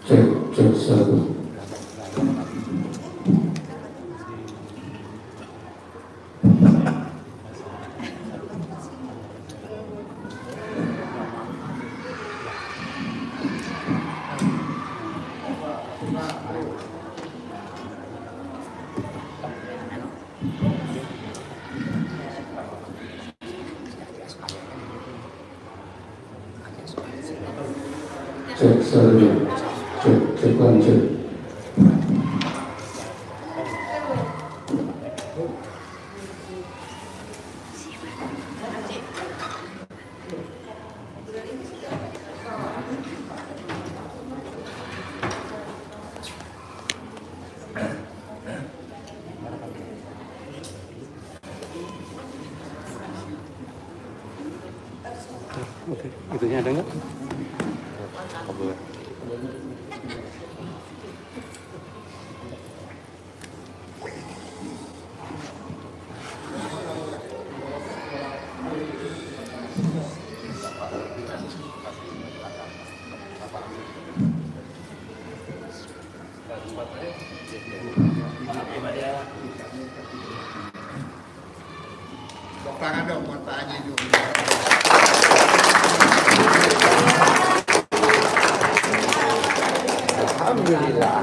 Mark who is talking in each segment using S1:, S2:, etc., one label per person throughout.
S1: Cek satu. Cek satu. Cek lanjut.
S2: Oke, itunya ada nggak?
S3: Tangan dong buat Pak Haji dulu.
S4: Alhamdulillah.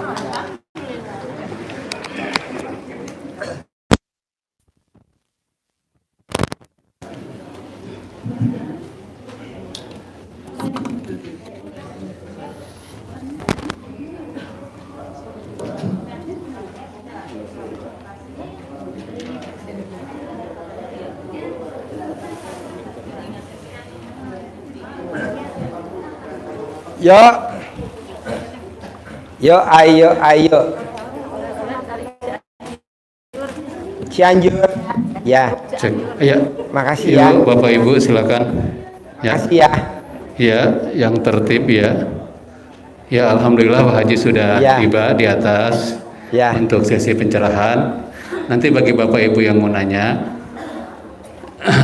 S4: Yo, ayo. Cianjur. Ya.
S2: Cek. Ya.
S4: Makasih
S2: Ibu,
S4: ya.
S2: Bapak Ibu silakan. Ya.
S4: Makasih ya.
S2: Ya, yang tertib ya. Ya, alhamdulillah Pak Haji sudah
S4: Ya.
S2: tiba di atas
S4: Ya.
S2: untuk sesi pencerahan. Nanti bagi Bapak Ibu yang mau nanya,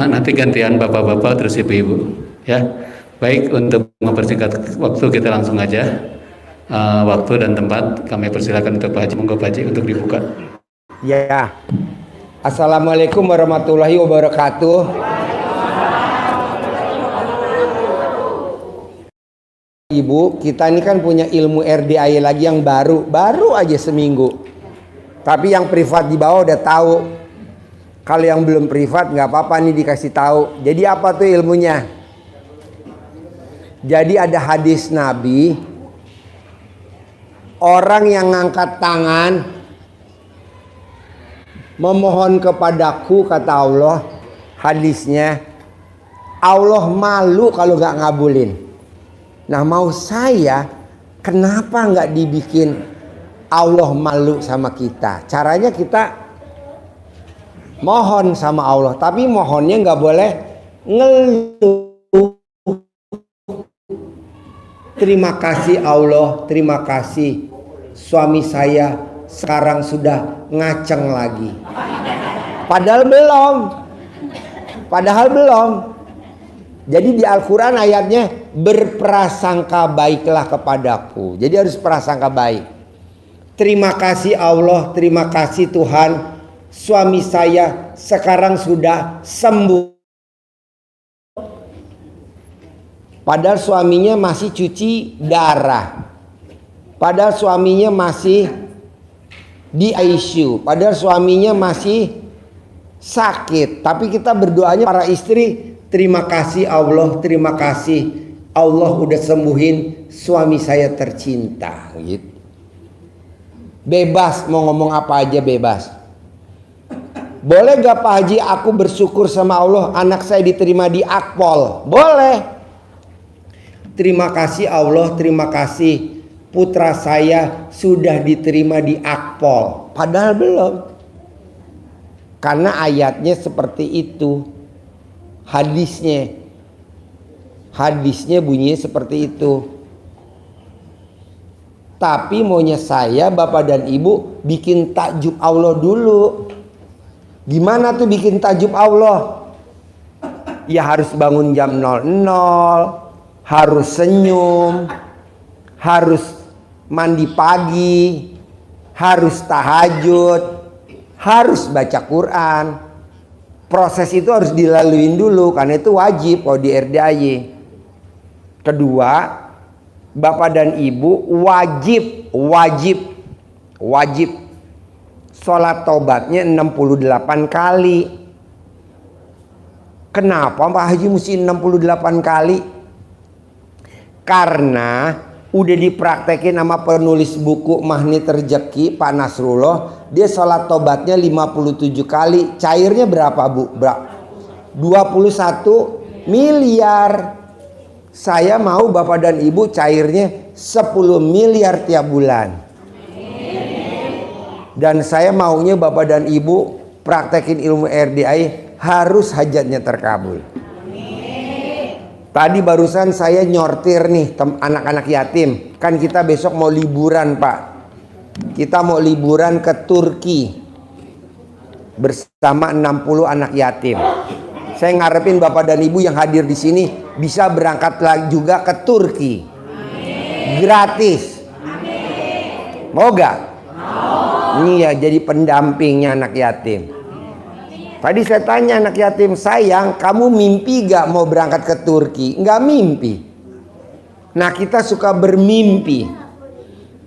S2: nanti gantian Bapak-bapak terus Ibu-ibu. Ya. Baik, untuk mempersingkat waktu kita langsung aja. Waktu dan tempat kami persilakan untuk Pak Haji. Monggo Pak Haji untuk dibuka.
S4: Ya. Assalamualaikum warahmatullahi wabarakatuh. Ibu, kita ini kan punya ilmu RDI lagi yang baru aja seminggu. Tapi yang privat di bawah udah tahu. Kalau yang belum privat nggak apa-apa nih dikasih tahu. Jadi apa tuh ilmunya? Jadi ada hadis Nabi, orang yang ngangkat tangan memohon kepadaku, kata Allah, hadisnya, Allah malu kalau nggak ngabulin. Nah, mau saya, kenapa nggak dibikin Allah malu sama kita? Caranya kita mohon sama Allah, tapi mohonnya nggak boleh ngeluh. Terima kasih Allah, terima kasih suami saya sekarang sudah ngaceng lagi. Padahal belum. Jadi di Al-Quran ayatnya berprasangka baiklah kepadaku. Jadi harus prasangka baik. Terima kasih Allah, terima kasih Tuhan, suami saya sekarang sudah sembuh. Padahal suaminya masih cuci darah. Padahal suaminya masih di ICU. Padahal suaminya masih sakit. Tapi kita berdoanya para istri, terima kasih Allah, terima kasih Allah udah sembuhin suami saya tercinta. Gitu. Bebas mau ngomong apa aja bebas. Boleh gak Pak Haji aku bersyukur sama Allah anak saya diterima di Akpol? Boleh. Terima kasih Allah, terima kasih putra saya sudah diterima di Akpol. Padahal belum. Karena ayatnya seperti itu. Hadisnya bunyinya seperti itu. Tapi maunya saya, Bapak dan Ibu, bikin takjub Allah dulu. Gimana tuh bikin takjub Allah? Ya harus bangun jam 00, harus senyum, harus mandi pagi, harus tahajud, harus baca Quran. Proses itu harus dilaluin dulu karena itu wajib kalau di RDAY. Kedua, bapak dan ibu wajib sholat tobatnya 68 kali. Kenapa Pak Haji mesti 68 kali? Karena udah dipraktekin sama penulis buku Magnet Rezeki Pak Nasrullah, dia sholat tobatnya 57 kali. Cairnya berapa Bu? 21 miliar. Saya mau bapak dan ibu cairnya 10 miliar tiap bulan. Dan saya maunya bapak dan ibu praktekin ilmu RDAY harus hajatnya terkabul. Tadi barusan saya nyortir nih anak-anak yatim. Kan kita besok mau liburan Pak. Kita mau liburan ke Turki bersama 60 anak yatim. Saya ngarepin bapak dan ibu yang hadir di sini bisa berangkat lagi juga ke Turki. Gratis. Mau gak? Ini ya jadi pendampingnya anak yatim. Tadi saya tanya anak yatim, sayang kamu mimpi gak mau berangkat ke Turki? Nggak mimpi. Nah kita suka bermimpi.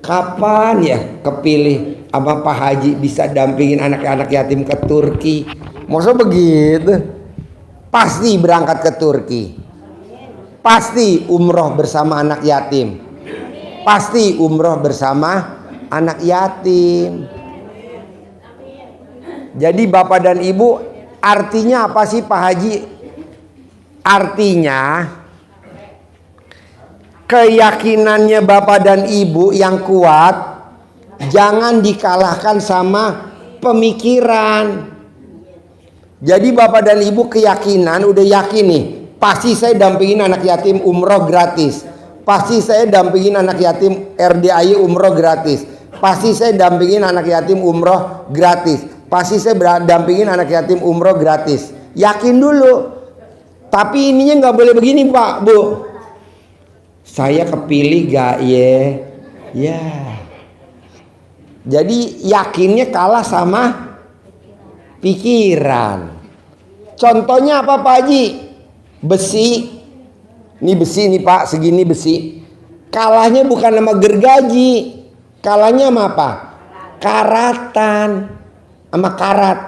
S4: Kapan ya kepilih sama Pak Haji bisa dampingin anak-anak yatim ke Turki? Masa begitu? Pasti berangkat ke Turki. Pasti umroh bersama anak yatim. Pasti umroh bersama anak yatim. Jadi bapak dan ibu, artinya apa sih Pak Haji? Artinya keyakinannya bapak dan ibu yang kuat jangan dikalahkan sama pemikiran. Jadi bapak dan ibu keyakinan udah yakin nih, pasti saya dampingin anak yatim umroh gratis. Pasti saya dampingin anak yatim RDAY umroh gratis. Pasti saya dampingin anak yatim umroh gratis. Pasti saya dampingin anak yatim umroh gratis. Yakin dulu. Tapi ininya nggak boleh begini Pak, Bu. Saya kepilih gak ye? Ya. Jadi yakinnya kalah sama pikiran. Contohnya apa Pak Haji? Besi. Ini besi nih Pak, segini besi. Kalahnya bukan sama gergaji. Kalahnya sama apa? Karatan. Sama karat.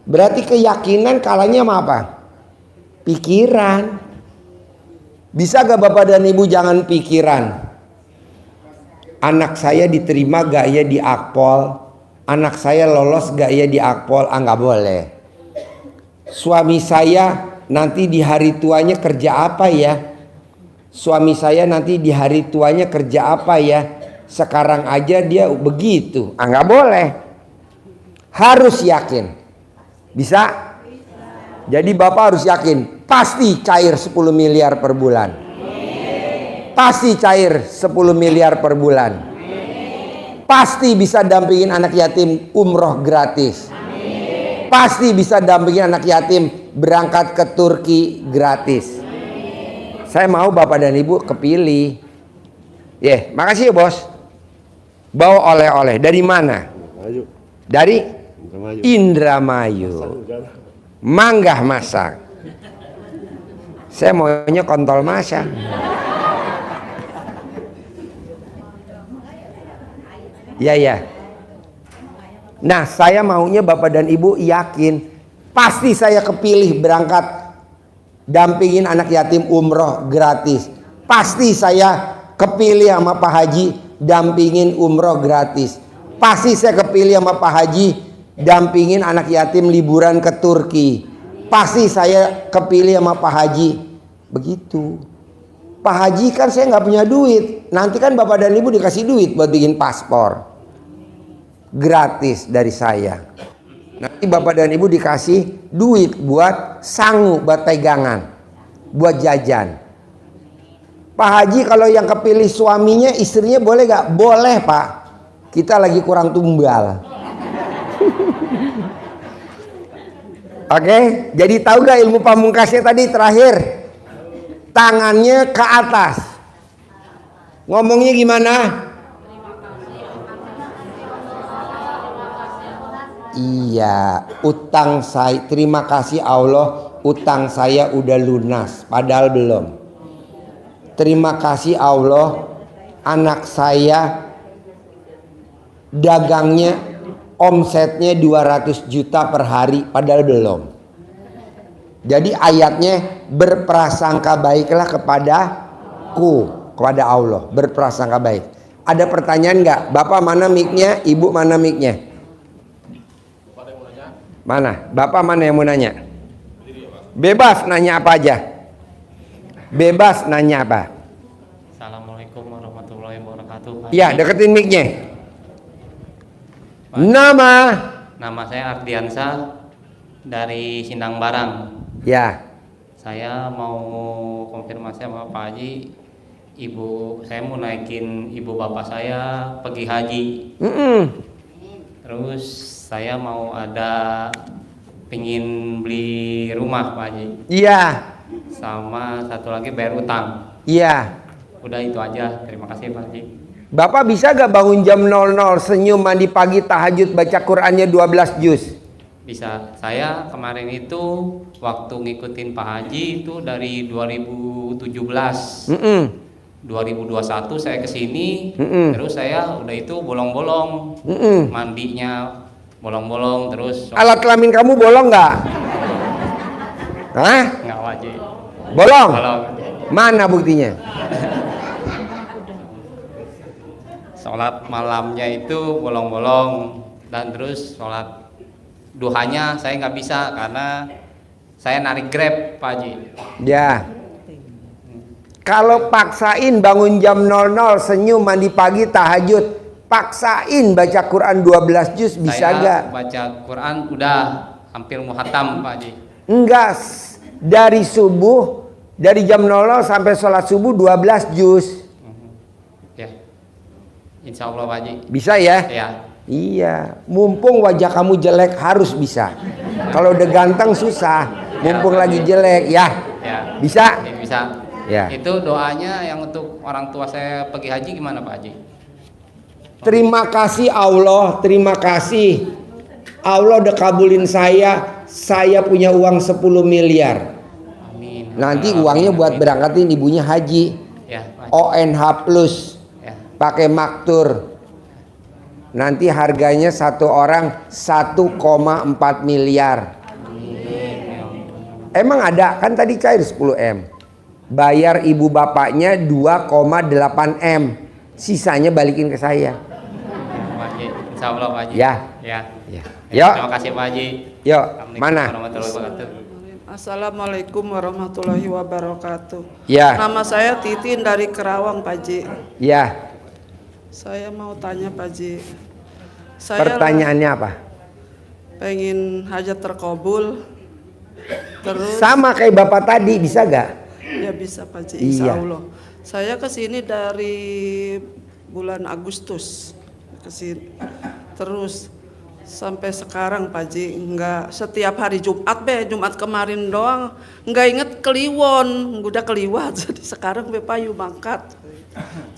S4: Berarti keyakinan kalahnya sama apa? Pikiran. Bisa gak bapak dan ibu jangan pikiran? Anak saya diterima gak ya di Akpol? Anak saya lolos gak ya di Akpol? Nggak boleh. Suami saya nanti di hari tuanya kerja apa ya? Suami saya nanti di hari tuanya kerja apa ya? Sekarang aja dia begitu. Nggak boleh. Harus yakin. Bisa? Jadi bapak harus yakin. Pasti cair 10 miliar per bulan. Pasti cair 10 miliar per bulan. Pasti bisa dampingin anak yatim umroh gratis. Pasti bisa dampingin anak yatim berangkat ke Turki gratis. Saya mau bapak dan ibu kepilih. Makasih ya bos. Bawa oleh-oleh. Dari mana? Dari Indramayu. Manggah masak. Saya maunya kontol masak. Ya. Nah, saya maunya bapak dan ibu yakin pasti saya kepilih berangkat dampingin anak yatim umroh gratis. Pasti saya kepilih sama Pak Haji dampingin umroh gratis. Pasti saya kepilih sama Pak Haji dampingin anak yatim liburan ke Turki. Pasti saya kepilih sama Pak Haji. Begitu. Pak Haji kan saya nggak punya duit. Nanti kan bapak dan ibu dikasih duit buat bikin paspor. Gratis dari saya. Nanti bapak dan ibu dikasih duit buat sangu, buat pegangan. Buat jajan. Pak Haji kalau yang kepilih suaminya, istrinya boleh gak? Boleh Pak. Kita lagi kurang tumbal. Oke, jadi tahu gak ilmu pamungkasnya tadi terakhir? Tangannya ke atas. Ngomongnya gimana? Iya, utang saya, terima kasih Allah, utang saya udah lunas, padahal belum. Terima kasih Allah, anak saya dagangnya omsetnya 200 juta per hari, padahal belum. Jadi ayatnya berprasangka baiklah kepada Allah, berprasangka baik. Ada pertanyaan nggak? Bapak mana mic-nya? Ibu mana mic-nya? Mana? Bapak mana yang mau nanya? Bebas nanya apa aja. Bebas nanya apa?
S5: Assalamualaikum warahmatullahi wabarakatuh.
S4: Ya, deketin mic-nya. Nama?
S5: Nama saya Ardiansa dari Sindang Barang.
S4: Ya.
S5: Saya mau konfirmasi sama Pak Haji. Saya mau naikin ibu bapak saya pergi haji. Terus saya mau pingin beli rumah Pak Haji.
S4: Iya.
S5: Sama satu lagi bayar utang.
S4: Iya.
S5: Udah itu aja. Terima kasih Pak Haji.
S4: Bapak bisa gak bangun jam 00, senyum, mandi pagi, tahajud, baca Qur'annya 12 juz?
S5: Bisa. Saya kemarin itu waktu ngikutin Pak Haji itu dari 2017. 2021 saya kesini, terus saya udah itu bolong-bolong, mandinya bolong-bolong terus.
S4: Alat kelamin kamu bolong nggak? Hah?
S5: Nggak wajib.
S4: Bolong?
S5: Bolong.
S4: Mana buktinya?
S5: Sholat malamnya itu bolong-bolong dan terus sholat duhanya saya nggak bisa karena saya narik Grab Pak Haji.
S4: Ya. Kalau paksain bangun jam 00, senyum, mandi pagi, tahajud, paksain baca Quran 12 juz bisa
S5: Saya
S4: gak?
S5: baca Quran udah hampir muhatam Pak Haji.
S4: Enggak, dari subuh, dari jam 00 sampai sholat subuh 12 juz.
S5: Ya, Insya Allah Pak Haji.
S4: Bisa ya?
S5: Ya.
S4: Iya, mumpung wajah kamu jelek harus bisa. Kalau udah ganteng susah, mumpung lagi jelek ya.
S5: Ya.
S4: Bisa?
S5: Bisa.
S4: Ya.
S5: Itu doanya yang untuk orang tua saya pergi haji gimana Pak Haji?
S4: Terima kasih Allah, terima kasih. Allah udah kabulin saya punya uang 10 miliar.
S5: Amin.
S4: Nanti uangnya buat berangkatin ibunya haji.
S5: Ya, Pak Haji.
S4: ONH plus,
S5: Ya.
S4: pakai maktur. Nanti harganya satu orang 1,4 miliar. Emang ada? Kan tadi cair 10 M. Bayar ibu bapaknya 2,8 M. Sisanya balikin ke saya.
S5: Pak Haji. Insya Allah Pak Haji.
S4: Ya.
S5: Ya.
S4: Ya.
S5: Ya,
S4: Yuk.
S5: terima kasih Pak Haji.
S4: Yuk,
S5: Assalamualaikum
S4: mana?
S5: warahmatullahi wabarakatuh.
S6: Assalamualaikum warahmatullahi wabarakatuh.
S4: Ya.
S6: Nama saya Titin dari Kerawang, Pak Ji.
S4: Ya.
S6: Saya mau tanya, Pak Ji. Saya
S4: Pertanyaannya apa?
S6: pengen hajat terkabul. Terus
S4: Sama kayak bapak tadi, bisa gak?
S6: ya bisa, Pak Ji,
S4: Iya.
S6: insya Allah. Saya kesini dari bulan Agustus kesini. Terus sampai sekarang Pak Ji, nggak setiap hari Jumat Jumat kemarin doang nggak inget Kliwon, udah keliwat. Jadi sekarang payu mangkat,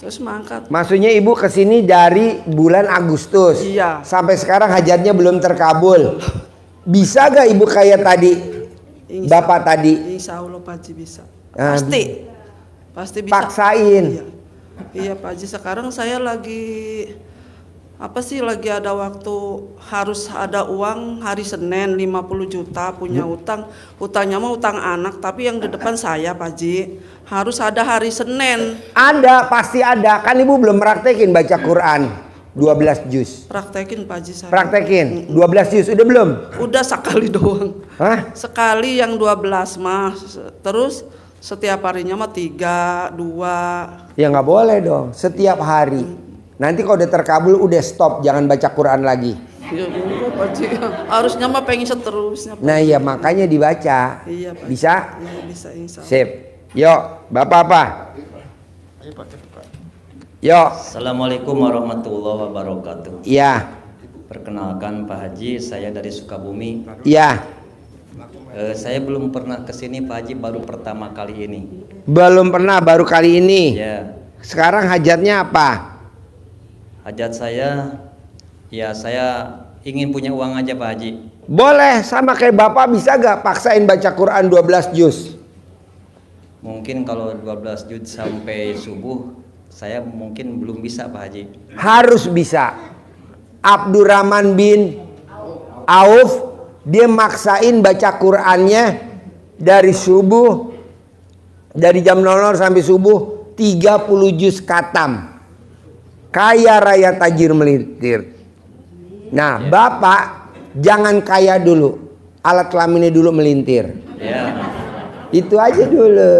S6: terus mangkat.
S4: Maksudnya ibu kesini dari bulan Agustus.
S6: Iya.
S4: Sampai sekarang hajatnya belum terkabul. Bisa gak ibu kayak tadi? Bapak tadi?
S6: Insya Allah Pak Ji bisa.
S4: Ah,
S6: Pasti bisa.
S4: Paksain.
S6: Iya Pak Ji, sekarang saya lagi lagi ada waktu, harus ada uang hari Senin 50 juta punya utang. Utangnya mau utang anak, tapi yang di depan saya Pak Ji. Harus ada hari Senin.
S4: Ada, pasti ada. Kan ibu belum praktekin baca Quran 12 juz.
S6: Praktekin Pak Ji saya.
S4: Praktekin 12 juz udah belum?
S6: Udah sekali doang.
S4: Hah?
S6: Sekali yang 12 mah. Terus setiap harinya mah 3, 2.
S4: Ya nggak boleh dong. Setiap hari. Nanti kalau udah terkabul udah stop, jangan baca Quran lagi.
S6: Ya enggak Pak Ji. Harusnya mah pengen seterusnya Pak.
S4: Nah iya makanya dibaca.
S6: Iya Pak.
S4: Bisa?
S6: Iya bisa, insya Allah.
S4: Sip. Yuk, bapak apa? Yuk.
S7: Assalamualaikum warahmatullahi wabarakatuh.
S4: Iya.
S7: Perkenalkan Pak Haji, saya dari Sukabumi.
S4: Iya.
S7: Saya belum pernah kesini Pak Haji, baru pertama kali ini.
S4: Belum pernah, baru kali ini.
S7: Ya,
S4: Sekarang hajatnya apa?
S7: Hajat saya, ya saya ingin punya uang aja Pak Haji.
S4: Boleh, sama kayak Bapak bisa gak paksain baca Quran 12 juz?
S7: Mungkin kalau 12 juz sampai subuh, saya mungkin belum bisa Pak Haji.
S4: Harus bisa. Abdurrahman bin Auf, dia maksain baca Qurannya dari subuh, dari jam 00 sampai subuh 30 juz katam. Kaya raya tajir melintir. Nah, Bapak jangan kaya dulu, alat kelaminnya dulu melintir.
S7: Ya.
S4: Itu aja dulu.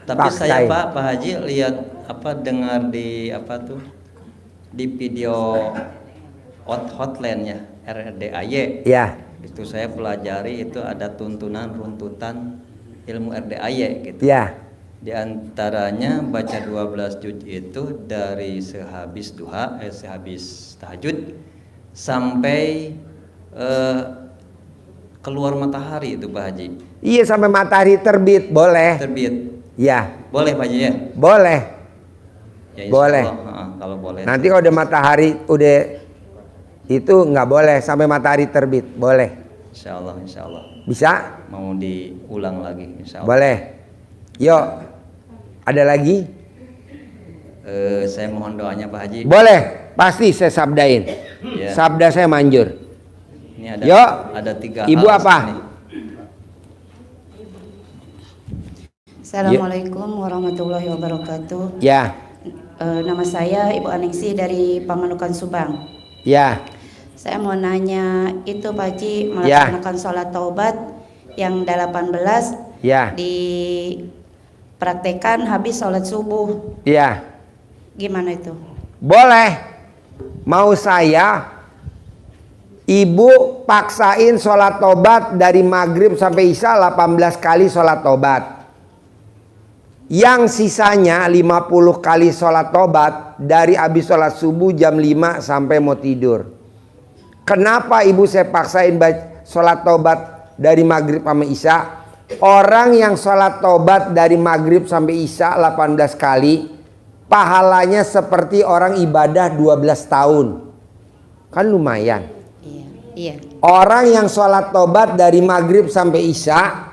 S7: Tapi
S4: Paksain.
S7: saya Pak Haji lihat dengar di di video hotline ya, RDAY.
S4: Ya.
S7: Itu saya pelajari, itu ada runtutan ilmu RDAY gitu.
S4: Ya.
S7: Di antaranya baca 12 juz itu dari sehabis duha, sehabis tahajud sampai keluar matahari itu Pak Haji.
S4: Iya, sampai matahari terbit boleh.
S7: Terbit.
S4: Ya.
S7: Boleh Pak Haji ya?
S4: Boleh.
S7: Ya, insya
S4: Boleh.
S7: Allah, kalau boleh.
S4: Nanti kalau udah matahari udah itu nggak boleh sampai matahari terbit. Boleh.
S7: Insya Allah, insya Allah.
S4: Bisa?
S7: Mau diulang lagi, insya Allah.
S4: Boleh. Yuk. Ada lagi?
S7: Saya mohon doanya Pak Haji.
S4: Boleh. Pasti saya sabdain.
S7: Ya.
S4: Sabda saya manjur.
S7: Ini ada
S4: Yuk.
S7: ada 3
S4: Ibu
S7: hal
S4: apa?
S7: nih.
S8: Assalamualaikum warahmatullahi wabarakatuh.
S4: Ya.
S8: Nama saya Ibu Aningsi dari Pamanukan Subang.
S4: Ya.
S8: Saya mau nanya, itu Pak Haji
S4: Ya.
S8: melaksanakan sholat taubat yang 18
S4: Ya.
S8: dipraktekkan habis sholat subuh.
S4: Ya.
S8: Gimana itu?
S4: Boleh. Mau saya ibu paksain sholat tobat dari maghrib sampai isya 18 kali sholat tobat. Yang sisanya 50 kali sholat tobat dari habis sholat subuh jam 5 sampai mau tidur. Kenapa ibu saya paksain sholat tobat dari maghrib sampai isya? Orang yang sholat tobat dari maghrib sampai isya 18 kali, pahalanya seperti orang ibadah 12 tahun. Kan lumayan.
S8: Iya. Iya.
S4: Orang yang sholat tobat dari maghrib sampai isya,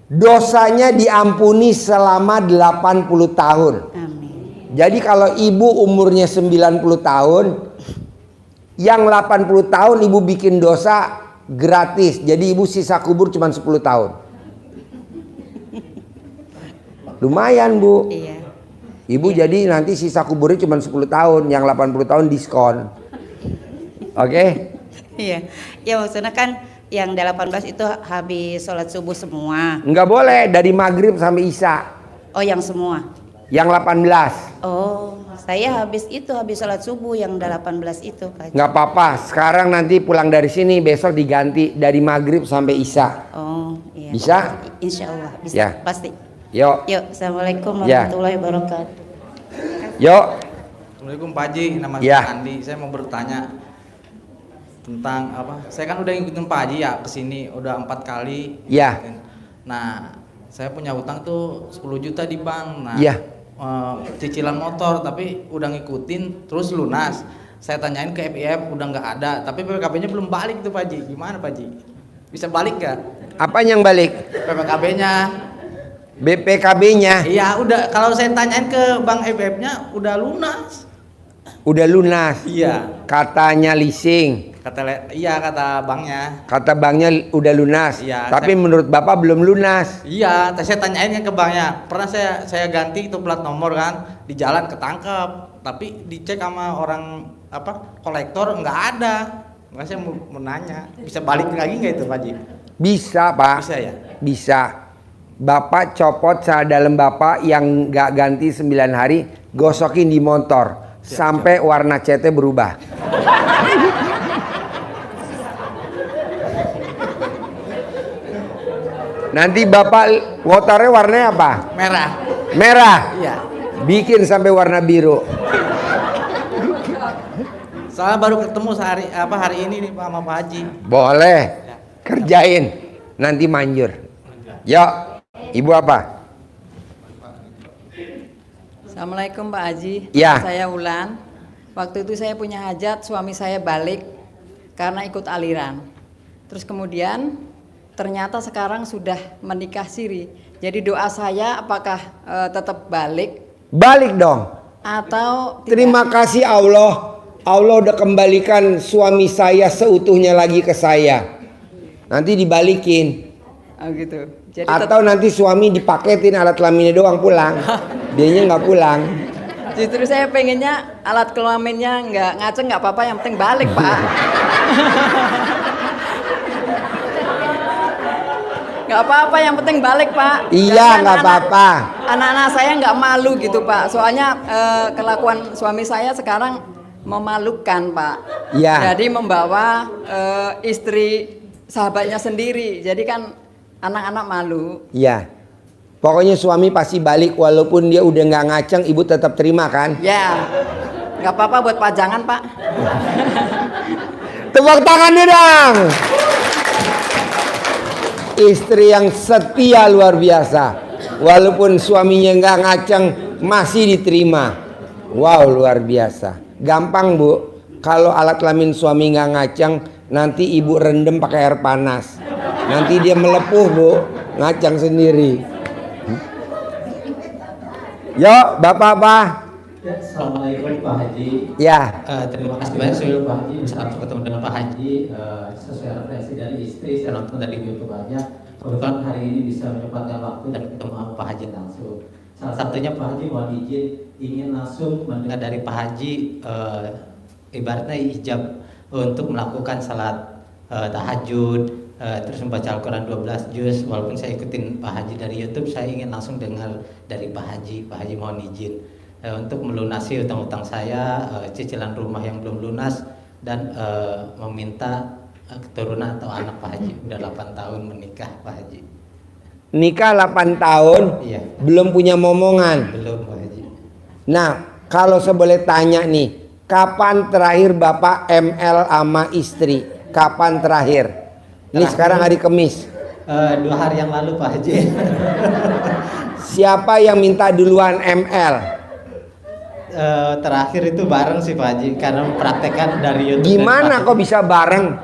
S4: dosanya diampuni selama 80 tahun.
S8: Amin.
S4: Jadi kalau ibu umurnya 90 tahun, yang 80 tahun ibu bikin dosa gratis. Jadi ibu sisa kubur cuma 10 tahun. Lumayan Bu.
S8: Iya.
S4: Ibu jadi nanti sisa kuburnya cuma 10 tahun, yang 80 tahun diskon. Oke?
S8: Iya. Ya maksudnya kan yang 18 itu habis sholat subuh semua.
S4: Enggak boleh dari maghrib sampai isya.
S8: Oh, yang semua.
S4: Yang 18.
S8: Oh, saya habis sholat subuh yang 18 itu Pak Haji.
S4: Enggak apa-apa. Sekarang nanti pulang dari sini, besok diganti dari maghrib sampai isya.
S8: Oh, iya.
S4: Bisa?
S8: Insya Allah bisa.
S4: Ya.
S8: Pasti.
S4: Yuk.
S8: Yuk, assalamualaikum
S4: Ya.
S8: warahmatullahi wabarakatuh.
S4: Yuk.
S9: Assalamualaikum Pak Haji, nama
S4: Ya.
S9: saya Andi. Saya mau bertanya tentang apa? Saya kan udah ngikutin Pak Haji ya kesini udah 4 kali.
S4: Ya.
S9: Nah, saya punya utang tuh 10 juta di bank. Nah,
S4: Ya.
S9: cicilan motor tapi udah ngikutin terus lunas. Saya tanyain ke FIF udah nggak ada, tapi PPKB-nya belum balik tuh Pak Haji. Gimana Pak Haji? Bisa balik nggak?
S4: Apa yang balik?
S9: PPKB-nya?
S4: BPKB-nya
S9: Iya, udah. Kalau saya tanyain ke bank FIF-nya udah lunas.
S4: udah lunas.
S9: Iya.
S4: Katanya leasing.
S9: Iya kata banknya.
S4: Kata banknya udah lunas.
S9: Iya,
S4: Tapi
S9: saya-
S4: menurut Bapak belum lunas.
S9: Iya, saya tanyain ke banknya. Pernah saya ganti itu plat nomor kan, di jalan ketangkep, tapi dicek sama orang kolektor nggak ada. Makanya saya mau nanya, bisa balik lagi nggak itu Pak Haji?
S4: Bisa Pak.
S9: Bisa ya?
S4: Bisa. Bapak copot dalam Bapak yang nggak ganti 9 hari, gosokin di motor sampai warna catnya berubah. Nanti Bapak motornya warnanya apa?
S9: Merah.
S4: Merah.
S9: Iya.
S4: Bikin sampai warna biru.
S9: Soalnya baru ketemu hari ini nih Pak sama Pak Haji.
S4: Boleh. Kerjain. Nanti manjur. Yuk. Ibu apa?
S10: Assalamualaikum Pak Haji.
S4: Ya.
S10: Saya Ulan. Waktu itu saya punya hajat, suami saya balik karena ikut aliran. Terus kemudian ternyata sekarang sudah menikah siri. Jadi doa saya apakah tetap balik
S4: Balik dong.
S10: atau tidak?
S4: Terima kasih Allah. Allah udah kembalikan suami saya seutuhnya lagi ke saya. Nanti dibalikin.
S10: Oh gitu. Jadi
S4: Atau nanti suami dipaketin alat kelaminnya doang pulang. Dianya nggak pulang.
S10: justru saya pengennya alat kelaminnya nggak ngaceng nggak apa-apa, yang penting balik Pak. Nggak apa-apa, yang penting balik Pak.
S4: Iya,
S10: Karena
S4: nggak apa-apa.
S10: Anak-anak saya nggak malu gitu Pak. Soalnya kelakuan suami saya sekarang memalukan Pak.
S4: Iya.
S10: Jadi membawa istri sahabatnya sendiri. Jadi kan anak-anak malu.
S4: Iya. Pokoknya suami pasti balik walaupun dia udah nggak ngaceng, ibu tetap terima kan?
S10: Ya, nggak apa-apa buat pajangan Pak.
S4: Tepuk tangannya dong. Istri yang setia luar biasa. Walaupun suaminya nggak ngaceng masih diterima. Wow, luar biasa. Gampang Bu. Kalau alat kelamin suami nggak ngaceng, nanti ibu rendem pakai air panas. Nanti dia melepuh Bu, ngaceng sendiri. Yo, bapak-bapak.
S11: Ya, Assalamualaikum Pak Haji.
S4: Ya.
S11: Terima kasih banyak saya Pak Haji bisa langsung ketemu dengan Pak Haji. Sesuai referensi dari istri, saya nonton dari YouTube aja. Kebetulan hari ini bisa menyempatkan waktu dan ketemu sama Pak Haji langsung. Salah satunya Pak Haji mohon izin ingin langsung mendengar dari Pak Haji ibaratnya ijab untuk melakukan salat tahajud. Terus membaca Al-Quran 12 juz. Walaupun saya ikutin Pak Haji dari YouTube, saya ingin langsung dengar dari Pak Haji. Pak Haji mohon izin untuk melunasi utang-utang saya, cicilan rumah yang belum lunas, dan meminta keturunan atau anak Pak Haji. Udah 8 tahun menikah Pak Haji.
S4: Nikah 8 tahun,
S11: Iya.
S4: belum punya momongan.
S11: Belum Pak Haji.
S4: Nah, kalau saya boleh tanya nih, kapan terakhir Bapak ML sama istri? Kapan terakhir? Ini sekarang hari Kamis.
S11: 2 hari yang lalu Pak Haji.
S4: Siapa yang minta duluan ML?
S11: Terakhir itu bareng sih Pak Haji, karena mempraktekkan dari YouTube.
S4: Gimana kok bisa bareng?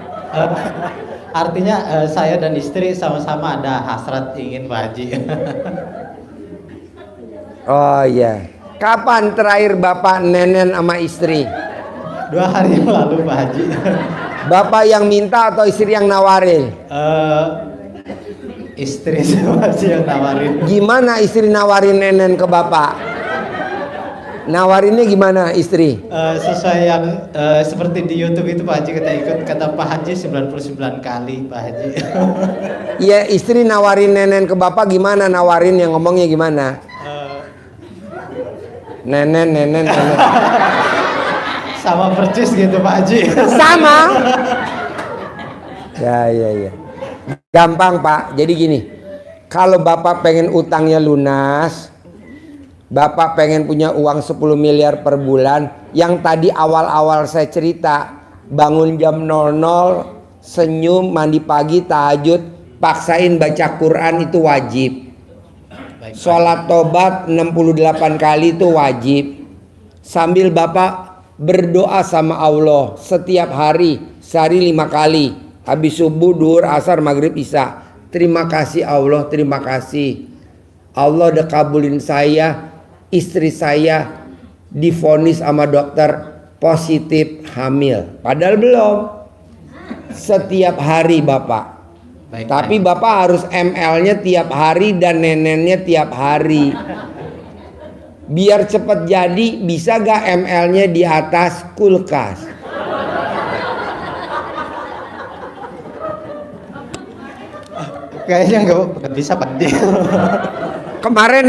S11: Artinya saya dan istri sama-sama ada hasrat ingin Pak Haji.
S4: Oh iya. Kapan terakhir Bapak nenen sama istri?
S11: 2 hari yang lalu Pak Haji.
S4: Bapak yang minta atau istri yang nawarin?
S11: Istri masih yang nawarin.
S4: Gimana istri nawarin nenen ke Bapak? Nawarinnya gimana istri?
S11: Sesuai yang seperti di YouTube itu Pak Haji, kita ikut kata Pak Haji 99 kali Pak Haji.
S4: Iya, istri nawarin nenen ke Bapak gimana? Nawarin yang ngomongnya gimana? Nenen.
S11: Sama percis gitu Pak Haji.
S4: Sama. Ya. Gampang Pak. Jadi gini, kalau Bapak pengen utangnya lunas, Bapak pengen punya uang 10 miliar per bulan, yang tadi awal-awal saya cerita, bangun jam 00, senyum, mandi pagi, tahajud, paksain baca Quran itu wajib. Sholat tobat 68 kali itu wajib. Sambil Bapak berdoa sama Allah setiap hari, sehari 5 kali. Habis subuh, duhur, asar, maghrib, isya. Terima kasih Allah, terima kasih. Allah udah kabulin saya, istri saya divonis sama dokter positif hamil. Padahal belum. Setiap hari Bapak. Tapi Bapak harus ML-nya tiap hari dan nenennya tiap hari. Biar cepat jadi, bisa gak ML-nya di atas kulkas?
S11: Kayaknya nggak bisa Pak Haji.
S4: Kemarin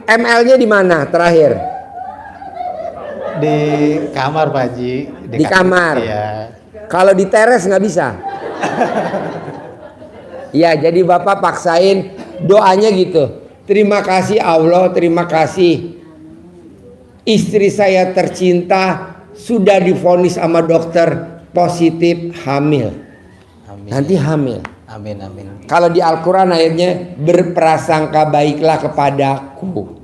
S4: ML-nya di mana terakhir?
S11: Di kamar Pak Haji.
S4: Di kamar.
S11: Iya.
S4: Kalau di teres nggak bisa. Ya, jadi Bapak paksain doanya gitu. Terima kasih Allah, terima kasih. Istri saya tercinta sudah divonis sama dokter positif hamil.
S11: Amin.
S4: Nanti hamil.
S11: Amin.
S4: Kalau di Al-Quran ayatnya berprasangka baiklah kepadaku.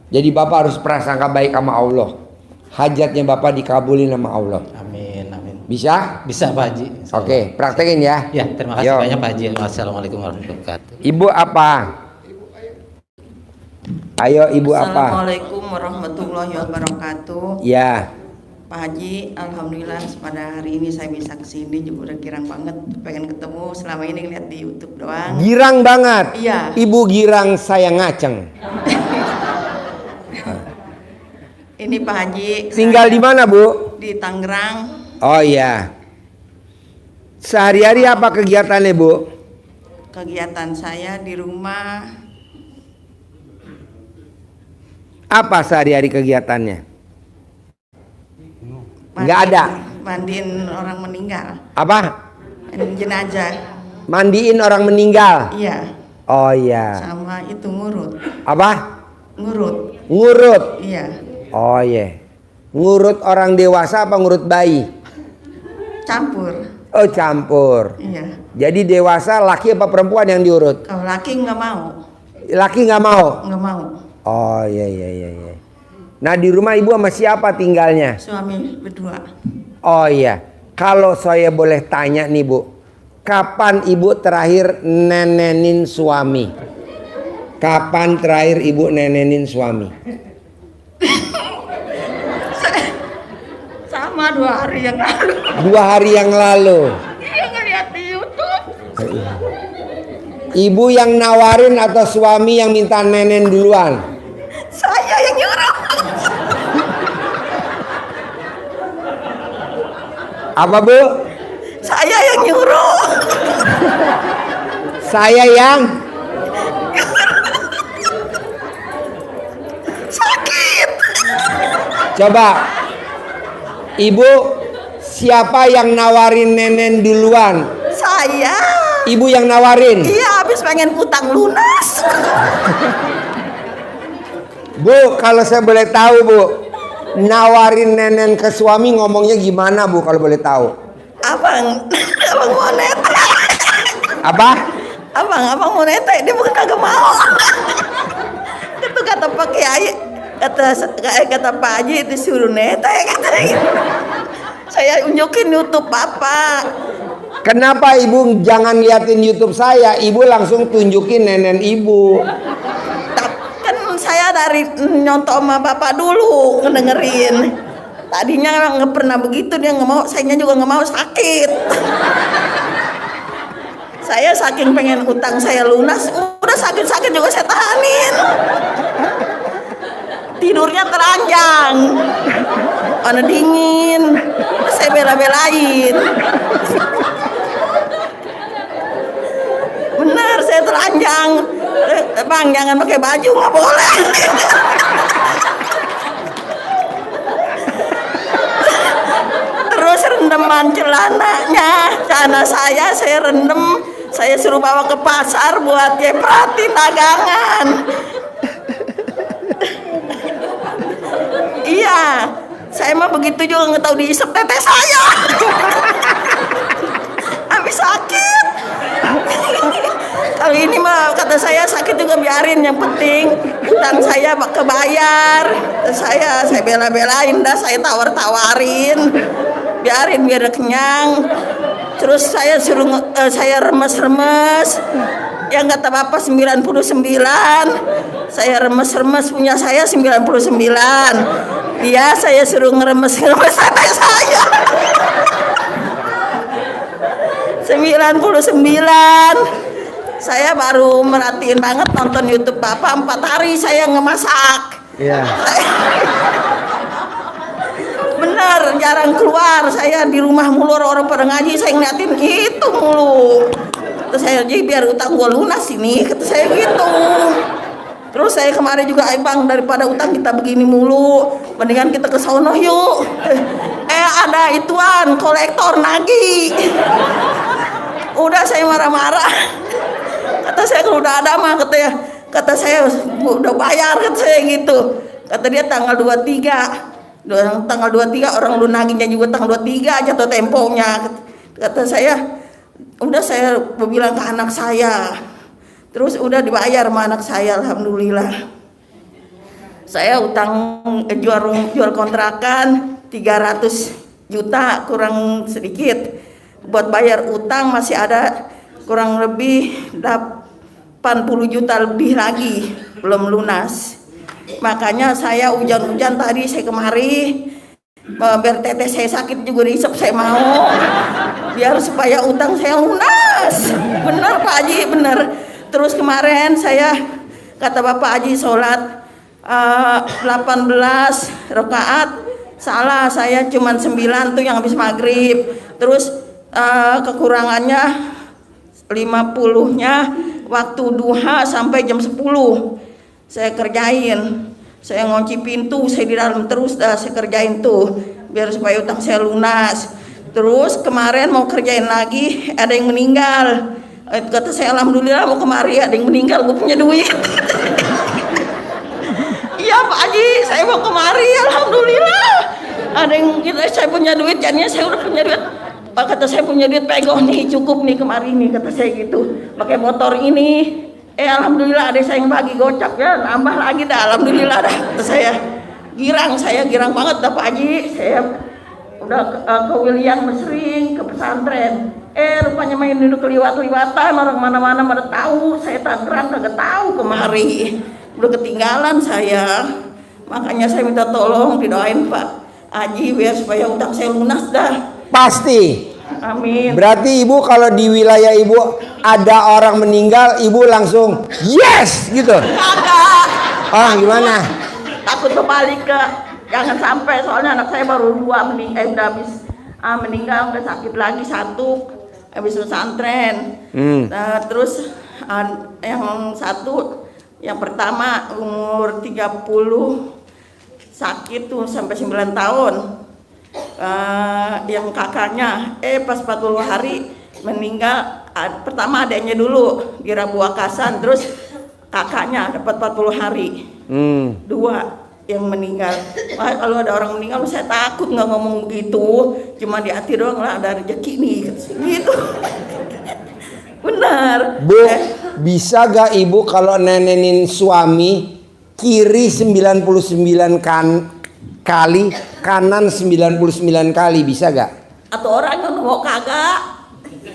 S4: Jadi Bapak harus prasangka baik sama Allah. Hajatnya Bapak dikabulin sama Allah.
S11: Amin, amin.
S4: Bisa?
S11: Bisa Pak Haji.
S4: Oke, praktekin ya.
S11: Ya, terima kasih
S4: Yo.
S11: banyak Pak Haji. Wassalamualaikum warahmatullahi wabarakatuh.
S4: Ibu apa? Ayo Ibu apa?
S12: Assalamualaikum warahmatullahi wabarakatuh.
S4: Ya.
S12: Pak Haji, alhamdulillah pada hari ini saya bisa kesini juga udah girang banget, pengen ketemu. Selama ini ngeliat di YouTube doang.
S4: Girang banget.
S12: Iya.
S4: Ibu girang, saya ngaceng.
S12: Ini Pak Haji.
S4: Tinggal di mana, Bu?
S12: Di Tangerang.
S4: Oh iya. Sehari-hari apa kegiatannya, Bu?
S12: Kegiatan saya di rumah.
S4: Apa sehari-hari kegiatannya? Nggak ada.
S12: Mandiin orang meninggal.
S4: Apa?
S12: Jenazah.
S4: Mandiin orang meninggal.
S12: Iya.
S4: Oh iya.
S12: Sama itu ngurut.
S4: Apa?
S12: Ngurut.
S4: Ngurut.
S12: Iya.
S4: Oh iya. Ngurut orang dewasa apa ngurut bayi?
S12: Campur.
S4: Oh campur.
S12: Iya.
S4: Jadi dewasa laki apa perempuan yang diurut?
S12: Kalau laki nggak mau.
S4: Laki nggak mau?
S12: Nggak mau.
S4: Oh iya. Nah di rumah ibu sama siapa tinggalnya?
S12: Suami berdua.
S4: Oh iya. Kalau saya boleh tanya nih Bu, kapan ibu terakhir nenenin suami? Kapan terakhir ibu nenenin suami?
S12: Sama 2 hari yang lalu.
S4: 2 hari yang lalu.
S12: Iya ngeliat di YouTube.
S4: Ibu yang nawarin atau suami yang minta nenen duluan?
S12: Saya yang nyuruh.
S4: Apa Bu?
S12: Saya yang nyuruh.
S4: Saya yang
S12: sakit.
S4: Coba Ibu, siapa yang nawarin nenen duluan?
S12: Saya.
S4: Ibu yang nawarin?
S12: Iya, habis pengen utang lunas.
S4: Bu, kalau saya boleh tahu Bu, nawarin nenen ke suami ngomongnya gimana Bu kalau boleh tahu?
S12: Abang mau nete.
S4: Apa?
S12: Abang mau nete, dia bukan kagak mau. Itu kata Pak Kiai, kata Pak Haji disuruh nete katanya. Saya unjukin YouTube Bapak.
S4: Kenapa Ibu jangan liatin YouTube saya? Ibu langsung tunjukin nenen Ibu.
S12: Kan saya dari nyontoh sama Bapak dulu ngedengerin. Tadinya nggak pernah begitu, dia nggak mau, sayanya juga nggak mau sakit. Saya saking pengen utang saya lunas, udah sakit-sakit juga saya tahanin. Tidurnya teranjang, mana dingin, saya bela-belain. Benar, saya teranjang. Bang, jangan pakai baju, nggak boleh. Terus rendeman celana saya rendem, saya suruh bawa ke pasar buat nyepratin dagangan. Iya, saya mah begitu juga nggak tahu diisep teteh saya. Habis sakit. Kali ini mah kata saya sakit juga biarin, yang penting utang saya kebayar. Saya bela-belain dah, saya tawar-tawarin. Biarin biar kenyang. Terus saya suruh saya remes-remes. Yang kata Bapak 99. Saya remes-remes, punya saya 99. Iya, saya suruh ngeremes-ngeremes teteh saya. 99. Saya baru merhatiin banget nonton YouTube Bapak 4 hari saya ngemasak.
S4: Iya.
S12: Bener, jarang keluar. Saya di rumah mulu, orang pada ngaji, saya ngeliatin itu mulu. Terus saya, jadi biar utang gua lunas ini, kata saya gitu. Terus saya kemarin juga, Bang, daripada utang kita begini mulu, mendingan kita ke sono yuk. Ada ituan kolektor nagih. Udah saya marah-marah. Kata saya kalau udah ada mah, kata saya udah bayar, kata saya gitu. Kata dia tanggal 23. Tanggal 23 orang lu nagihnya juga tanggal 23 aja tuh temponya. Kata saya, udah saya bilang ke anak saya. Terus udah dibayar sama anak saya, alhamdulillah. Saya utang jual kontrakan 300 juta kurang sedikit. Buat bayar utang masih ada kurang lebih 80 juta lebih lagi belum lunas. Makanya saya hujan-hujan tadi saya kemari biar teteh saya sakit juga dihisap saya mau biar supaya utang saya lunas. Bener Pak Haji, bener. Terus kemarin saya kata Bapak Haji sholat 18 rakaat, salah, saya cuman 9 tuh yang habis maghrib. Terus kekurangannya 50-nya waktu duha sampai jam 10 saya kerjain. Saya ngunci pintu, saya di dalam terus dah saya kerjain tuh biar supaya utang saya lunas. Terus kemarin mau kerjain lagi, ada yang meninggal. Kata saya alhamdulillah mau kemari ada yang meninggal, gue punya duit. Iya Pak Haji, saya mau kemari alhamdulillah. Ada yang saya punya duit, jadinya saya udah punya duit. Pak kata saya punya duit pegoh nih, cukup nih kemari nih kata saya gitu. Pakai motor ini. Alhamdulillah ada saya yang bagi gocap ya, nambah lagi dah alhamdulillah dah. Kata saya girang banget dah Pak Haji. Saya udah ke William Mesring, ke pesantren. Rupanya main duduk keliwat-keliwatan, orang mana-mana pada tahu. Saya Tangerang kagak tahu kemari. Udah ketinggalan saya. Makanya saya minta tolong didoain Pak Haji biar supaya utang saya lunas dah.
S4: Pasti.
S12: Amin.
S4: Berarti ibu kalau di wilayah ibu ada orang meninggal, ibu langsung yes gitu.
S12: Kagak.
S4: Ah gimana?
S12: Takut kembali ke jangan sampai, soalnya anak saya baru 2 udah habis meninggal, udah sakit lagi 1 habis pesantren. Terus yang 1 yang pertama umur 30 sakit tuh sampai 9 tahun. Yang kakaknya pas 40 hari meninggal. Pertama adanya dulu di Rabu Akasan, terus kakaknya dapat 40 hari. 2 yang meninggal. Kalau ada orang meninggal saya takut nggak ngomong begitu, cuma di hati doang lah ada rezeki nih gitu. Benar.
S4: Bu, bisa gak ibu kalau nenenin suami kiri 99 kali, kanan 99 kali, bisa gak?
S12: Atau orang yang mau kagak.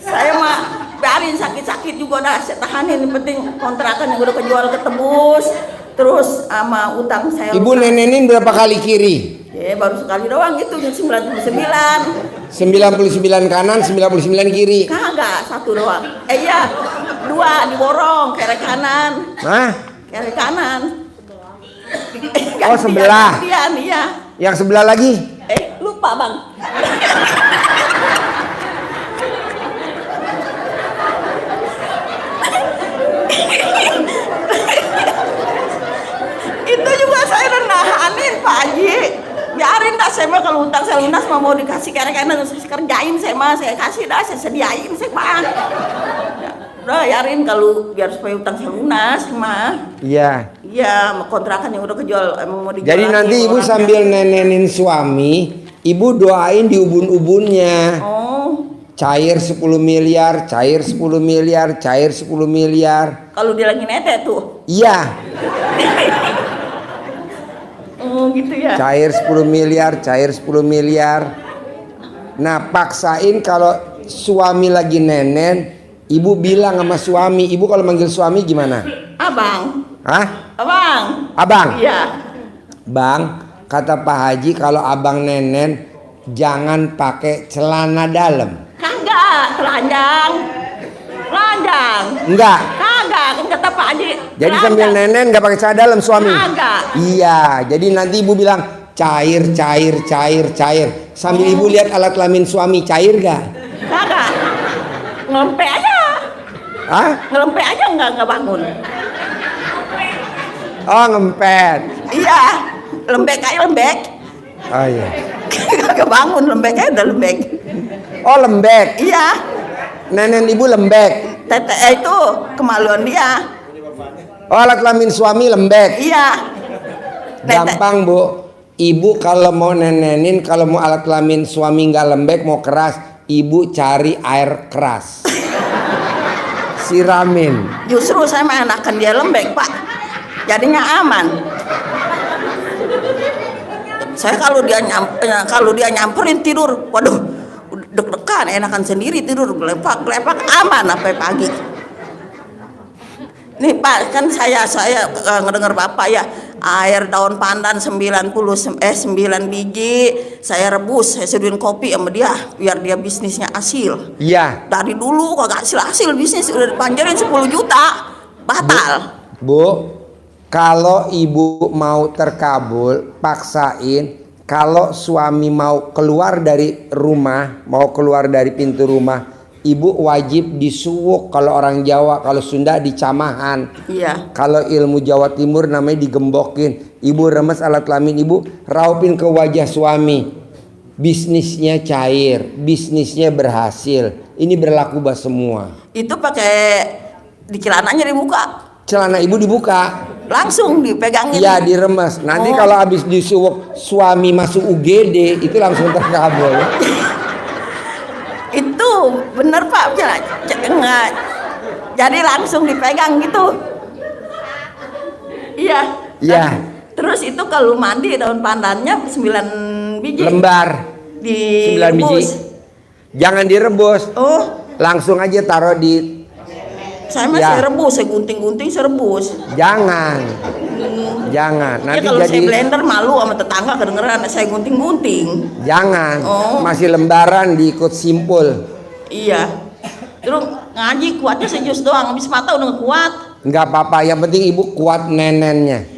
S12: Saya mah biarin sakit-sakit juga dah, saya tahanin, yang penting kontrakan yang udah kejual ketebus. Terus sama utang saya.
S4: Ibu nenenin berapa kali kiri?
S12: Baru sekali doang gitu, 99.
S4: 99 kanan, 99 kiri.
S12: Kagak, 1 doang. Iya, 2 diborong kiri kanan.
S4: Hah?
S12: Kiri kanan.
S4: Oh sebelah.
S12: Gantian, iya.
S4: Yang sebelah lagi?
S12: Lupa Bang. Itu juga saya udah nahanin Pak Haji. Biarin dah, saya mah kalau utang saya lunas mau dikasih kira-kira saya kerjain, saya mah saya kasih dah, saya sediain saya mah. Udah biarin kalau biar supaya utang saya lunas mah.
S4: Iya.
S12: Iya, kontrakan yang udah kejual emang mau dijual.
S4: Jadi nanti ibu sambil nenenin suami, ibu doain di ubun-ubunnya. Cair 10 miliar, cair 10 miliar, cair 10 miliar.
S12: Kalau dia lagi nete tuh.
S4: Iya.
S12: Gitu ya.
S4: Cair 10 miliar, cair 10 miliar. Nah, paksain kalau suami lagi nenen, ibu bilang sama suami, ibu kalau manggil suami gimana?
S12: Abang.
S4: Hah?
S12: Abang.
S4: Abang?
S12: Iya.
S4: Bang, kata Pak Haji kalau abang nenen jangan pakai celana dalam.
S12: Kagak, telanjang. Telanjang.
S4: Enggak.
S12: Kagak, kan kata Pak Haji.
S4: Jadi sambil nenen nggak pakai celana dalam suami?
S12: Kagak.
S4: Iya, jadi nanti ibu bilang cair, cair, cair, cair. Sambil ibu lihat alat kelamin suami, cair gak?
S12: Kagak. Ngelempe aja.
S4: Hah?
S12: Ngelempe aja nggak bangun.
S4: Oh, ngempet.
S12: Iya, lembek aja lembek.
S4: Oh iya.
S12: Kagak bangun, lembek aja udah lembek.
S4: Oh, lembek.
S12: Iya.
S4: Nenen ibu lembek.
S12: Tete itu kemaluan dia.
S4: Oh, alat kelamin suami lembek.
S12: Iya.
S4: Gampang Bu. Ibu kalau mau nenenin, kalau mau alat kelamin suami nggak lembek, mau keras, ibu cari air keras. Siramin.
S12: Justru saya mah enakan dia lembek Pak. Jadinya aman. Saya kalau dia nyamperin tidur, waduh, deg-degan, enakan sendiri tidur, gelepak aman sampai pagi. Nih Pak, kan saya ngedengar Bapak ya, air daun pandan 9 biji, saya rebus, saya seduhin kopi sama dia biar dia bisnisnya hasil.
S4: Iya.
S12: Dari dulu kagak hasil bisnis, udah dipanjarin 10 juta, batal.
S4: Bu, kalau ibu mau terkabul, paksain. Kalau suami mau keluar dari rumah, mau keluar dari pintu rumah, ibu wajib disuwuk. Kalau orang Jawa, kalau Sunda dicamahan.
S12: Iya.
S4: Kalau ilmu Jawa Timur namanya digembokin. Ibu remes alat kelamin ibu, raupin ke wajah suami. Bisnisnya cair, bisnisnya berhasil. Ini berlaku buat semua.
S12: Itu pakai di celananya dibuka.
S4: Celana ibu dibuka.
S12: Langsung dipegangin.
S4: Iya, diremes. Nanti kalau habis disuwuk suami masuk UGD, itu langsung terkabul.
S12: Itu bener Pak, enggak. Jadi langsung dipegang gitu. Iya.
S4: Iya.
S12: Terus itu kalau mandi daun pandannya 9 biji.
S4: Lembar. 9 biji. Jangan direbus.
S12: Oh.
S4: Langsung aja taruh di.
S12: Saya masih rebus, saya gunting-gunting, saya rebus.
S4: Jangan. Jangan.
S12: Ya
S4: Nanti
S12: kalau
S4: jadi.
S12: saya blender malu sama tetangga kedengeran saya gunting-gunting.
S4: Jangan.
S12: Oh.
S4: Masih lembaran diikut simpul.
S12: Iya. Terus ngaji kuatnya sejus doang, habis mata udah gak kuat.
S4: Nggak apa-apa. Yang penting ibu kuat nenennya.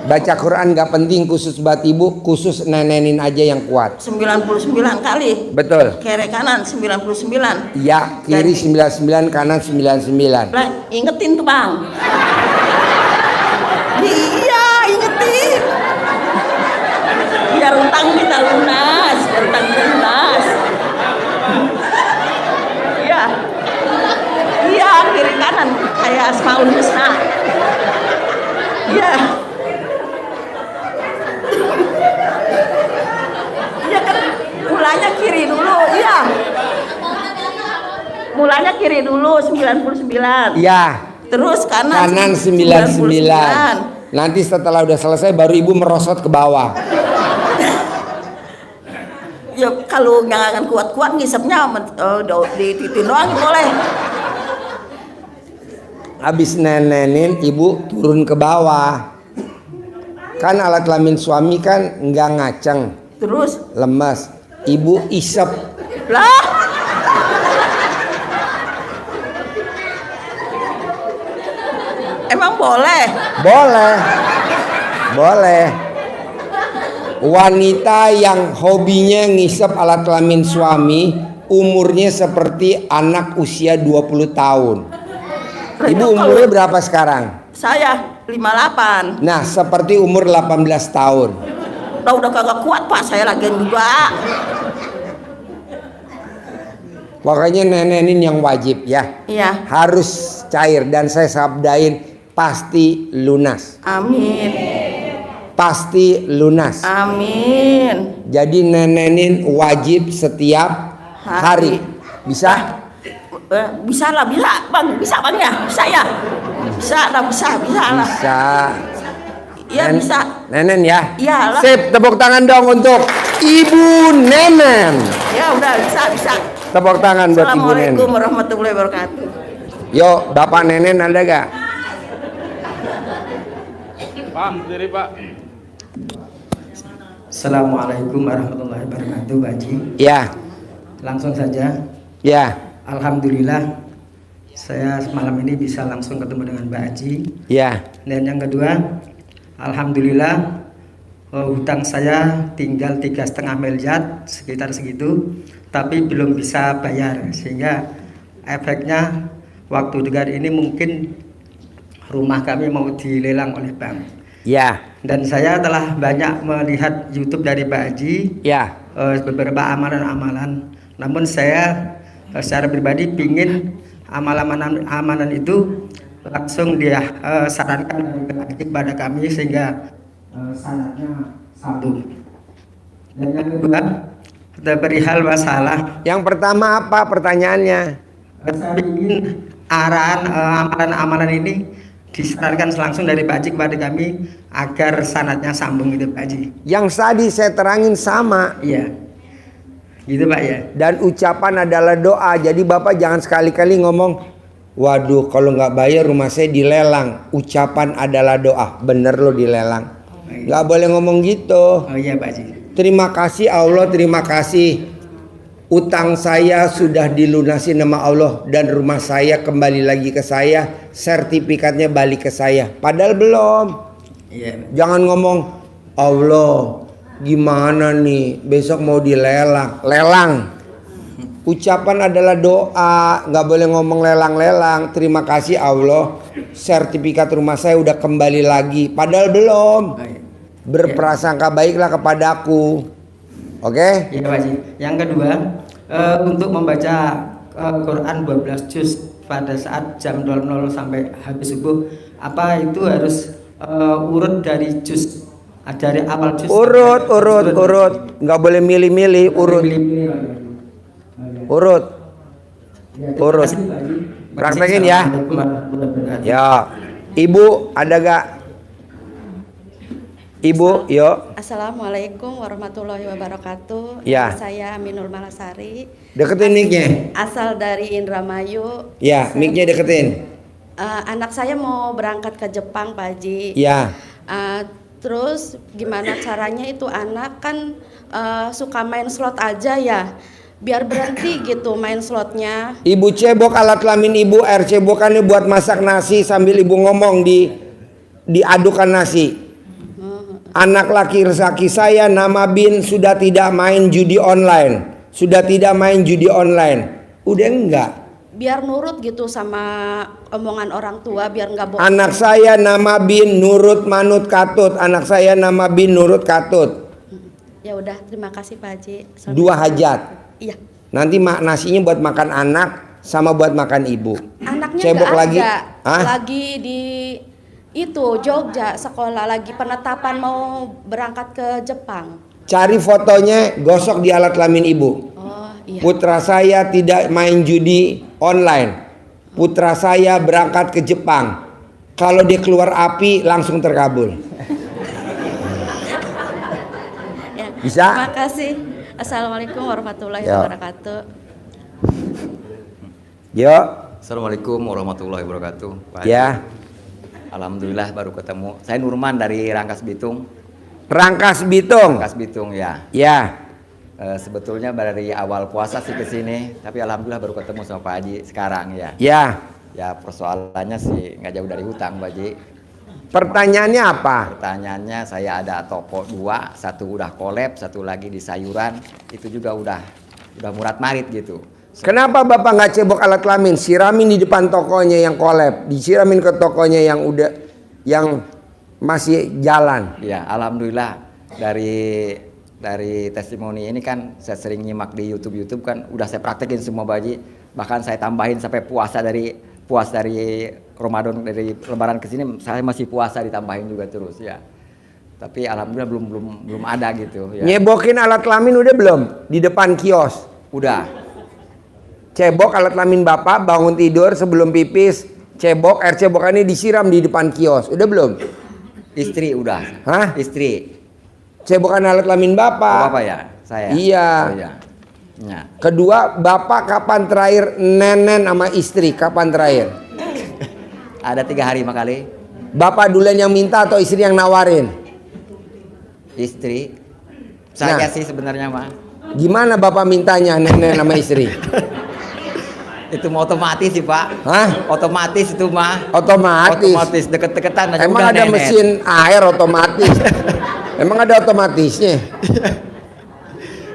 S4: Baca Quran nggak penting khusus buat ibu, khusus nenenin aja yang kuat.
S12: 99 kali.
S4: Betul.
S12: Kiri kanan 99.
S4: Ya, kiri 99, kanan 99.
S12: Lah, ingetin tuh Bang. Iya, ingetin. Biar utang kita lunas, Iya. Iya, kiri kanan kayak Asmaul Husna. Iya. Iya kan, mulanya kiri dulu, iya. Mulanya kiri dulu 99.
S4: Iya.
S12: Terus kanan
S4: 99. Nanti setelah udah selesai baru ibu merosot ke bawah.
S12: Ya kalau jangan kuat-kuat ngisepnya dititin doang boleh.
S4: Habis nenenin ibu turun ke bawah. Kan alat kelamin suami kan nggak ngaceng.
S12: Terus
S4: lemas. Ibu isep.
S12: Lah. Emang boleh?
S4: Boleh. Boleh. Wanita yang hobinya ngisep alat kelamin suami, umurnya seperti anak usia 20 tahun. Ibu umurnya berapa sekarang?
S12: Saya 58.
S4: Nah, seperti umur 18 tahun.
S12: Udah kagak kuat Pak, saya lagian juga.
S4: Pokoknya nenenin yang wajib ya.
S12: Iya.
S4: Harus cair dan saya sabdain pasti lunas.
S12: Amin.
S4: Pasti lunas.
S12: Amin.
S4: Jadi nenenin wajib setiap hari. Bisa?
S12: Bisa lah, bisa Bang, bisa Bang ya, bisa ya. Bisa lah, bisa lah.
S4: Bisa.
S12: Iya bisa.
S4: Nenen ya.
S12: Iyalah.
S4: Sip, tepuk tangan dong untuk Ibu Nenen.
S12: Ya udah bisa.
S4: Tepuk tangan buat Ibu Nenen.
S12: Assalamualaikum warahmatullahi wabarakatuh.
S4: Yo, Bapak Nenen ada gak?
S13: Pak, sendiri Pak.
S14: Assalamualaikum warahmatullahi wabarakatuh, Pak Haji.
S4: Ya.
S14: Langsung saja.
S4: Ya.
S14: Alhamdulillah, saya malam ini bisa langsung ketemu dengan Pak Haji.
S4: Ya.
S14: Dan yang kedua, alhamdulillah hutang saya tinggal 3,5 miliar sekitar segitu, tapi belum bisa bayar sehingga efeknya waktu dekat ini mungkin rumah kami mau dilelang oleh bank.
S4: Ya.
S14: Dan saya telah banyak melihat YouTube dari Pak Haji.
S4: Ya.
S14: Beberapa amalan-amalan. Namun saya secara pribadi pingin amalan itu langsung dia sarankan kepada kami sehingga sanadnya sambung. Dan yang kedua, perihal masalah.
S4: Yang pertama apa pertanyaannya?
S14: Saya ingin arahan amalan-amalan ini disarankan langsung dari Pak Haji kepada kami agar sanadnya sambung gitu Pak Haji.
S4: Yang tadi saya terangin sama.
S14: Iya. Gitu Pak ya.
S4: Dan ucapan adalah doa. Jadi Bapak jangan sekali-kali ngomong, waduh kalau nggak bayar rumah saya dilelang. Ucapan adalah doa. Bener lo dilelang. Nggak boleh ngomong gitu.
S14: Oh iya Pak Haji.
S4: Terima kasih Allah, terima kasih. Utang saya sudah dilunasi nama Allah dan rumah saya kembali lagi ke saya, sertifikatnya balik ke saya. Padahal belum.
S14: Iya.
S4: Jangan ngomong, Allah gimana nih besok mau dilelang. Lelang. Ucapan adalah doa, nggak boleh ngomong lelang-lelang. Terima kasih Allah, sertifikat rumah saya udah kembali lagi. Padahal belum. Berprasangka baiklah kepadaku. Oke?
S14: Iya Pak Haji. Yang kedua, untuk membaca Quran 12 juz pada saat jam 00 sampai habis subuh, apa itu harus urut dari juz, dari awal juz?
S4: Urut, nggak boleh milih-milih, urut. Urut. Praktekin ya. Ya. Ibu ada gak? Ibu, yuk.
S15: Assalamualaikum warahmatullahi wabarakatuh.
S4: Ya.
S15: Saya Aminul Malasari.
S4: Deketin mic-nya.
S15: Asal dari Indramayu.
S4: Ya, mic-nya deketin.
S15: Anak saya mau berangkat ke Jepang, Pak Haji.
S4: Ya.
S15: Terus gimana caranya itu anak kan suka main slot aja ya. Biar berhenti gitu main slotnya.
S4: Ibu cebok alat kelamin ibu, air cebokannya buat masak nasi sambil ibu ngomong diadukan nasi. Anak laki-laki saya nama Bin sudah tidak main judi online. Sudah tidak main judi online. Udah enggak.
S15: Biar nurut gitu sama omongan orang tua, biar nggak bohong.
S4: Anak saya nama Bin nurut manut katut. Anak saya nama Bin nurut katut.
S15: Ya udah, terima kasih Pak Haji.
S4: 2 hajat.
S15: Iya.
S4: Nanti nasinya buat makan anak sama buat makan ibu.
S15: Anaknya
S4: cebok
S15: nggak
S4: lagi.
S15: ada.
S4: Hah?
S15: Lagi di itu Jogja sekolah, lagi penetapan mau berangkat ke Jepang.
S4: Cari fotonya, gosok di alat kelamin ibu.
S15: Oh iya.
S4: Putra saya tidak main judi online. Putra saya berangkat ke Jepang. Kalau dia keluar api langsung terkabul.
S15: Ya.
S4: Bisa?
S15: Terima kasih. Assalamualaikum warahmatullahi
S4: Ya.
S15: wabarakatuh.
S4: Yo.
S7: Assalamualaikum warahmatullahi wabarakatuh. Pak
S4: Ya.
S7: Haji. Alhamdulillah baru ketemu. Saya Nurman dari Rangkas Bitung.
S4: Rangkas Bitung.
S7: Rangkas Bitung ya.
S4: Ya.
S7: Sebetulnya dari awal puasa sih ke sini, tapi alhamdulillah baru ketemu sama Pak Haji sekarang ya.
S4: Ya.
S7: Ya persoalannya sih nggak jauh dari hutang Pak Haji.
S4: Pertanyaannya apa?
S7: Pertanyaannya saya ada toko 2, satu udah kolab, satu lagi di sayuran, itu juga udah murad marit gitu.
S4: Kenapa Bapak nggak cebok alat kelamin? Siramin di depan tokonya yang kolab, disiramin ke tokonya yang masih jalan.
S7: Ya, alhamdulillah dari testimoni ini kan saya sering nyimak di YouTube kan udah saya praktekin semua Pak Haji. Bahkan saya tambahin sampai puas dari Ramadan, dari Lebaran ke sini saya masih puasa ditambahin juga terus ya. Tapi alhamdulillah belum ada gitu ya.
S4: Nyebokin alat kelamin udah belum? Di depan kios.
S7: Udah.
S4: Cebok alat kelamin Bapak bangun tidur sebelum pipis, cebok air cebokannya disiram di depan kios. Udah belum?
S7: Istri udah.
S4: Hah?
S7: Istri.
S4: Cebokan alat kelamin Bapak.
S7: Oh, Bapak ya? Saya.
S4: Iya.
S7: Oh, iya. Ya.
S4: Kedua, Bapak kapan terakhir nenen sama istri? Kapan terakhir?
S7: Ada 3 hari kali.
S4: Bapak duluan yang minta atau istri yang nawarin?
S7: Istri. Saya
S4: Nah.
S7: sih sebenarnya mah.
S4: Gimana Bapak mintanya nenen sama istri?
S7: Itu mau otomatis sih Pak.
S4: Hah?
S7: Otomatis itu mah.
S4: Otomatis.
S7: Deket-deketan aja.
S4: Emang
S7: udah
S4: ada
S7: nenek.
S4: mesin air otomatis? Emang ada otomatisnya?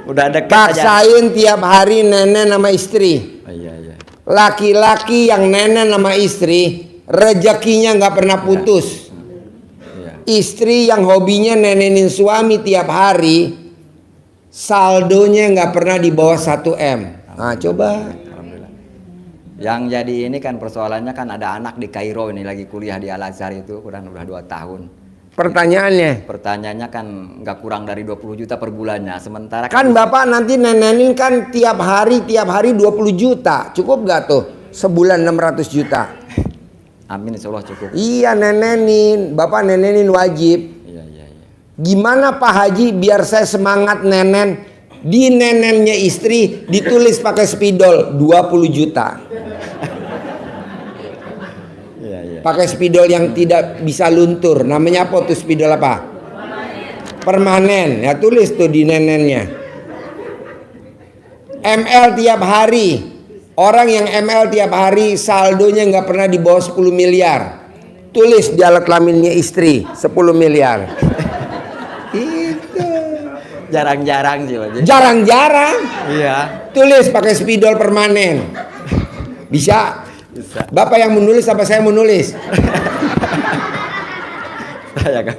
S7: Udah deket
S4: Paksain tiap hari nenen sama istri.
S7: Oh, iya.
S4: Laki-laki yang nenen sama istri rezekinya nggak pernah putus. Istri yang hobinya nenenin suami tiap hari saldonya nggak pernah di bawah 1 M. Nah coba.
S7: Yang jadi ini kan persoalannya kan ada anak di Kairo ini lagi kuliah di Al Azhar itu udah 2 tahun. Pertanyaannya kan nggak kurang dari 20 juta per bulannya. Sementara
S4: Kan Bapak nanti nenenin kan tiap hari 20 juta. Cukup nggak tuh? Sebulan 600 juta.
S7: Amin, insya Allah cukup.
S4: Iya, nenenin. Bapak nenenin wajib.
S7: Iya.
S4: Gimana Pak Haji biar saya semangat nenen? Di nenennya istri ditulis pakai spidol 20 juta.
S7: Iya.
S4: Pakai spidol yang tidak bisa luntur. Namanya apa tuh spidol apa? Permanen. Ya tulis tuh di nenennya. ML tiap hari. Orang yang ML tiap hari saldonya nggak pernah di bawah 10 miliar. Tulis di alat kelaminnya istri 10 miliar. Itu.
S7: Jarang-jarang sih Pak Haji.
S4: Jarang-jarang.
S7: Iya.
S4: Tulis pakai spidol permanen. Bisa?
S7: Bisa.
S4: Bapak yang menulis apa saya menulis?
S7: Saya kan.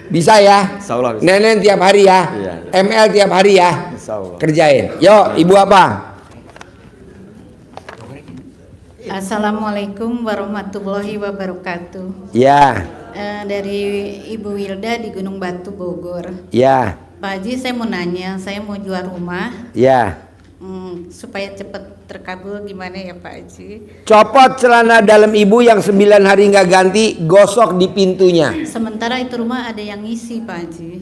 S4: Bisa ya?
S7: Insya Allah bisa.
S4: Nenen tiap hari ya?
S7: Iya.
S4: ML tiap hari ya?
S7: Insya Allah.
S4: Kerjain. Yo, ibu apa?
S16: Assalamualaikum warahmatullahi wabarakatuh.
S4: Ya.
S16: Dari Ibu Wilda di Gunung Batu, Bogor.
S4: Ya.
S16: Pak Haji, saya mau nanya, saya mau jual rumah.
S4: Ya.
S16: Supaya cepat terkabul gimana ya Pak Haji?
S4: Copot celana dalam ibu yang 9 hari nggak ganti, gosok di pintunya.
S16: Sementara itu rumah ada yang ngisi Pak Haji.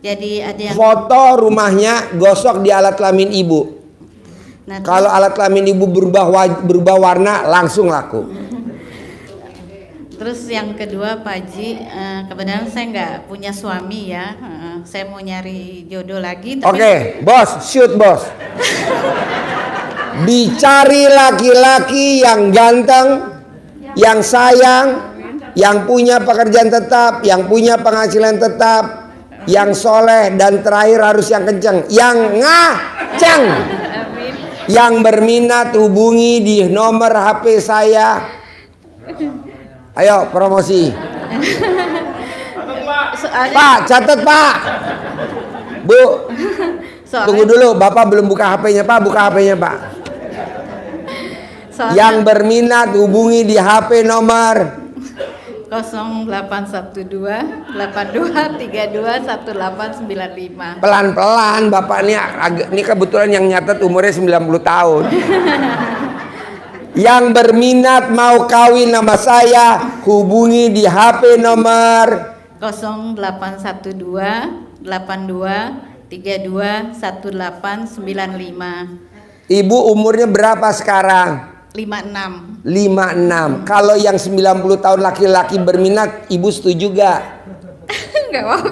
S16: Jadi ada yang
S4: Foto rumahnya, gosok di alat kelamin ibu.
S16: Nah,
S4: Kalau alat kelamin ibu berubah warna, langsung laku.
S16: Terus yang kedua Pak Haji, kebetulan saya nggak punya suami ya. Saya mau nyari jodoh lagi.
S4: Oke, bos, shoot bos. Dicari laki-laki yang ganteng, yang sayang, yang punya pekerjaan tetap, yang punya penghasilan tetap, yang soleh, dan terakhir harus yang kenceng, yang ngaceng. Yang berminat hubungi di nomor HP saya. Ayo promosi. Pak, catat Pak. Bu, tunggu dulu, Bapak belum buka HP-nya Pak, buka HP-nya Pak. Yang berminat hubungi di HP nomor
S16: 0812 8232 1895.
S4: Pelan-pelan Bapak ini kebetulan yang nyatet umurnya 90 tahun. Yang berminat mau kawin sama saya hubungi di HP nomor
S16: 0812 82 32 1895.
S4: Ibu umurnya berapa sekarang?
S16: 56.
S4: 56. Kalau yang 90 tahun laki-laki berminat, ibu setuju gak?
S16: Enggak mau,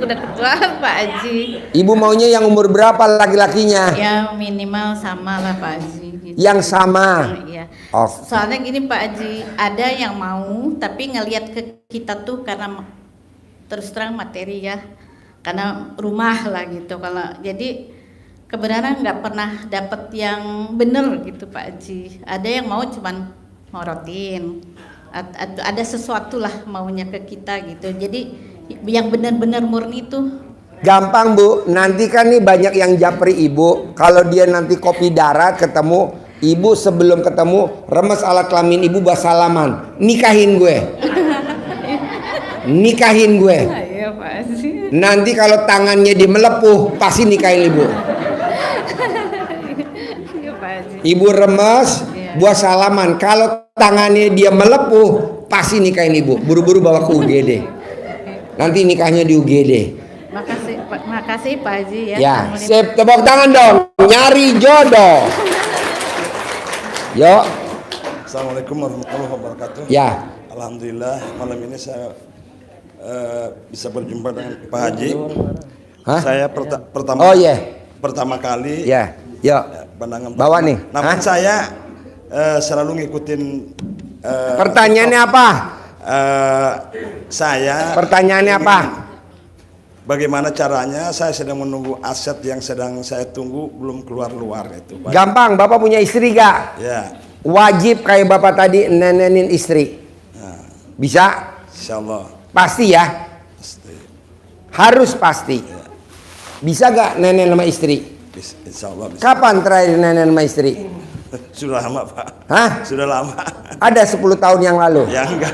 S16: udah ketua Pak Haji.
S4: Ibu maunya yang umur berapa laki-lakinya?
S16: Ya minimal sama lah Pak Haji. Gitu.
S4: Yang sama.
S16: Iya.
S4: Oh.
S16: Soalnya gini Pak Haji, ada yang mau tapi ngelihat ke kita tuh karena terus terang materi ya, karena rumah lah gitu. Kalau jadi kebenaran nggak pernah dapet yang bener gitu Pak Haji. Ada yang mau cuman morotin, ada sesuatu lah maunya ke kita gitu. Jadi yang benar-benar murni itu
S4: gampang Bu, nanti kan nih banyak yang japri ibu. Kalau dia nanti kopi darat ketemu ibu, sebelum ketemu remes alat kelamin ibu, salaman, nikahin gue. Nikahin gue.
S16: Iya Pak Haji.
S4: Nanti kalau tangannya dia melepuh, pasti nikahin ibu. Ibu remes, buat salaman. Kalau tangannya dia melepuh, pasti nikahin ibu. Buru-buru bawa ke UGD. Nanti nikahnya di UGD.
S16: Makasih Pak Haji ya.
S4: Ya, sip, tepuk tangan dong. Nyari jodoh. Yuk.
S17: Assalamualaikum warahmatullahi wabarakatuh.
S4: Ya.
S17: Alhamdulillah malam ini saya bisa berjumpa dengan Pak Haji.
S4: Hah?
S17: Saya pertama.
S4: Oh iya.
S17: Pertama kali.
S4: Ya. Yuk.
S17: Pandangan
S4: bawa nih.
S17: Namun saya selalu ngikutin.
S4: Pertanyaannya apa? Pertanyaannya apa?
S17: Bagaimana caranya? Saya sedang menunggu aset yang sedang saya tunggu belum keluar itu. Pak.
S4: Gampang, Bapak punya istri gak?
S17: Ya.
S4: Wajib kayak Bapak tadi nenenin istri.
S17: Nah.
S4: Bisa?
S17: Insyaallah.
S4: Pasti ya?
S17: Pasti.
S4: Harus pasti. Ya. Bisa gak nenen sama istri?
S17: Insyaallah bisa.
S4: Kapan terakhir nenen sama istri?
S17: Sudah lama Pak.
S4: Hah?
S17: Sudah lama.
S4: Ada 10 tahun yang lalu?
S17: Ya enggak.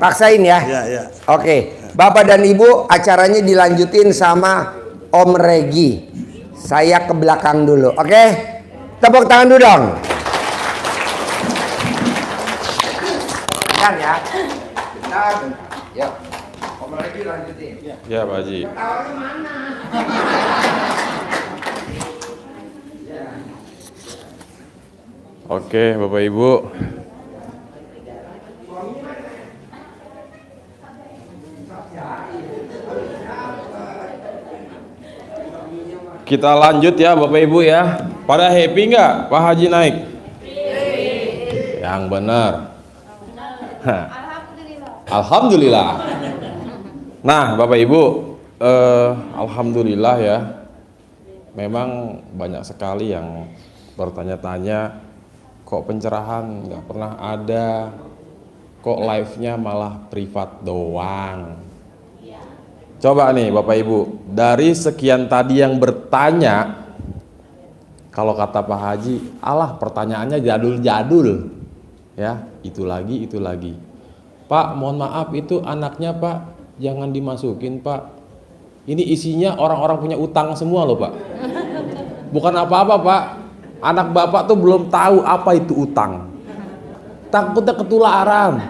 S4: Paksain ya?
S17: Ya.
S4: Oke. Bapak dan Ibu, acaranya dilanjutin sama Om Regi. Saya ke belakang dulu. Oke? Tepuk tangan dulu dong. Bentar ya. Bentar. Yuk. Ngomong lagi lanjutin.
S13: Ya Pak Haji.
S4: Tawarnya mana?
S13: Oke Bapak Ibu. Kita lanjut ya Bapak Ibu ya. Pada happy nggak Pak Haji naik? Yang benar. Alhamdulillah. Nah Bapak Ibu, alhamdulillah ya. Memang banyak sekali yang bertanya-tanya, kok pencerahan nggak pernah ada, kok live-nya malah privat doang. Coba nih Bapak Ibu, dari sekian tadi yang bertanya, kalau kata Pak Haji, alah pertanyaannya jadul-jadul, ya itu lagi. Pak, mohon maaf itu anaknya Pak, jangan dimasukin Pak. Ini isinya orang-orang punya utang semua loh Pak. Bukan apa-apa Pak, anak Bapak tuh belum tahu apa itu utang. Takutnya ketularan.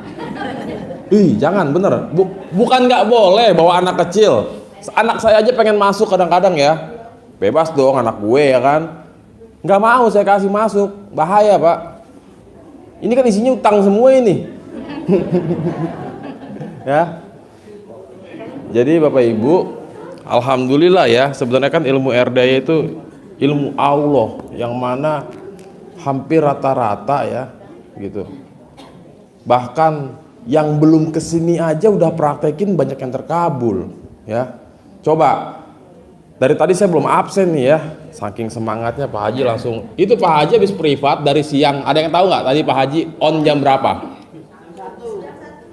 S13: Ih, jangan bener. Bukan nggak boleh bawa anak kecil. Anak saya aja pengen masuk kadang-kadang ya. Bebas dong anak gue ya kan. Nggak mau saya kasih masuk. Bahaya Pak. Ini kan isinya utang semua ini. Ya. Jadi Bapak Ibu, alhamdulillah ya. Sebenarnya kan ilmu erdaya itu ilmu Allah yang mana hampir rata-rata ya gitu. Bahkan yang belum kesini aja udah praktekin banyak yang terkabul ya. Coba dari tadi saya belum absen nih ya, saking semangatnya Pak Haji langsung. Itu Pak Haji habis privat dari siang. Ada yang tahu nggak tadi Pak Haji on jam berapa?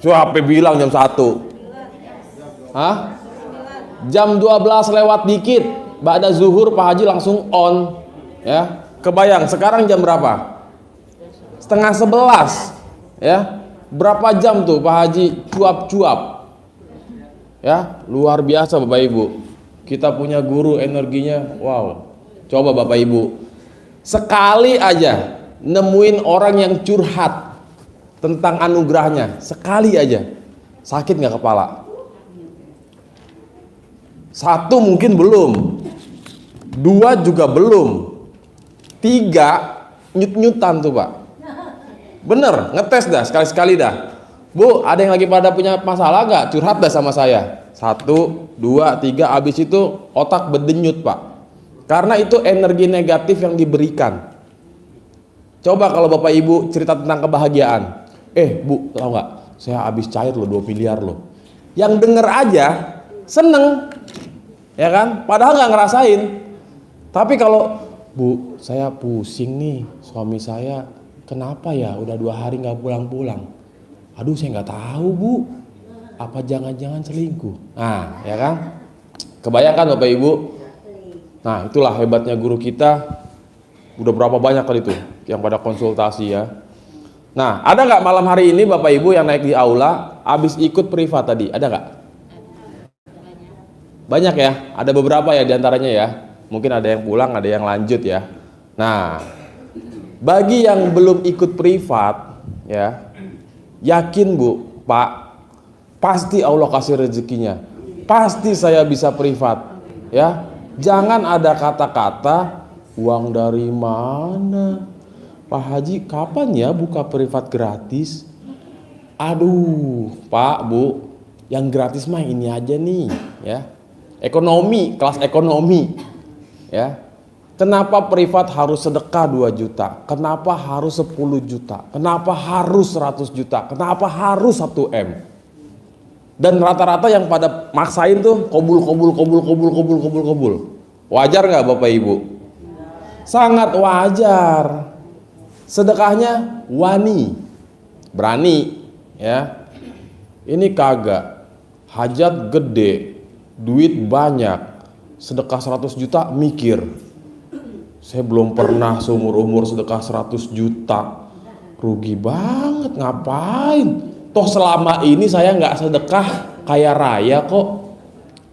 S13: Siapa bilang jam 1? Hah? Jam 12 lewat dikit ba'da zuhur Pak Haji langsung on ya. Kebayang sekarang jam berapa? Setengah 11 ya. Berapa jam tuh Pak Haji cuap-cuap ya, luar biasa Bapak Ibu. Kita punya guru energinya wow. Coba Bapak Ibu sekali aja nemuin orang yang curhat tentang anugerahnya, sekali aja sakit nggak kepala? Satu mungkin belum, dua juga belum, tiga nyut-nyutan tuh Pak. Bener, ngetes dah sekali-sekali dah. Bu, ada yang lagi pada punya masalah nggak? Curhat dah sama saya. 1, 2, 3, abis itu otak berdenyut Pak. Karena itu energi negatif yang diberikan. Coba kalau Bapak Ibu cerita tentang kebahagiaan. Bu, tahu nggak? Saya habis cair loh 2 miliar loh. Yang denger aja seneng, ya kan? Padahal nggak ngerasain. Tapi kalau Bu, saya pusing nih, suami saya kenapa ya udah 2 hari nggak pulang-pulang? Aduh saya nggak tahu Bu, apa jangan-jangan selingkuh? Nah ya kan, kebayangkan Bapak Ibu. Nah itulah hebatnya guru kita. Udah berapa banyak kali tuh yang pada konsultasi ya. Nah ada nggak malam hari ini Bapak Ibu yang naik di aula abis ikut privat tadi? Ada nggak? Banyak ya, ada beberapa ya diantaranya ya. Mungkin ada yang pulang, ada yang lanjut ya. Nah bagi yang belum ikut privat ya, yakin Bu, Pak, pasti Allah kasih rezekinya. Pasti saya bisa privat ya. Jangan ada kata-kata uang dari mana? Pak Haji kapan ya buka privat gratis? Aduh, Pak, Bu, yang gratis mah ini aja nih ya. Ekonomi, kelas ekonomi ya. Kenapa privat harus sedekah 2 juta? Kenapa harus 10 juta? Kenapa harus 100 juta? Kenapa harus 1 M? Dan rata-rata yang pada maksain tuh kobul. Wajar nggak Bapak Ibu? Sangat wajar. Sedekahnya wani, berani ya. Ini kagak. Hajat gede, duit banyak, sedekah 100 juta mikir. Saya belum pernah seumur umur sedekah 100 juta. Rugi banget, ngapain? Toh selama ini saya nggak sedekah kaya raya kok.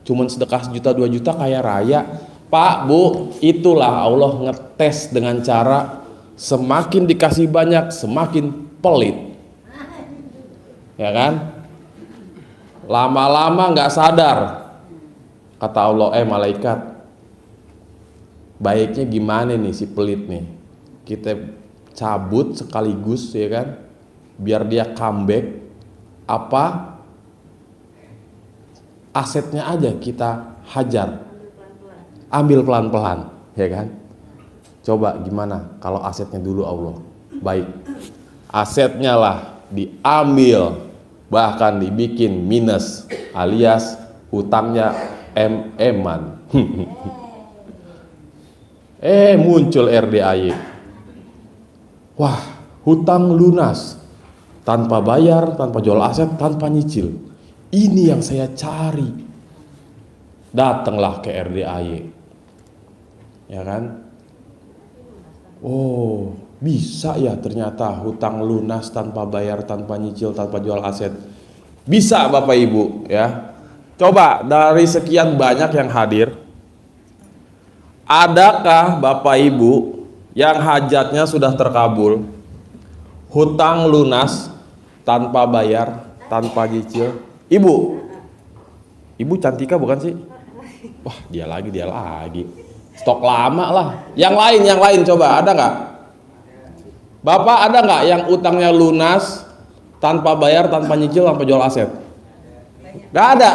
S13: Cuman sedekah 1 juta 2 juta kaya raya. Pak, Bu, itulah Allah ngetes dengan cara semakin dikasih banyak semakin pelit. ya kan? Lama-lama nggak sadar, kata Allah, malaikat, baiknya gimana nih si pelit nih, kita cabut sekaligus ya kan, biar dia comeback, apa asetnya aja kita hajar, ambil pelan-pelan ya kan. Coba gimana kalau asetnya dulu Allah, baik, asetnya lah diambil, bahkan dibikin minus alias hutangnya eman. Muncul RDAY, wah, hutang lunas tanpa bayar, tanpa jual aset, tanpa nyicil, ini yang saya cari. Datanglah ke RDAY, ya kan. Oh, bisa ya ternyata hutang lunas tanpa bayar, tanpa nyicil, tanpa jual aset. Bisa Bapak Ibu ya. Coba dari sekian banyak yang hadir, adakah Bapak Ibu yang hajatnya sudah terkabul, hutang lunas tanpa bayar, tanpa nyicil? Ibu Cantika bukan sih? Wah, dia lagi. Stok lama lah. Yang lain coba, ada nggak? Bapak ada nggak yang utangnya lunas tanpa bayar, tanpa nyicil, tanpa jual aset? Nggak ada.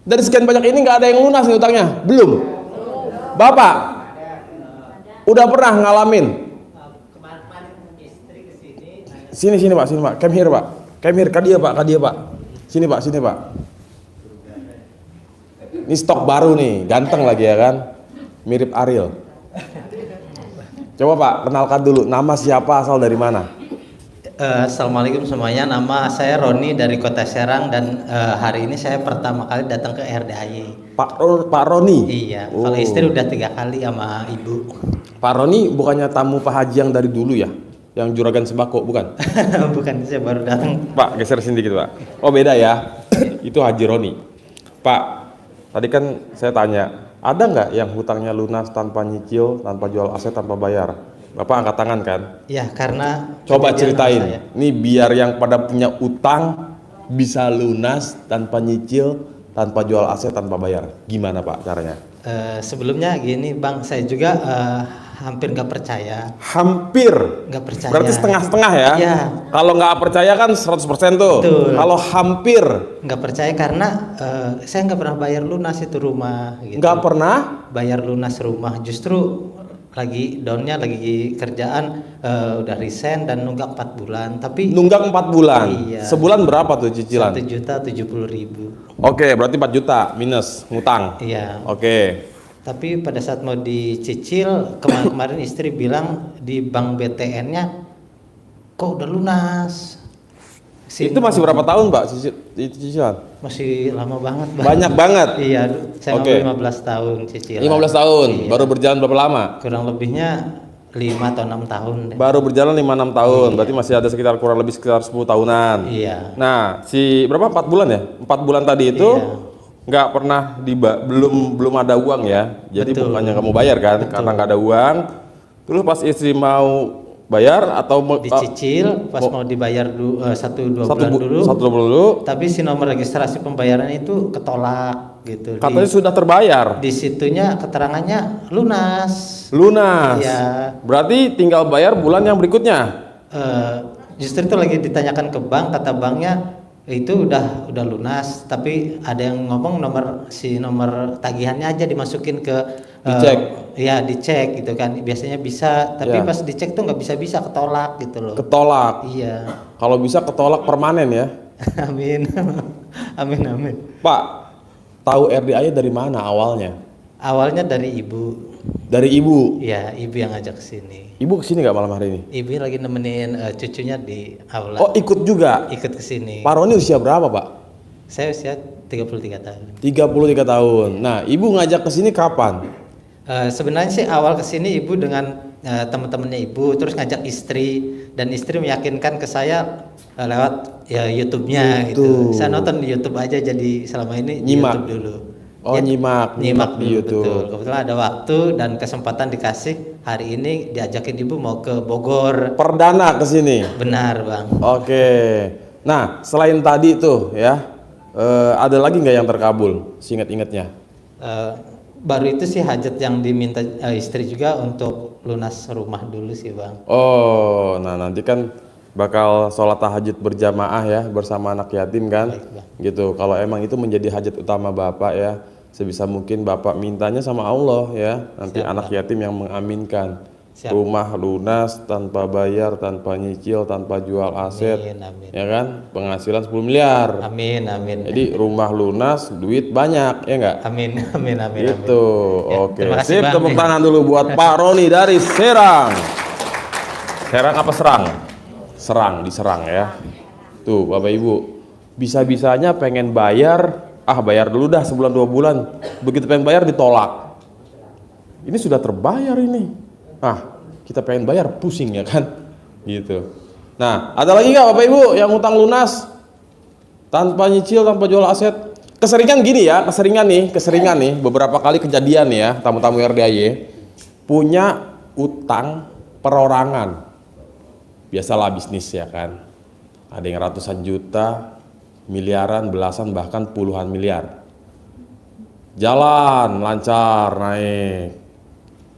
S13: Dari sekian banyak ini nggak ada yang lunas nih utangnya? Belum. Bapak udah pernah ngalamin? Sini Pak. Come here Pak. Kadia Pak. Sini Pak. Ini stok baru nih, ganteng lagi ya kan, mirip Ariel. Coba Pak, kenalkan dulu, nama siapa, asal dari mana?
S11: Assalamualaikum semuanya, nama saya Roni dari Kota Serang dan hari ini saya pertama kali datang ke RDAY.
S13: Pak Roni?
S11: Iya, kalau istri udah 3 kali sama ibu.
S13: Pak Roni bukannya tamu Pak Haji yang dari dulu ya? Yang juragan sembako, bukan?
S11: Bukan, saya baru datang.
S13: Pak, geser sini dikit Pak. Oh beda ya, itu Haji Roni. Pak, tadi kan saya tanya, ada nggak yang hutangnya lunas tanpa nyicil, tanpa jual aset, tanpa bayar? Bapak angkat tangan kan?
S11: Ya, karena
S13: coba ceritain. Ini biar yang pada punya utang bisa lunas tanpa nyicil, tanpa jual aset, tanpa bayar. Gimana Pak caranya?
S11: Sebelumnya gini Bang, saya juga hampir nggak percaya.
S13: Hampir?
S11: Nggak percaya.
S13: Berarti setengah-setengah ya?
S11: Iya.
S13: Kalau nggak percaya kan 100% tuh.
S11: Betul.
S13: Kalau hampir?
S11: Nggak percaya karena saya nggak pernah bayar lunas itu rumah. Gitu.
S13: Nggak pernah?
S11: Bayar lunas rumah. Justru lagi downnya, lagi kerjaan, udah resign dan nunggak 4 bulan. Tapi
S13: nunggak 4 bulan?
S11: Iya.
S13: Sebulan berapa tuh cicilan?
S11: 1.070.000.
S13: Oke, berarti 4 juta minus ngutang.
S11: Iya.
S13: Oke.
S11: Tapi pada saat mau dicicil, kemarin istri bilang di bank BTN-nya kok udah lunas.
S13: Itu masih berapa tahun Pak cicilan?
S11: Masih lama banget Bang.
S13: Banyak banget?
S11: Iya, saya ngambil 15 tahun cicilan.
S13: 15 tahun?
S11: Iya.
S13: Baru berjalan berapa lama?
S11: Kurang lebihnya 5 atau 6 tahun deh.
S13: Baru berjalan 5-6 tahun, berarti masih ada kurang lebih sekitar 10 tahunan.
S11: Iya.
S13: Nah, berapa 4 bulan ya? 4 bulan tadi itu nggak pernah belum ada uang ya. Jadi
S11: Betul.
S13: bukannya kamu bayar kan?
S11: Betul.
S13: Karena nggak ada uang. Terus pas istri mau bayar atau
S11: dicicil, pas mau dibayar 1-2 bulan dulu.
S13: 1 bulan dulu.
S11: Tapi si nomor registrasi pembayaran itu ketolak gitu.
S13: Katanya sudah terbayar.
S11: Di situnya keterangannya lunas.
S13: Lunas.
S11: Iya.
S13: Berarti tinggal bayar bulan yang berikutnya.
S11: Justru itu lagi ditanyakan ke bank, kata banknya itu udah lunas, tapi ada yang ngomong nomor tagihannya aja dimasukin ke
S13: dicek.
S11: Ya dicek gitu kan, biasanya bisa, tapi
S13: Ya.
S11: pas dicek tuh nggak bisa ketolak gitu loh.
S13: Ketolak.
S11: Iya.
S13: Kalau bisa ketolak permanen ya.
S11: Amin. Amin.
S13: Pak, tahu RDAY dari mana awalnya?
S11: Awalnya dari ibu.
S13: Dari ibu?
S11: Iya, ibu yang ngajak ke sini.
S13: Ibu kesini nggak malam hari ini?
S11: Ibu lagi nemenin cucunya di aula.
S13: Oh, ikut juga?
S11: Ikut ke sini.
S13: Pak Roni usia berapa Pak?
S11: Saya usia 33 tahun.
S13: 33 tahun. Nah, ibu ngajak ke sini kapan?
S11: Sebenarnya sih awal kesini ibu dengan teman-temannya ibu, terus ngajak istri, dan istri meyakinkan ke saya lewat ya YouTube-nya gitu. Saya nonton di YouTube aja, jadi selama ini di
S13: Nyimak.
S11: YouTube dulu.
S13: Oh, nyimak di
S11: dulu,
S13: YouTube.
S11: betul. Kebetulan ada waktu dan kesempatan dikasih hari ini diajakin ibu mau ke Bogor.
S13: Perdana ke sini.
S11: Benar, Bang.
S13: Oke. Nah, selain tadi tuh ya, ada lagi nggak yang terkabul? Seingat-ingatnya.
S11: Baru itu sih hajat yang diminta istri juga untuk lunas rumah dulu sih, Bang.
S13: Oh, nah nanti kan bakal sholat tahajud berjamaah ya bersama anak yatim kan, gitu. Kalau emang itu menjadi hajat utama bapak ya, sebisa mungkin bapak mintanya sama Allah ya. Nanti anak yatim yang mengaminkan. Rumah lunas tanpa bayar, tanpa nyicil, tanpa jual aset, ya kan? Penghasilan 10 miliar.
S11: Amin, amin.
S13: Jadi rumah lunas, duit banyak, ya enggak?
S11: Amin, amin, amin.
S13: Gitu.
S11: Ya,
S13: Oke.
S11: terima kasih,
S13: Sip,
S11: Bang.
S13: tepuk tangan dulu buat Pak Roni dari Serang. Serang apa Serang? Serang, diserang ya. Tuh, Bapak Ibu. Bisa-bisanya pengen bayar, bayar dulu dah sebulan 2 bulan. Begitu pengen bayar ditolak. Ini sudah terbayar ini. Kita pengen bayar pusing ya kan, gitu. Nah, ada lagi nggak Bapak Ibu yang utang lunas tanpa nyicil, tanpa jual aset? Keseringan gini ya, keseringan nih, beberapa kali kejadian ya, tamu-tamu RDAY punya utang perorangan. Biasalah bisnis ya kan, ada yang ratusan juta, miliaran, belasan, bahkan puluhan miliar. Jalan lancar, naik.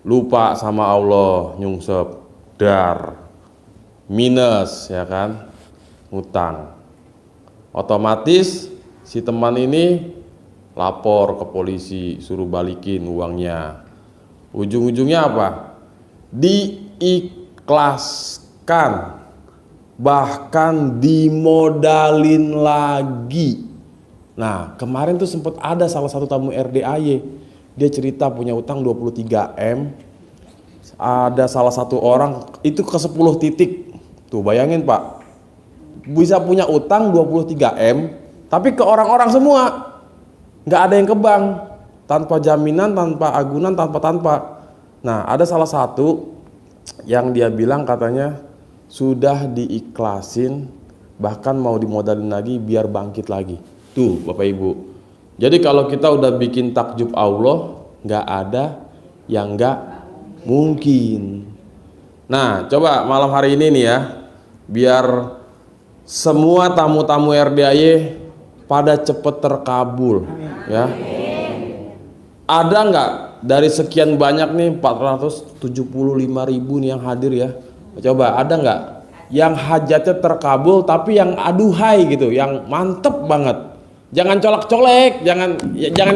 S13: Lupa sama Allah, nyungsep, dar, minus ya kan, utang. Otomatis si teman ini lapor ke polisi, suruh balikin uangnya. Ujung-ujungnya apa? Diikhlaskan, bahkan dimodalin lagi. Nah, kemarin tuh sempat ada salah satu tamu RDAY. Dia cerita punya utang 23M. Ada salah satu orang itu ke 10 titik. Tuh bayangin Pak, bisa punya utang 23M, tapi ke orang-orang semua, nggak ada yang ke bank, tanpa jaminan, tanpa agunan, tanpa. Nah, ada salah satu yang dia bilang katanya sudah diikhlasin, bahkan mau dimodalin lagi biar bangkit lagi. Tuh Bapak Ibu. Jadi kalau kita udah bikin takjub Allah, nggak ada yang nggak mungkin. Nah, coba malam hari ini nih ya, biar semua tamu-tamu RDAY pada cepet terkabul, ya. Ada nggak dari sekian banyak nih 475.000 nih yang hadir ya? Coba ada nggak yang hajatnya terkabul tapi yang aduhai gitu, yang mantep banget? Jangan colak-colek, jangan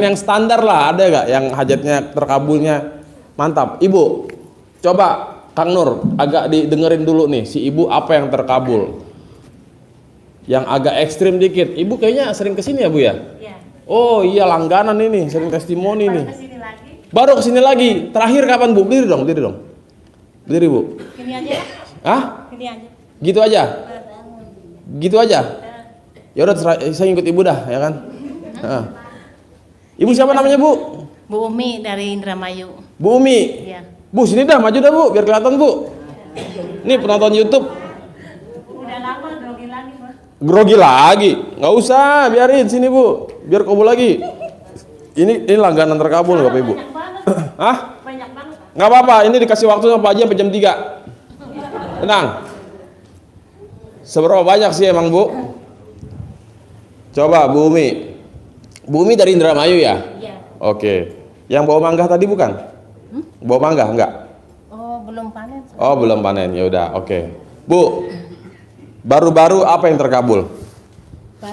S13: yang standar lah. Ada gak yang hajatnya terkabulnya mantap? Ibu, coba Kang Nur agak didengerin dulu nih, si ibu apa yang terkabul? Yang agak ekstrim dikit. Ibu kayaknya sering kesini ya Bu ya? Iya. Oh iya, langganan ini, sering testimoni nih. Baru kesini lagi. Terakhir kapan Bu? Berdiri dong. Berdiri Bu.
S16: Ini aja. Ini aja.
S13: Gitu aja? Gitu aja? Ya udah, saya ikut ibu dah ya kan. Ibu siapa namanya Bu?
S16: Bu Umi dari Indramayu.
S13: Bu Umi.
S16: Iya.
S13: Bu sini dah, maju dah Bu biar kelihatan Bu. Nih penonton YouTube.
S16: Udah lama grogi lagi, Pak.
S13: Grogi lagi? Nggak usah, biarin sini Bu, biar kabul lagi. Ini langganan terkabul Bapak Ibu. Hah?
S16: Banyak banget.
S13: Nggak apa-apa, ini dikasih waktu sama Pak Haji sampai jam 3. Tenang. Seberapa banyak sih emang Bu? Coba Bu Umi. Bu Umi dari Indramayu ya?
S16: Iya.
S13: Oke. Yang bawa mangga tadi bukan? Bawa mangga enggak?
S16: Oh, belum panen.
S13: Oh, belum panen. Ya udah, oke. Bu. Baru-baru apa yang terkabul?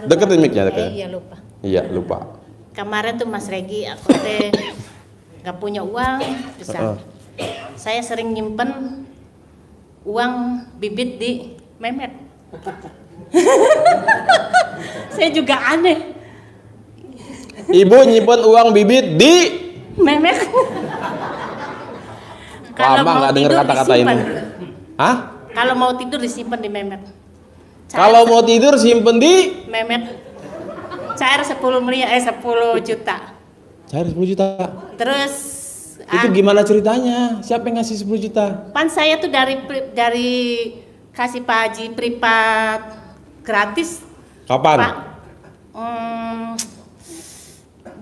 S13: Deketin mic-nya, deketin.
S16: Iya, lupa.
S13: Iya, lupa.
S16: Kemarin tuh Mas Regi aku teh nggak punya uang, bisa. Saya sering nyimpen uang bibit di Memet. Saya juga aneh.
S13: Ibu nyimpen uang bibit di
S16: Memet.
S13: Lama nggak dengar kata-kata ini. Hah?
S16: Kalau mau tidur disimpan di Memet.
S13: Kalau mau tidur simpen di
S16: Memet. Cair 10 juta.
S13: Cair 10 juta.
S16: Terus
S13: itu gimana ceritanya? Siapa yang ngasih 10 juta?
S16: Pan saya tuh dari kasih Pak Haji privat gratis.
S13: Kapan?
S16: Pak,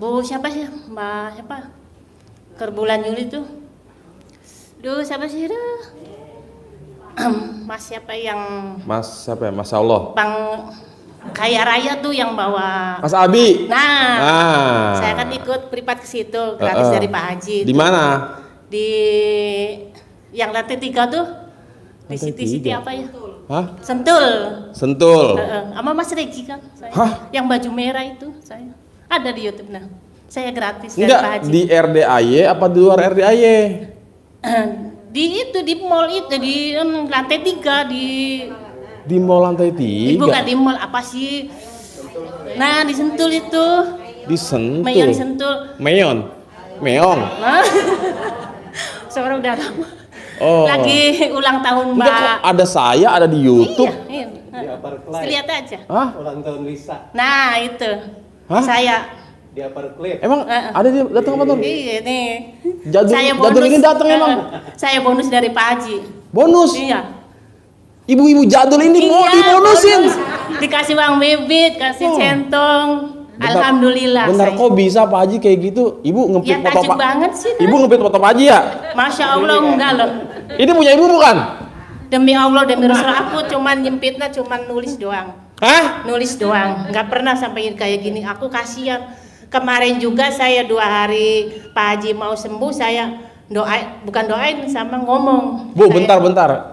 S18: Bu siapa sih? Mbak siapa? Ke bulan Juli tuh. Duh, siapa sih itu? Mas siapa yang
S13: Mas siapa ya? Mas Allah.
S18: Bang Kaya Raya tuh yang bawa.
S13: Mas Abi.
S18: Nah, saya kan ikut privat ke situ gratis dari Pak Haji.
S13: Di mana?
S18: Di yang lantai 3 tuh. Di Siti apa ya?
S13: Hah?
S18: Sentul.
S13: Sentul.
S18: Sama Mas Regi kan saya.
S13: Hah?
S18: Yang baju merah itu saya. Ada di YouTube nah. Saya gratis dari Pak
S13: Enggak,
S18: Haji.
S13: di RDAY apa di luar RDAY?
S18: Di itu di mall itu di lantai 3
S13: Di mall lantai 3.
S18: bukan di mall apa sih? Nah, di Sentul itu.
S13: Di Sentul.
S18: Meyon di Sentul.
S13: Meong.
S18: Nah. Sekarang udah lama.
S13: Oh.
S18: Lagi ulang tahun
S13: Enggak, kok
S18: Mbak.
S13: ada saya ada di YouTube.
S18: Iya. Lihat aja.
S13: Hah?
S2: Ulang tahun Lisa.
S18: Nah, itu.
S13: Hah?
S18: Saya.
S2: Di upper clip.
S13: Emang ada dia datang apa tuh?
S18: Iya nih.
S13: Jadul,
S18: Saya
S13: jadul ini datang emang.
S18: Saya bonus dari Pak Haji.
S13: Bonus?
S18: Iya.
S13: Ibu-ibu jadul ini mau dibonusin.
S18: bonus. Dikasih uang bibit, kasih centong. Alhamdulillah.
S13: Bentar, kok bisa Pak Haji kayak gitu? Ibu ngepit
S18: Ya
S13: foto
S18: tajuk
S13: Pak.
S18: banget sih.
S13: Ibu ngepit foto Pak Haji ya?
S18: Masya Allah enggak loh.
S13: Ini punya ibu bukan?
S18: Demi Allah, demi Rasul aku cuman nyempitnya cuman nulis doang.
S13: Hah?
S18: Nulis doang. Nggak pernah sampai kayak gini. Aku kasihan. Kemarin juga saya 2 hari Pak Haji mau sembuh, saya bukan doain sama ngomong.
S13: Bu, bentar.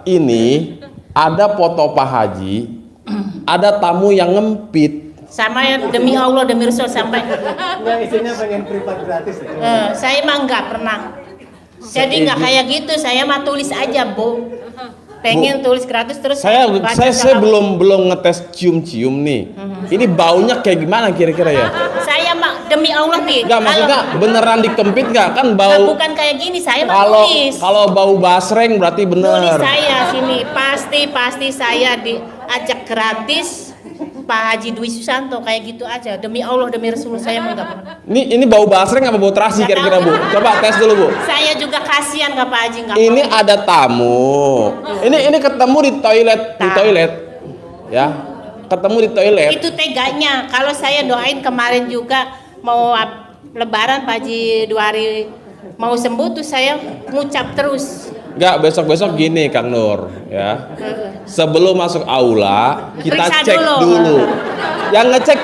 S13: Ini ada foto Pak Haji, ada tamu yang ngempit.
S18: Sama ya demi Allah, demi Rasul sampai.
S2: Nggak, isinya pengen privat gratis.
S18: Saya mah nggak pernah. Jadi nggak kayak gitu. Saya mah tulis aja, Bu. Pengen tulis gratis terus.
S13: Saya
S18: baca
S13: belum ngetes cium-cium nih. Ini baunya kayak gimana kira-kira ya?
S18: Saya mah demi Allah nih.
S13: Enggak, maksudnya beneran dikempit nggak? Kan bau.
S18: Bukan kayak gini, saya mah tulis.
S13: Kalau bau basreng berarti
S18: Tulis
S13: bener.
S18: saya sini pasti saya diajak gratis Pak Haji Dwi Susanto kayak gitu aja. Demi Allah, demi Rasul saya mah nggak pernah.
S13: Ini bau basreng apa bau terasi kira-kira Bu? Coba tes dulu Bu.
S18: Saya juga kasihan ke Pak Haji nggak.
S13: Ini ada tamu. Ini ketemu di toilet, ya. Ketemu di toilet.
S18: Itu teganya. Kalau saya doain kemarin juga mau Lebaran Pak Haji 2 hari mau sembuh tuh saya ngucap terus.
S13: Enggak, besok-besok gini Kang Nur, ya. Sebelum masuk aula, kita
S18: Periksa
S13: cek dulu. Yang ngecek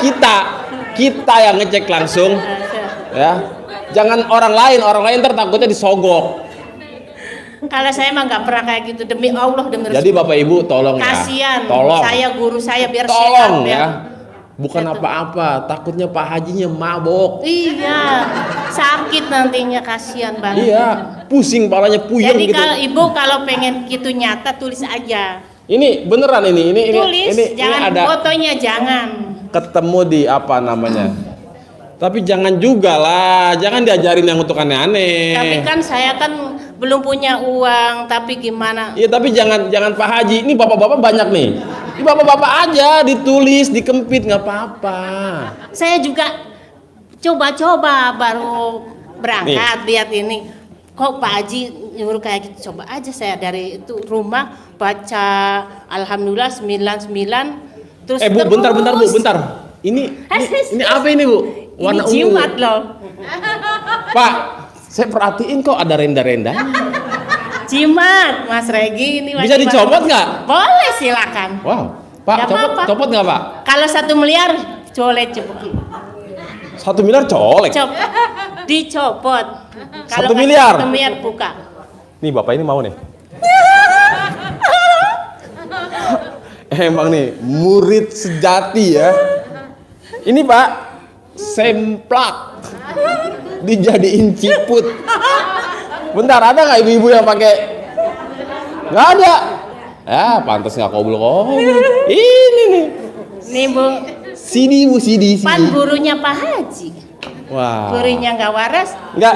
S13: kita yang ngecek langsung, ya. Jangan orang lain ntar takutnya disogok.
S18: Kalau saya mah nggak pernah kayak gitu, demi Allah, demi Rasul.
S13: Jadi Bapak Ibu tolong ya.
S18: Kasihan.
S13: Tolong.
S18: Saya guru saya biar
S13: Tolong
S18: sehat,
S13: ya. Bukan apa-apa, takutnya Pak Hajinya mabok.
S18: Iya, sakit nantinya, kasihan banget.
S13: Iya, pusing palanya puyeng
S18: Jadi
S13: gitu.
S18: kalau ibu kalau pengen gitu nyata tulis aja.
S13: Ini beneran ini
S18: Tulis, jangan
S13: ada
S18: fotonya jangan.
S13: ketemu di apa namanya. Tapi jangan juga lah, jangan diajarin yang untuk aneh-aneh.
S18: Tapi kan saya kan belum punya uang, tapi gimana?
S13: Iya, tapi jangan Pak Haji. Ini bapak-bapak banyak nih. Ini bapak-bapak aja ditulis, dikempit nggak apa-apa.
S18: Saya juga coba-coba baru berangkat lihat ini. Kok Pak Haji nyuruh kayak gitu, coba aja saya dari itu rumah baca Alhamdulillah 99 terus
S13: Bu, bentar Bu, bentar. Ini apa ini Bu? Warna
S18: ini
S13: ungu.
S18: jimat loh.
S13: Pak, saya perhatiin kok ada renda-renda.
S18: Jimat, Mas Regi ini.
S13: Bisa dicopot nggak?
S18: Boleh, silakan.
S13: Wow, Pak,
S18: Nggak apa-apa.
S13: copot nggak Pak?
S18: Kalau 1 miliar, boleh coba.
S13: 1 miliar colek.
S18: Dicopot.
S13: 1 miliar?
S18: 1 miliar buka.
S13: Nih Bapak ini mau nih. Emang nih murid sejati ya. Ini Pak, semplak dijadiin ciput. Bentar, ada nggak ibu-ibu yang pakai? Nggak ada. Ya, pantas nggak kobul. Ini nih.
S18: Nih Bu.
S13: Sini Bu, sini.
S18: Pan gurunya Pak Haji.
S13: Wah.
S18: Gurunya nggak waras.
S13: Nggak.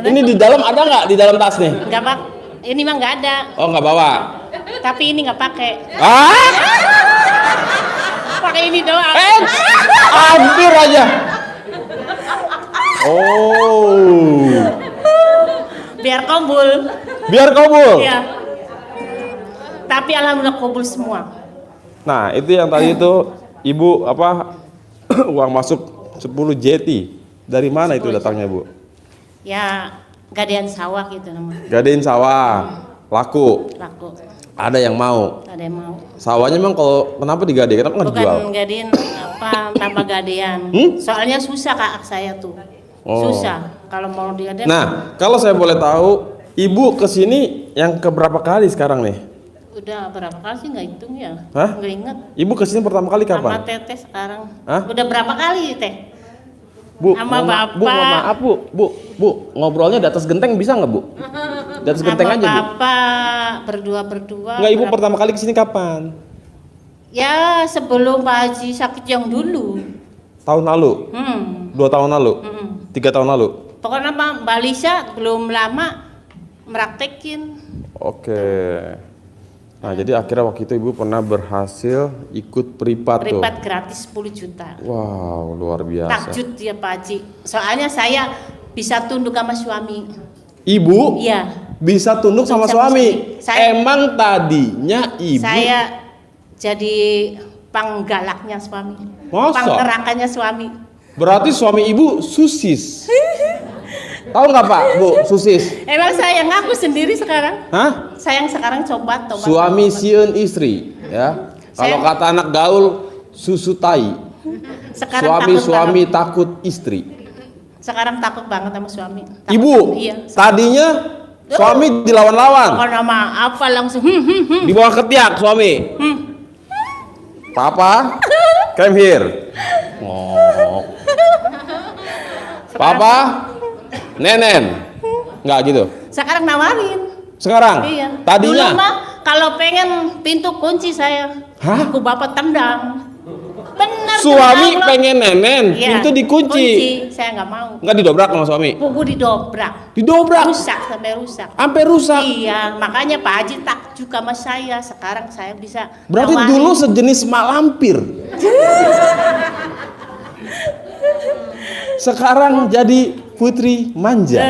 S13: Ini di dalam ada nggak di dalam tas nih?
S18: Nggak Pak. Ini mah nggak ada.
S13: Oh, nggak bawa.
S18: Tapi ini nggak pakai.
S13: Ah?
S18: Pakai ini doang.
S13: Hampir aja. Oh.
S18: Biar kabul.
S13: Biar kabul.
S18: Iya. Tapi alhamdulillah kabul semua.
S13: Nah, itu yang tadi itu Ibu apa uang masuk 10 jeti. Dari mana itu datangnya, Bu?
S18: Ya gadean sawah gitu namanya.
S13: Gadein sawah. Laku.
S18: Laku.
S13: Ada yang mau.
S18: Ada yang mau.
S13: Sawahnya memang kalau kenapa digadein? Kenapa nggak dijual?
S18: Bukan gadein tanpa gadean. Soalnya susah Kak saya tuh.
S13: Oh.
S18: Susah kalau mau digadein.
S13: Nah, kalau saya boleh tahu, Ibu kesini yang keberapa kali sekarang nih?
S18: Udah berapa kali sih nggak hitung ya?
S13: Hah?
S18: Nggak inget.
S13: Ibu kesini pertama kali kapan?
S18: Sama Teteh sekarang.
S13: Hah?
S18: Udah berapa kali Teh?
S13: Bu,
S18: sama
S13: mohon
S18: Bapak.
S13: mohon maaf Bu, ngobrolnya di atas genteng bisa nggak Bu? Di atas genteng
S18: Sama
S13: aja Bu.
S18: Bapak berdua.
S13: Nggak, Ibu pertama kali kesini kapan?
S18: Ya sebelum Pak Haji sakit yang dulu.
S13: Tahun lalu? 2 tahun lalu? 3 tahun lalu?
S18: Pokoknya Mbak Lisa belum lama meraktekin.
S13: Oke. Nah, jadi akhirnya waktu itu Ibu pernah berhasil ikut privat tuh.
S18: Privat gratis 10 juta.
S13: Wow, luar biasa.
S18: Takjub dia Pak Haji. Soalnya saya bisa tunduk sama suami.
S13: Ibu?
S18: Iya.
S13: Bisa tunduk sama suami. Emang tadinya Ibu
S18: Saya jadi panggalaknya suami.
S13: Masa?
S18: Panggerakannya suami.
S13: berarti suami Ibu susis. Tahu nggak Pak, Bu, susis?
S18: Emang saya ngaku sendiri sekarang.
S13: Hah?
S18: Saya yang sekarang coba.
S13: Suami sieun istri, ya. Kalau kata anak gaul, susu tai.
S18: Sekarang
S13: Suami takut istri.
S18: Sekarang takut banget sama suami. Takut.
S13: Ibu,
S18: Iya.
S13: tadinya suami dilawan-lawan.
S18: Pokoknya apa langsung.
S13: Di bawah ketiak suami. Papa, come here. Oh. Papa, nenen. Nggak gitu.
S18: Sekarang nawarin.
S13: Sekarang?
S18: Iya.
S13: Tadinya?
S18: Dulu mah kalau pengen pintu kunci saya.
S13: Hah?
S18: Aku bapak tendang. Benar.
S13: Suami
S18: tendang loh.
S13: pengen nenen,
S18: Iya.
S13: pintu dikunci.
S18: Saya nggak mau.
S13: Nggak didobrak sama suami?
S18: Buku didobrak.
S13: Didobrak?
S18: Rusak sampai rusak.
S13: Sampai rusak?
S18: Iya. Makanya Pak Haji takjub sama saya. Sekarang saya bisa.
S13: Berarti
S18: nawarin.
S13: dulu sejenis mak lampir. Sekarang jadi putri manja.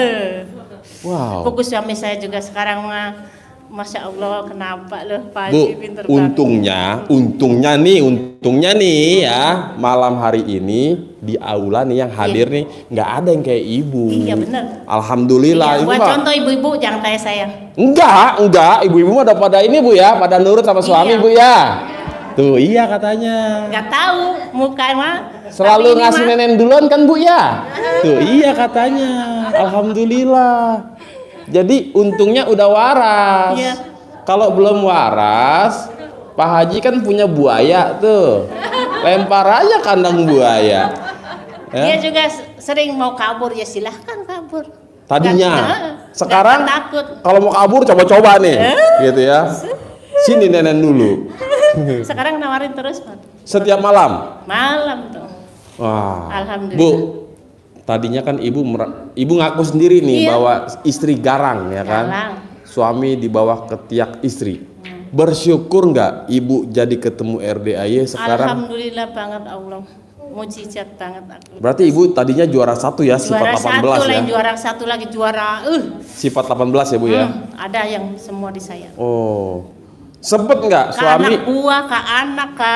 S13: Wow.
S18: Buku suami saya juga sekarang mah, masya Allah, kenapa loh Pak
S13: Bu,
S18: Haji pinter banget.
S13: untungnya nih ya, malam hari ini di aula nih yang hadir nih nggak ada yang kayak Ibu.
S18: Iya benar.
S13: Alhamdulillah.
S18: Iya,
S13: Ibu
S18: buat
S13: mah-
S18: contoh ibu-ibu jangan kayak saya.
S13: Enggak, ibu-ibu mah udah pada ini Bu ya, pada nurut sama suami
S18: Iya.
S13: Bu ya. Tuh iya katanya.
S18: Nggak tahu muka mah.
S13: Selalu
S18: tapi ini
S13: ngasih
S18: mah-
S13: nenen duluan kan Bu ya? Tuh iya katanya. Alhamdulillah. Jadi untungnya udah waras.
S18: Iya.
S13: Kalau belum waras, Pak Haji kan punya buaya tuh. Lempar aja kandang buaya. Ya.
S18: Dia juga sering mau kabur, ya silahkan kabur.
S13: Tadinya.
S18: Nggak
S13: Sekarang
S18: takut.
S13: kalau mau kabur coba-coba nih, gitu ya. Sini nenen dulu.
S18: Sekarang nawarin terus Pak.
S13: Setiap malam.
S18: Malam tuh.
S13: Wah.
S18: Alhamdulillah.
S13: Bu, tadinya kan ibu ngaku sendiri nih
S18: Iya.
S13: bahwa istri garang ya kan.
S18: Garang.
S13: Suami di bawah ketiak istri. Bersyukur nggak ibu jadi ketemu RDAY sekarang?
S18: Alhamdulillah banget Allah. Mujizat banget aku.
S13: Berarti ibu tadinya juara 1 ya,
S18: Juara
S13: sifat 18
S18: satu
S13: ya.
S18: lain juara satu lagi juara.
S13: Sifat 18 ya Bu ya.
S18: Ada yang semua di saya.
S13: Oh. Sempet nggak
S18: Ke
S13: suami?
S18: anak buah, ke anak, ke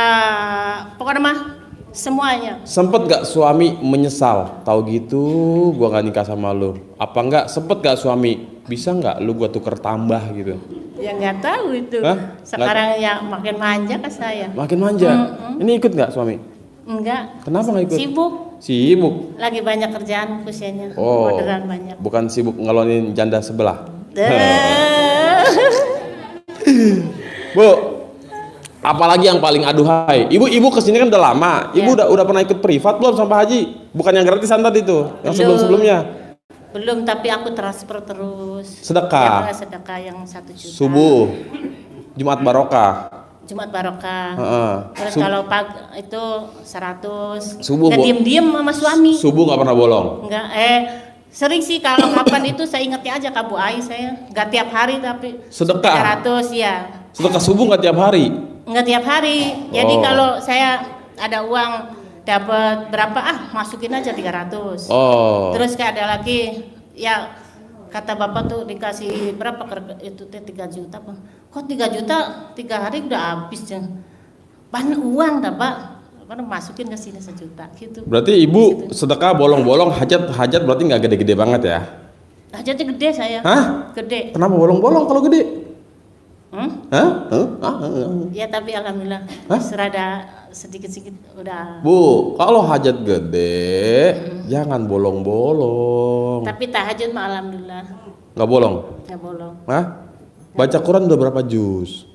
S18: pokoknya mah semuanya.
S13: Sempet gak suami menyesal? Tahu gitu gua gak nikah sama lu. Apa enggak sempet gak suami? Bisa nggak lu gua tuker tambah gitu?
S18: Ya nggak tahu itu.
S13: Hah?
S18: Sekarang ya makin manja ke saya.
S13: Makin manja. Ini ikut nggak suami?
S18: Enggak.
S13: Kenapa nggak ikut?
S18: Sibuk.
S13: Sibuk.
S18: Lagi banyak kerjaan usianya.
S13: Oh.
S18: Orderan banyak.
S13: Bukan sibuk ngelonin janda sebelah. Bu, apalagi yang paling aduhai? Ibu kesini kan udah lama. Ibu udah pernah ikut privat belum sama Pak Haji? Bukan yang gratisan tadi tuh, yang sebelum-sebelumnya.
S18: Belum, tapi aku transfer terus.
S13: Sedekah.
S18: Ya, sedekah yang 1 juta.
S13: Subuh, Jumat Barokah.
S18: Jumat Barokah.
S13: Heeh.
S18: Terus kalau pagi itu 100.
S13: Subuh,
S18: Nggak
S13: Bu.
S18: diem-diem sama suami.
S13: Subuh nggak pernah bolong.
S18: Enggak, sering sih kalau kapan itu saya ingetnya aja ke Bu Ai saya. Enggak tiap hari tapi
S13: Sedekah.
S18: 300 ya.
S13: Sedekah subuh nggak tiap hari.
S18: Enggak tiap hari. Jadi
S13: Oh.
S18: kalau saya ada uang dapat berapa masukin aja 300.
S13: Oh.
S18: Terus kayak ada lagi ya kata bapak tuh dikasih berapa itu 3 juta Pak. Kok 3 juta 3 hari udah habis ya. Banyak uang dah Pak. Mana masukin ke sini 1 juta gitu.
S13: Berarti ibu sedekah bolong-bolong, hajat berarti nggak gede-gede banget ya?
S18: Hajatnya gede saya.
S13: Hah?
S18: Gede.
S13: Kenapa bolong-bolong kalau gede? Hah?
S18: Ya tapi alhamdulillah serada sedikit-sedikit udah.
S13: Bu, kalau hajat gede jangan bolong-bolong.
S18: Tapi tahajud mah alhamdulillah
S13: Nggak bolong?
S18: nggak bolong.
S13: Hah? Baca Quran udah berapa juz?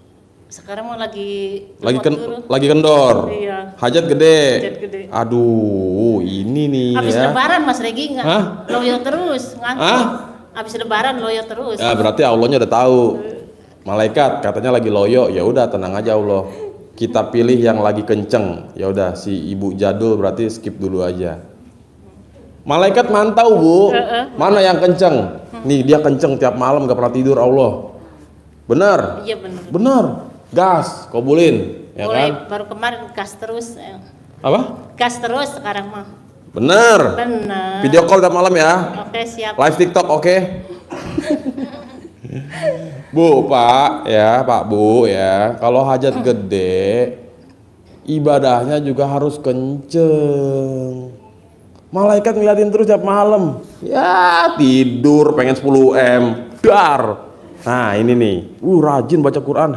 S18: Sekarang mau lagi
S13: Lagi kendor.
S18: Iya.
S13: Hajat gede.
S18: Hajat gede.
S13: Aduh, ini nih
S18: Habis
S13: ya.
S18: lebaran Mas Regi nggak?
S13: Hah?
S18: Loyo terus ngantuk.
S13: Hah?
S18: Habis lebaran loyo terus.
S13: Ya berarti Allahnya udah tahu. Malaikat katanya lagi loyo, ya udah tenang aja Allah. Kita pilih yang lagi kenceng. Ya udah si ibu jadul berarti skip dulu aja. Malaikat mantau bu, mana yang kenceng? Nih dia kenceng tiap malam gak pernah tidur Allah. Benar?
S18: Iya benar.
S13: Benar. Gas, kabulin, ya
S18: Mulai
S13: kan?
S18: baru kemarin gas terus.
S13: Apa?
S18: Gas terus sekarang mah.
S13: Benar.
S18: Benar.
S13: Video call tiap malam ya.
S18: Oke siap.
S13: Live TikTok oke? Bu, Pak, ya, Pak, Bu, ya. Kalau hajat gede, ibadahnya juga harus kenceng. Malaikat ngeliatin terus tiap malam. Ya, tidur pengen 10 M. Dar. Nah, ini nih. Rajin baca Quran.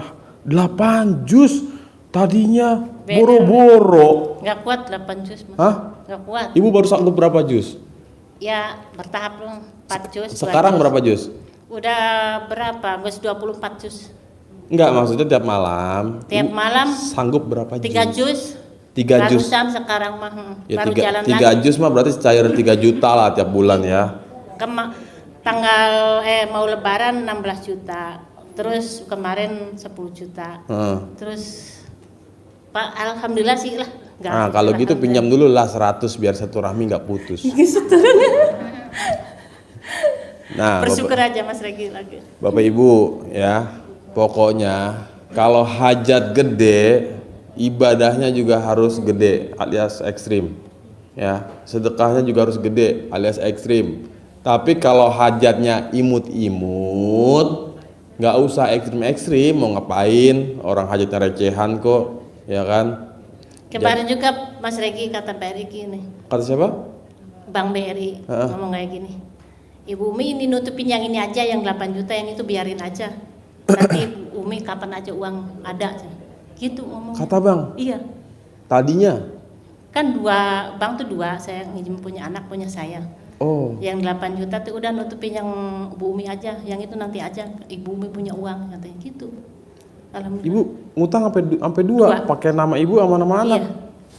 S13: 8 juz. Tadinya boro-boro.
S18: Nggak kuat 8 juz Mas.
S13: Hah?
S18: Nggak kuat.
S13: Ibu baru sanggup berapa juz?
S18: Ya bertahap dong. 4 juz. 2
S13: Sekarang
S18: juz.
S13: berapa juz?
S18: Udah berapa? Gus 24 juz.
S13: Enggak, maksudnya tiap malam.
S18: Tiap malam
S13: Sanggup berapa juz?
S18: 3 juz.
S13: 3 juz.
S18: Barusan sekarang mah
S13: Ya,
S18: baru jalan
S13: 3
S18: lagi.
S13: juz mah berarti cair 3 juta lah tiap bulan ya.
S18: Tanggal mau lebaran 16 juta. Terus kemarin 10 juta. Terus Pak alhamdulillah sih lah. Nggak,
S13: Nah, kalau gitu pinjam dulu lah 100 biar satu rahmi nggak putus. Nah,
S18: bersyukur aja Mas Regi lagi.
S13: Bapak Ibu ya, pokoknya kalau hajat gede, ibadahnya juga harus gede alias ekstrim. Ya, sedekahnya juga harus gede alias ekstrim. Tapi kalau hajatnya imut-imut, nggak usah ekstrim-ekstrim. Mau ngapain? Orang hajatnya recehan kok, ya kan?
S18: Kemarin juga Mas Regi kata BRI gini.
S13: Kata siapa?
S18: Bang BRI ngomong kayak gini. Ibu Umi ini nutupin yang ini aja, yang 8 juta yang itu biarin aja. Nanti Umi kapan aja uang ada. Gitu ngomong.
S13: Kata Bang?
S18: Iya.
S13: Tadinya?
S18: Kan Bang tuh 2, saya ngizin punya anak, punya saya.
S13: Oh.
S18: Yang 8 juta tuh udah nutupin yang Bu Umi aja, yang itu nanti aja Ibu Umi punya uang katanya gitu. Alhamdulillah.
S13: Ibu ngutang sampai 2 pakai nama ibu sama nama anak.
S18: Iya.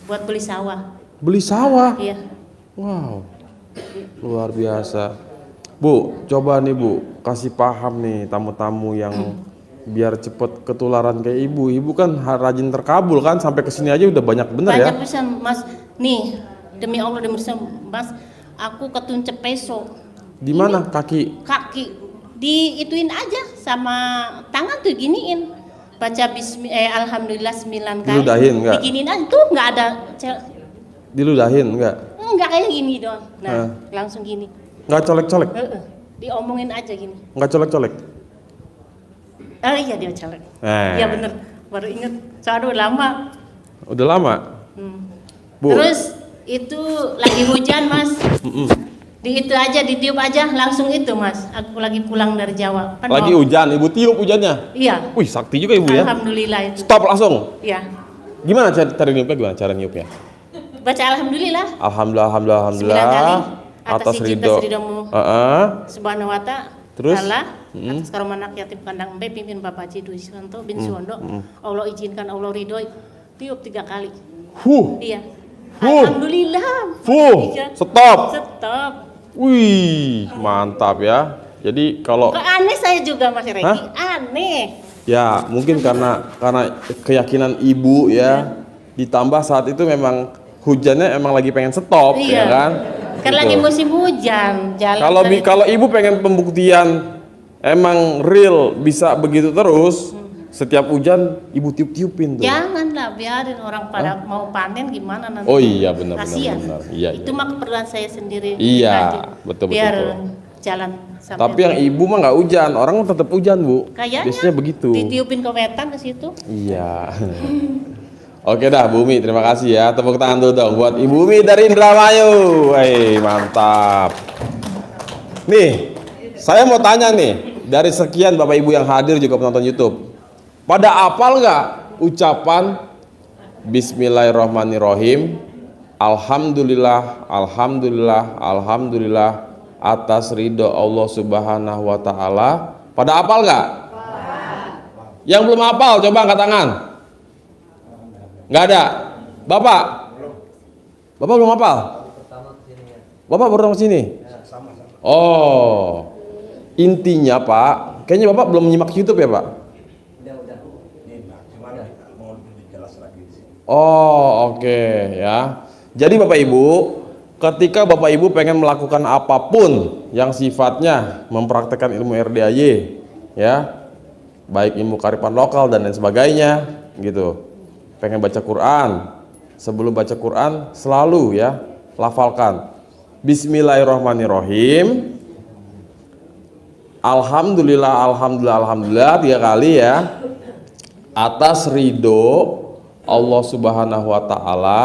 S18: Buat beli sawah.
S13: Beli sawah?
S18: Iya.
S13: Wow. Luar biasa. Bu, coba nih Bu, kasih paham nih tamu-tamu yang biar cepet ketularan kayak ibu. Ibu kan rajin terkabul kan, sampai kesini aja udah banyak bener ya.
S18: Banyak bisa Mas. Nih, demi Allah demi Mas, aku ketuncep peso.
S13: Di mana kaki?
S18: Kaki diituin aja sama tangan tuh giniin. Baca alhamdulillah 9 kali.
S13: Diludahin enggak?
S18: Diginiin aja tuh enggak ada
S13: Diludahin enggak?
S18: enggak kayak gini doang. Nah, langsung gini.
S13: Enggak colek-colek?
S18: Diomongin aja gini.
S13: Enggak colek-colek?
S18: Oh iya dia colek.
S13: Eh.
S18: Iya bener, baru inget. Soalnya udah lama.
S13: Udah lama? Bu.
S18: Terus itu lagi hujan Mas. Di itu aja, ditiup aja langsung itu Mas. Aku lagi pulang dari Jawa. Kan
S13: Lagi hujan, ibu tiup hujannya?
S18: Iya.
S13: Wih, sakti juga ibu ya.
S18: Alhamdulillah itu.
S13: Stop langsung.
S18: Iya.
S13: Gimana cara niupnya? Gimana cara niupnya?
S18: Baca alhamdulillah.
S13: Alhamdulillah,
S18: 9 kali.
S13: atas
S18: izin
S13: ridho.
S18: ridhomu Subhanahu wa ta'ala.
S13: Terus?
S18: Atas karunia anak yatim kandang embe pimpin Bapak Haji Dwi Suwanto bin Suwondo. Allah izinkan, Allah ridhoi. Tiup 3 kali. Iya. Alhamdulillah.
S13: Stop.
S18: Stop.
S13: Wih, mantap ya. Jadi kalau
S18: Kok aneh saya juga Mas Regi. Aneh.
S13: ya mungkin karena keyakinan ibu ya, ditambah saat itu memang hujannya emang lagi pengen stop ya kan.
S18: Kan
S13: Gitu.
S18: lagi musim hujan. Jalan
S13: Kalau ibu pengen pembuktian emang real bisa begitu terus, setiap hujan ibu tiup-tiupin tuh.
S18: janganlah biarin orang pada mau panen gimana nanti.
S13: Oh iya benar.
S18: Kasian.
S13: Iya.
S18: Itu mah keperluan saya sendiri.
S13: Iya, betul.
S18: Biar jalan sampai.
S13: Tapi yang ibu mah nggak hujan, orang tetap hujan Bu.
S18: Kayaknya
S13: Biasanya begitu.
S18: ditiupin ke wetan ke situ.
S13: Iya. Oke dah, Bumi, terima kasih ya. Tepuk tangan dulu dong buat Ibu Umi dari Indramayu. Wih, mantap. Nih, saya mau tanya nih, dari sekian Bapak Ibu yang hadir juga penonton YouTube, pada hafal nggak ucapan Bismillahirrahmanirrahim, Alhamdulillah, Alhamdulillah, Alhamdulillah atas ridho Allah Subhanahu wa Ta'ala? Pada hafal nggak? Yang belum hafal, coba angkat tangan. Nggak ada. Bapak? Bapak belum hafal? Bapak baru ke sini? Oh, intinya Pak, kayaknya Bapak belum menyimak YouTube ya Pak? Oh, oke ya. Jadi Bapak Ibu, ketika Bapak Ibu pengen melakukan apapun yang sifatnya mempraktekkan ilmu RDAY, ya, baik ilmu kearifan lokal dan lain sebagainya, gitu. Pengen baca Quran, sebelum baca Quran selalu ya lafalkan Bismillahirrahmanirrahim, Alhamdulillah, Alhamdulillah, Alhamdulillah 3 kali ya, atas ridho Allah Subhanahu wa Ta'ala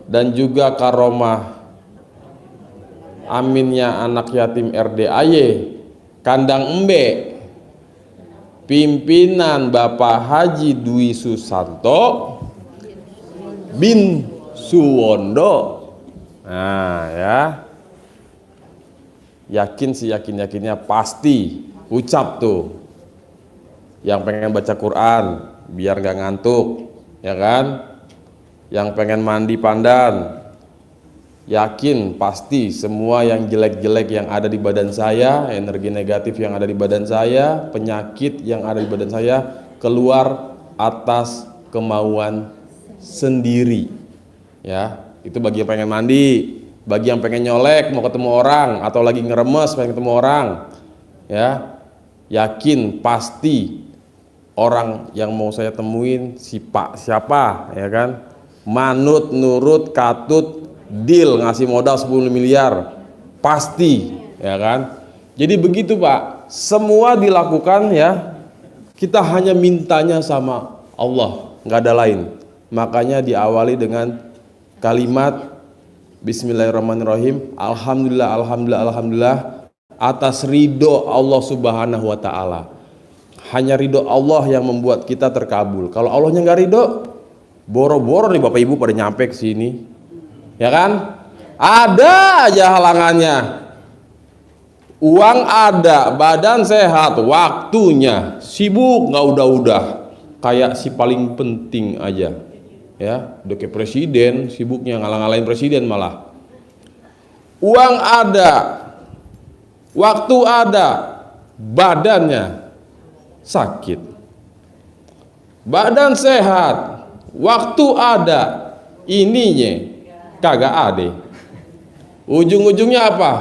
S13: dan juga karomah aminnya anak yatim RDAY Kandang Embe, pimpinan Bapak Haji Dwi Susanto bin Suwondo. Nah ya, yakin sih, yakinnya pasti ucap tuh yang pengen baca Quran biar gak ngantuk, ya kan? Yang pengen mandi pandan, yakin pasti semua yang jelek-jelek yang ada di badan saya, energi negatif yang ada di badan saya, penyakit yang ada di badan saya keluar atas kemauan sendiri. Ya, itu bagi yang pengen mandi, bagi yang pengen nyolek mau ketemu orang atau lagi ngeremes pengen ketemu orang. Ya, yakin pasti orang yang mau saya temuin si Pak siapa, ya kan? Manut, nurut, katut, deal ngasih modal 10 miliar pasti, ya kan? Jadi begitu Pak, semua dilakukan ya, kita hanya mintanya sama Allah, nggak ada lain. Makanya diawali dengan kalimat Bismillahirrahmanirrahim, Alhamdulillah, Alhamdulillah, Alhamdulillah atas ridho Allah Subhanahu wa Ta'ala. Hanya ridho Allah yang membuat kita terkabul. Kalau Allahnya nggak ridho, boro-boro nih Bapak Ibu pada nyampe ke sini, ya kan? Ada aja halangannya. Uang ada, badan sehat, waktunya sibuk nggak udah-udah, kayak si paling penting aja, ya. Udah kayak presiden, sibuknya ngalang-ngalain presiden malah. Uang ada, waktu ada, badannya sakit. Badan sehat, waktu ada, ininya kagak ada. Ujung-ujungnya apa?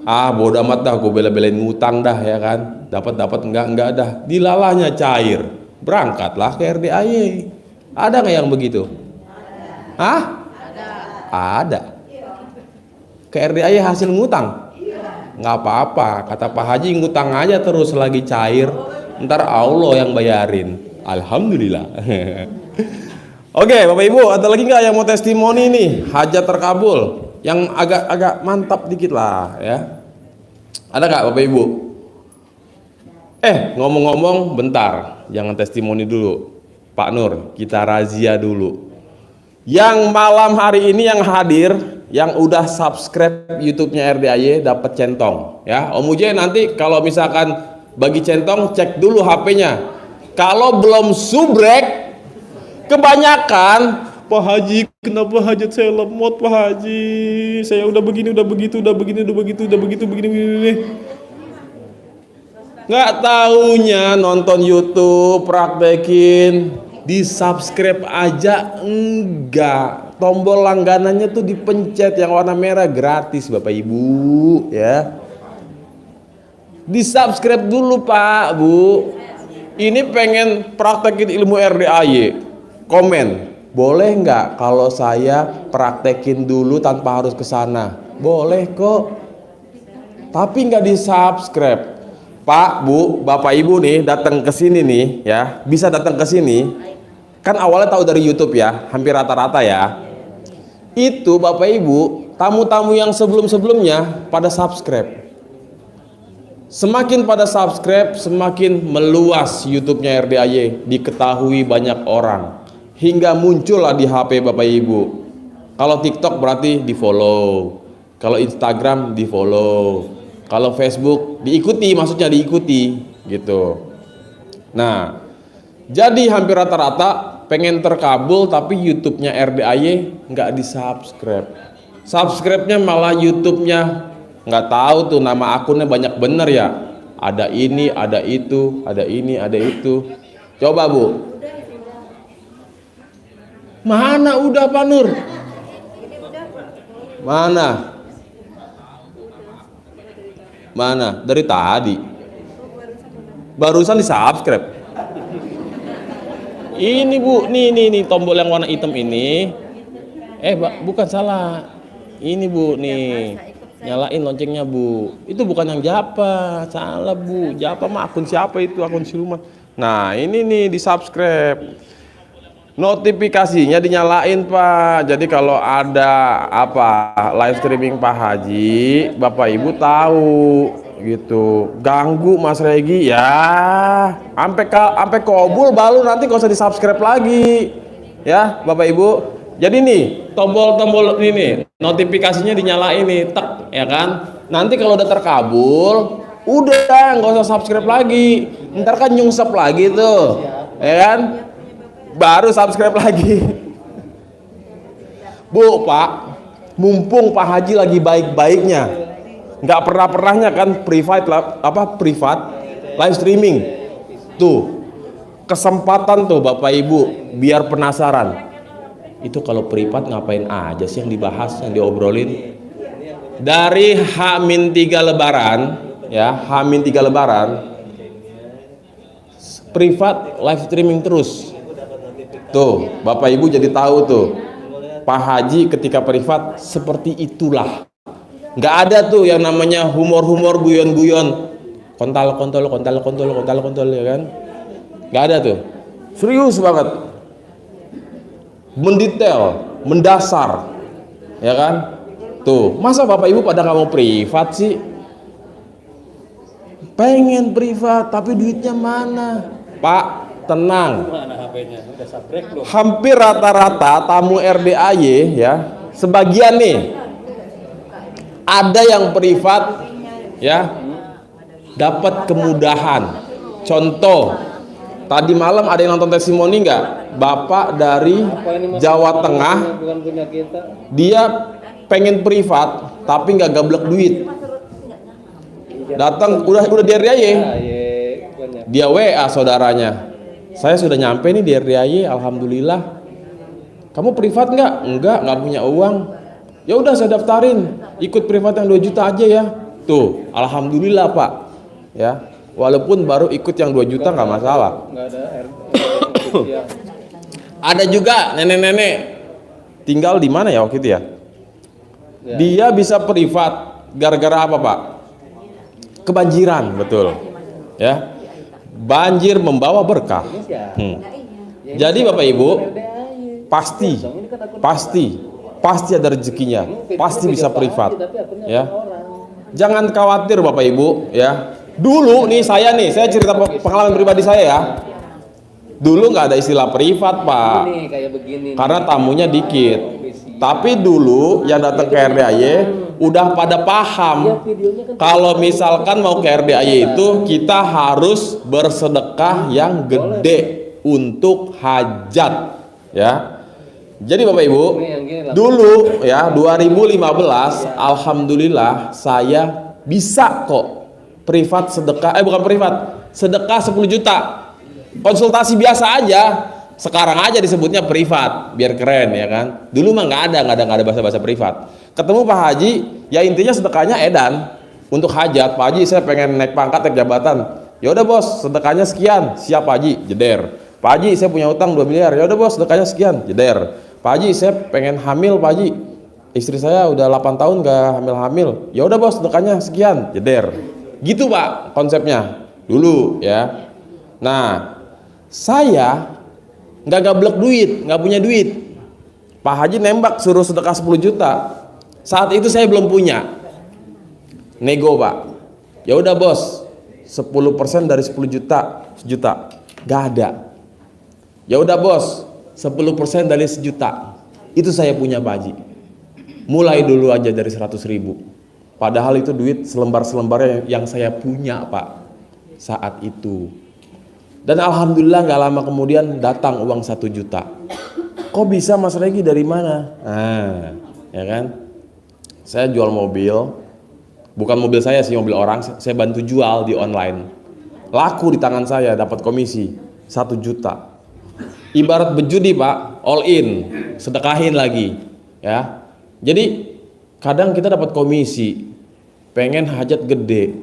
S13: Ah, bodo amat dah, gue bela-belain ngutang dah, ya kan? Dapat enggak dah. Dilalahnya cair. Berangkatlah ke RDAY. Ada nggak yang begitu? Hah? Ada. Ke RDAY hasil ngutang? Nggak apa-apa. Kata Pak Haji, ngutang aja terus lagi cair. Ntar Allah yang bayarin. Alhamdulillah. Oke, Bapak Ibu, ada lagi nggak yang mau testimoni nih hajat terkabul yang agak mantap dikit lah, ya? Ada nggak Bapak Ibu? Ngomong-ngomong, bentar, jangan testimoni dulu, Pak Nur, kita razia dulu. Yang malam hari ini yang hadir, yang udah subscribe YouTube-nya RDAY dapat centong, ya. Om Uje nanti kalau misalkan bagi centong, cek dulu HP-nya. Kalau belum subrek, kebanyakan, Pak Haji, kenapa hajat saya lemot Pak Haji? Saya udah begini, udah begitu, udah begini, udah begitu, udah begitu, begini. Nggak taunya nonton YouTube, praktekin, di subscribe aja enggak. Tombol langganannya tuh dipencet yang warna merah, gratis Bapak Ibu, ya. Di subscribe dulu Pak Bu. Ini pengen praktekin ilmu RDAY, komen, boleh nggak kalau saya praktekin dulu tanpa harus ke sana? Boleh kok, tapi nggak di subscribe. Pak, Bu, Bapak Ibu nih datang ke sini nih ya, bisa datang ke sini. Kan awalnya tahu dari YouTube ya, hampir rata-rata ya. Itu Bapak Ibu, tamu-tamu yang sebelum-sebelumnya pada subscribe. Semakin pada subscribe, semakin meluas YouTube-nya RDAY, diketahui banyak orang. Hingga muncullah di HP Bapak Ibu. Kalau TikTok berarti di-follow. Kalau Instagram di-follow. Kalau Facebook diikuti, maksudnya diikuti gitu. Nah, jadi hampir rata-rata pengen terkabul tapi YouTube-nya RDAY nggak di-subscribe. Subscribe-nya malah YouTube-nya nggak tahu tuh, nama akunnya banyak bener ya. Ada ini, ada itu, ada ini, ada itu. Coba Bu. Mana udah Pak Nur? Mana? Mana? Dari tadi. Barusan di subscribe. Ini Bu, nih tombol yang warna hitam ini. Bukan salah. Ini Bu nih. Nyalain loncengnya Bu. Itu bukan yang Japa, salah Bu. Japa mah akun siapa itu? Akun siluman. Nah, ini nih di subscribe. Notifikasinya dinyalain Pak. Jadi kalau ada live streaming Pak Haji, Bapak Ibu tahu gitu. Ganggu Mas Regi ya, sampai kobul baru nanti gak usah di subscribe lagi ya Bapak Ibu. Jadi nih tombol-tombol ini notifikasinya dinyalain nih, tek ya kan. Nanti kalau udah terkabul, udah nggak usah subscribe lagi. Ntar kan nyungsep lagi tuh, ya kan. Baru subscribe lagi. Bu, Pak, mumpung Pak Haji lagi baik-baiknya, nggak pernahnya kan privat live streaming. Tuh, kesempatan tuh Bapak Ibu biar penasaran. Itu kalau privat ngapain aja sih yang dibahas, yang diobrolin? Dari H-3 Lebaran, ya, H-3 Lebaran, privat live streaming terus. Tuh, Bapak Ibu jadi tahu tuh, Pak Haji ketika privat seperti itulah. Nggak ada tuh yang namanya humor-humor, guyon-guyon, kontol ya kan? Nggak ada tuh. Serius banget. Mendetail, mendasar. Ya kan? Tuh, masa Bapak Ibu pada nggak mau privat sih? Pengen privat, tapi duitnya mana? Pak, tenang. Hampir rata-rata tamu RDAY ya, sebagian nih ada yang privat ya, dapat kemudahan. Contoh, tadi malam ada yang nonton testimoni nggak? Bapak dari Jawa Tengah, dia pengen privat tapi nggak gablek duit. Datang udah di RDAY, dia WA saudaranya. Saya sudah nyampe nih di RDAY, alhamdulillah. Kamu privat nggak? Nggak punya uang. Ya udah saya daftarin, ikut privat yang 2 juta aja ya. Tuh, alhamdulillah Pak. Ya, walaupun baru ikut yang 2 juta nggak masalah. Ada juga nenek-nenek tinggal di mana ya waktu itu ya? Dia bisa privat gara-gara apa Pak? Kebanjiran, betul. Ya. Banjir membawa berkah. Jadi Bapak Ibu pasti ada rezekinya, pasti bisa privat ya. Jangan khawatir Bapak Ibu ya. Dulu nih saya cerita pengalaman pribadi saya ya. Dulu nggak ada istilah privat Pak, karena tamunya dikit. Tapi dulu yang datang ke RDAY udah pada paham kalau misalkan mau ke RDAY itu kita harus bersedekah yang gede untuk hajat ya. Jadi Bapak Ibu, dulu ya 2015 alhamdulillah saya bisa kok privat sedekah, sedekah 10 juta. Konsultasi biasa aja. Sekarang aja disebutnya privat biar keren ya kan. Dulu mah nggak ada bahasa-bahasa privat. Ketemu Pak Haji, ya intinya sedekahnya edan untuk hajat. Pak Haji saya pengen naik pangkat, naik jabatan. Ya udah bos, sedekahnya sekian. Siap Pak Haji, jeder. Pak Haji saya punya utang 2 miliar. Ya udah bos, sedekahnya sekian, jeder. Pak Haji saya pengen hamil Pak Haji. Istri saya udah 8 tahun nggak hamil-hamil. Ya udah bos, sedekahnya sekian, jeder. Gitu Pak konsepnya dulu ya. Nah, saya nggak gablek duit, nggak punya duit. Pak Haji nembak suruh sedekah 10 juta. Saat itu saya belum punya. Nego Pak. Ya udah bos, 10% dari 10 juta, sejuta. Gak ada. Ya udah bos, 10% dari sejuta. Itu saya punya Pak Haji. Mulai dulu aja dari 100.000. Padahal itu duit selembar-selembarnya yang saya punya Pak saat itu. Dan alhamdulillah gak lama kemudian datang uang 1 juta. Kok bisa Mas Regi dari mana? Nah, ya kan? Saya jual mobil, bukan mobil saya sih, mobil orang. Saya bantu jual di online. Laku di tangan saya, dapat komisi 1 juta. Ibarat berjudi Pak, all in, sedekahin lagi, ya. Jadi kadang kita dapat komisi, pengen hajat gede,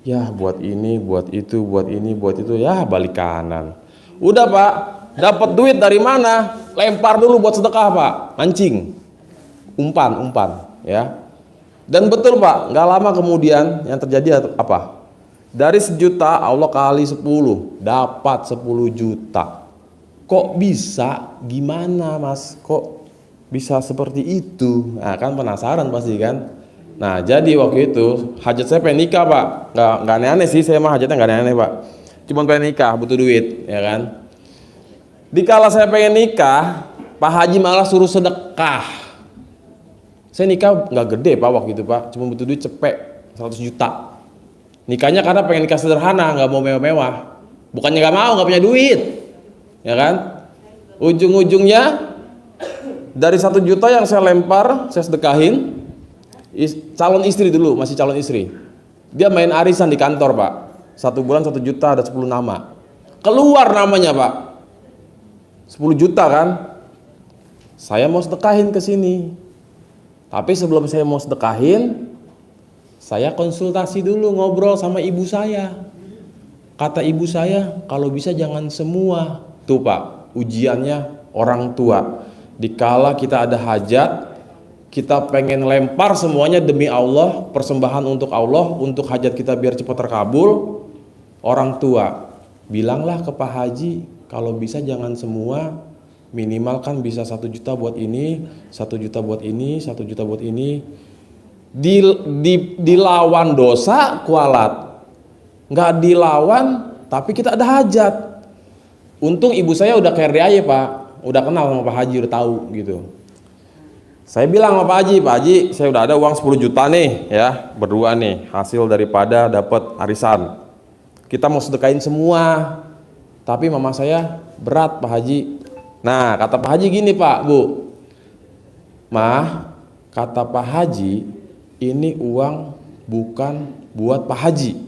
S13: ya buat ini, buat itu, buat ini, buat itu, ya balik kanan. Udah Pak, dapat duit dari mana? Lempar dulu buat sedekah Pak, mancing, umpan, ya. Dan betul Pak, nggak lama kemudian yang terjadi apa? Dari 1 juta Allah kali 10, dapat 10 juta. Kok bisa? Gimana Mas? Kok bisa seperti itu? Nah kan penasaran pasti kan. Nah jadi waktu itu hajat saya pengen nikah Pak. Nggak aneh-aneh sih, saya mah hajatnya nggak aneh-aneh Pak. Cuman pengen nikah, butuh duit, ya kan. Dikala saya pengen nikah, Pak Haji malah suruh sedekah. Saya nikah nggak gede Pak waktu itu Pak, cuma butuh duit cepet 100 juta. Nikahnya karena pengen nikah sederhana, nggak mau mewah-mewah. Bukannya nggak mau, nggak punya duit, ya kan? Ujung-ujungnya dari 1 juta yang saya lempar, saya sedekahin, calon istri dulu, masih calon istri. Dia main arisan di kantor Pak, 1 bulan 1 juta, ada 10 nama. Keluar namanya Pak, 10 juta kan? Saya mau sedekahin ke sini. Tapi sebelum saya mau sedekahin, saya konsultasi dulu, ngobrol sama ibu saya. Kata ibu saya, kalau bisa jangan semua. Tuh Pak, ujiannya orang tua. Dikala kita ada hajat, kita pengen lempar semuanya demi Allah, persembahan untuk Allah, untuk hajat kita biar cepat terkabul. Orang tua, bilanglah ke Pak Haji, kalau bisa jangan semua. Minimal kan bisa 1 juta buat ini, 1 juta buat ini, 1 juta buat ini. Dilawan dosa kualat, nggak dilawan tapi kita ada hajat. Untung ibu saya udah care aja Pak, udah kenal sama Pak Haji, udah tahu gitu. Saya bilang sama Pak Haji, saya udah ada uang 10 juta nih ya, berdua nih, hasil daripada dapat arisan. Kita mau sedekahin semua, tapi mama saya berat Pak Haji. Nah kata Pak Haji gini Pak, Bu, Mah, kata Pak Haji, ini uang bukan buat Pak Haji,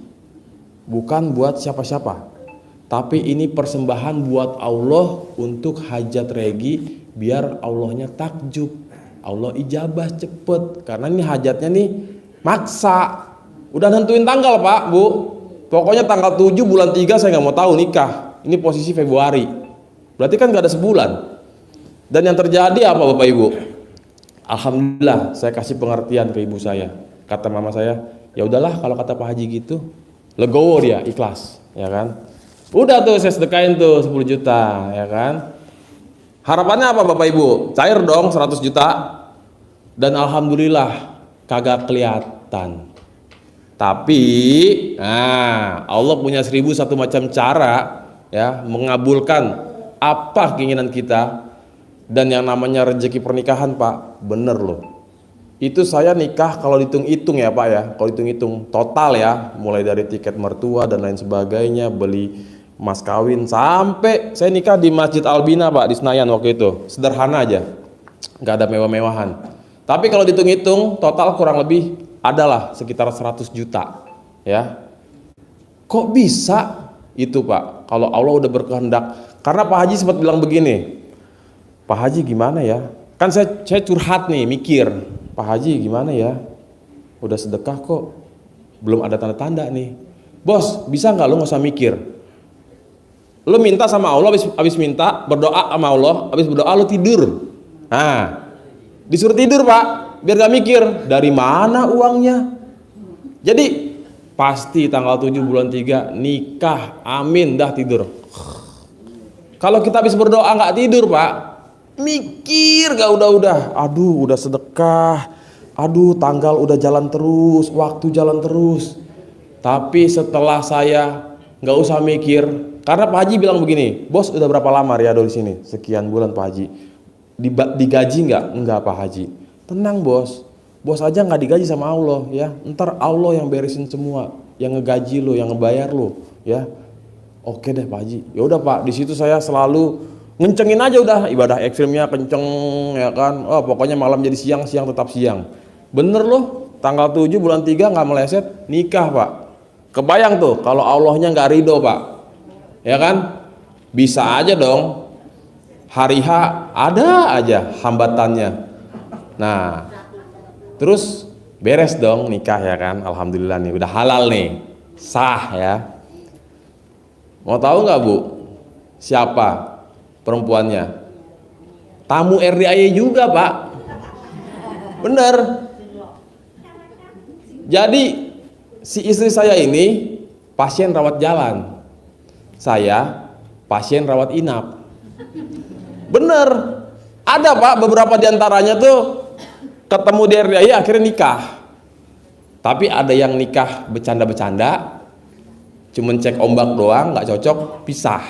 S13: bukan buat siapa-siapa, tapi ini persembahan buat Allah untuk hajat Regi, biar Allahnya takjub, Allah ijabah cepet, karena ini hajatnya nih maksa. Udah nentuin tanggal Pak, Bu, pokoknya tanggal 7 bulan 3 saya nggak mau tahu nikah. Ini posisi Februari. Berarti kan gak ada sebulan. Dan yang terjadi apa Bapak Ibu? Alhamdulillah saya kasih pengertian ke ibu saya. Kata mama saya, ya udahlah kalau kata Pak Haji gitu, legowo dia, ikhlas, ya kan? Udah tuh saya sedekahin tuh 10 juta, ya kan? Harapannya apa Bapak Ibu? Cair dong 100 juta. Dan alhamdulillah kagak kelihatan. Tapi Allah punya 1001 macam cara ya mengabulkan apa keinginan kita. Dan yang namanya rezeki pernikahan Pak, bener loh. Itu saya nikah kalau dihitung-hitung ya Pak ya, kalau dihitung-hitung total ya, mulai dari tiket mertua dan lain sebagainya, beli mas kawin, sampai saya nikah di Masjid Albina Pak, di Senayan waktu itu, sederhana aja, nggak ada mewah-mewahan. Tapi kalau dihitung-hitung total kurang lebih adalah sekitar 100 juta ya. Kok bisa itu Pak, kalau Allah udah berkehendak? Karena Pak Haji sempat bilang begini, Pak Haji gimana ya, kan saya curhat nih, mikir, Pak Haji gimana ya, udah sedekah kok belum ada tanda-tanda nih. Bos, bisa nggak lo nggak usah mikir, lo minta sama Allah, habis minta berdoa sama Allah, habis berdoa lo tidur. Nah disuruh tidur Pak, biar gak mikir dari mana uangnya. Jadi pasti tanggal 7 bulan 3 nikah, amin, dah tidur. Kalau kita habis berdoa nggak tidur Pak, mikir gak udah, aduh udah sedekah, aduh tanggal udah jalan terus, waktu jalan terus. Tapi setelah saya nggak usah mikir, karena Pak Haji bilang begini, bos udah berapa lama Riyadho di sini? Sekian bulan Pak Haji. Digaji nggak? Nggak Pak Haji. Tenang bos aja nggak digaji sama Allah ya. Ntar Allah yang beresin semua, yang ngegaji lo, yang ngebayar lo ya. Oke deh Pak Haji. Ya udah Pak, di situ saya selalu ngencengin aja udah ibadah ekstrimnya kenceng ya kan. Oh pokoknya malam jadi siang, siang tetap siang. Bener loh, tanggal 7 bulan 3 nggak meleset, nikah Pak. Kebayang tuh kalau Allahnya nggak ridho Pak, ya kan? Bisa aja dong. Hari H ada aja hambatannya. Nah, terus beres dong nikah ya kan? Alhamdulillah nih, udah halal nih, sah ya. Mau tahu nggak Bu? Siapa perempuannya? Tamu RDAY juga Pak. Bener. Jadi si istri saya ini pasien rawat jalan, saya pasien rawat inap. Bener, ada Pak beberapa diantaranya tuh ketemu di RDAY akhirnya nikah. Tapi ada yang nikah bercanda-bercanda, cuman cek ombak doang, nggak cocok, pisah.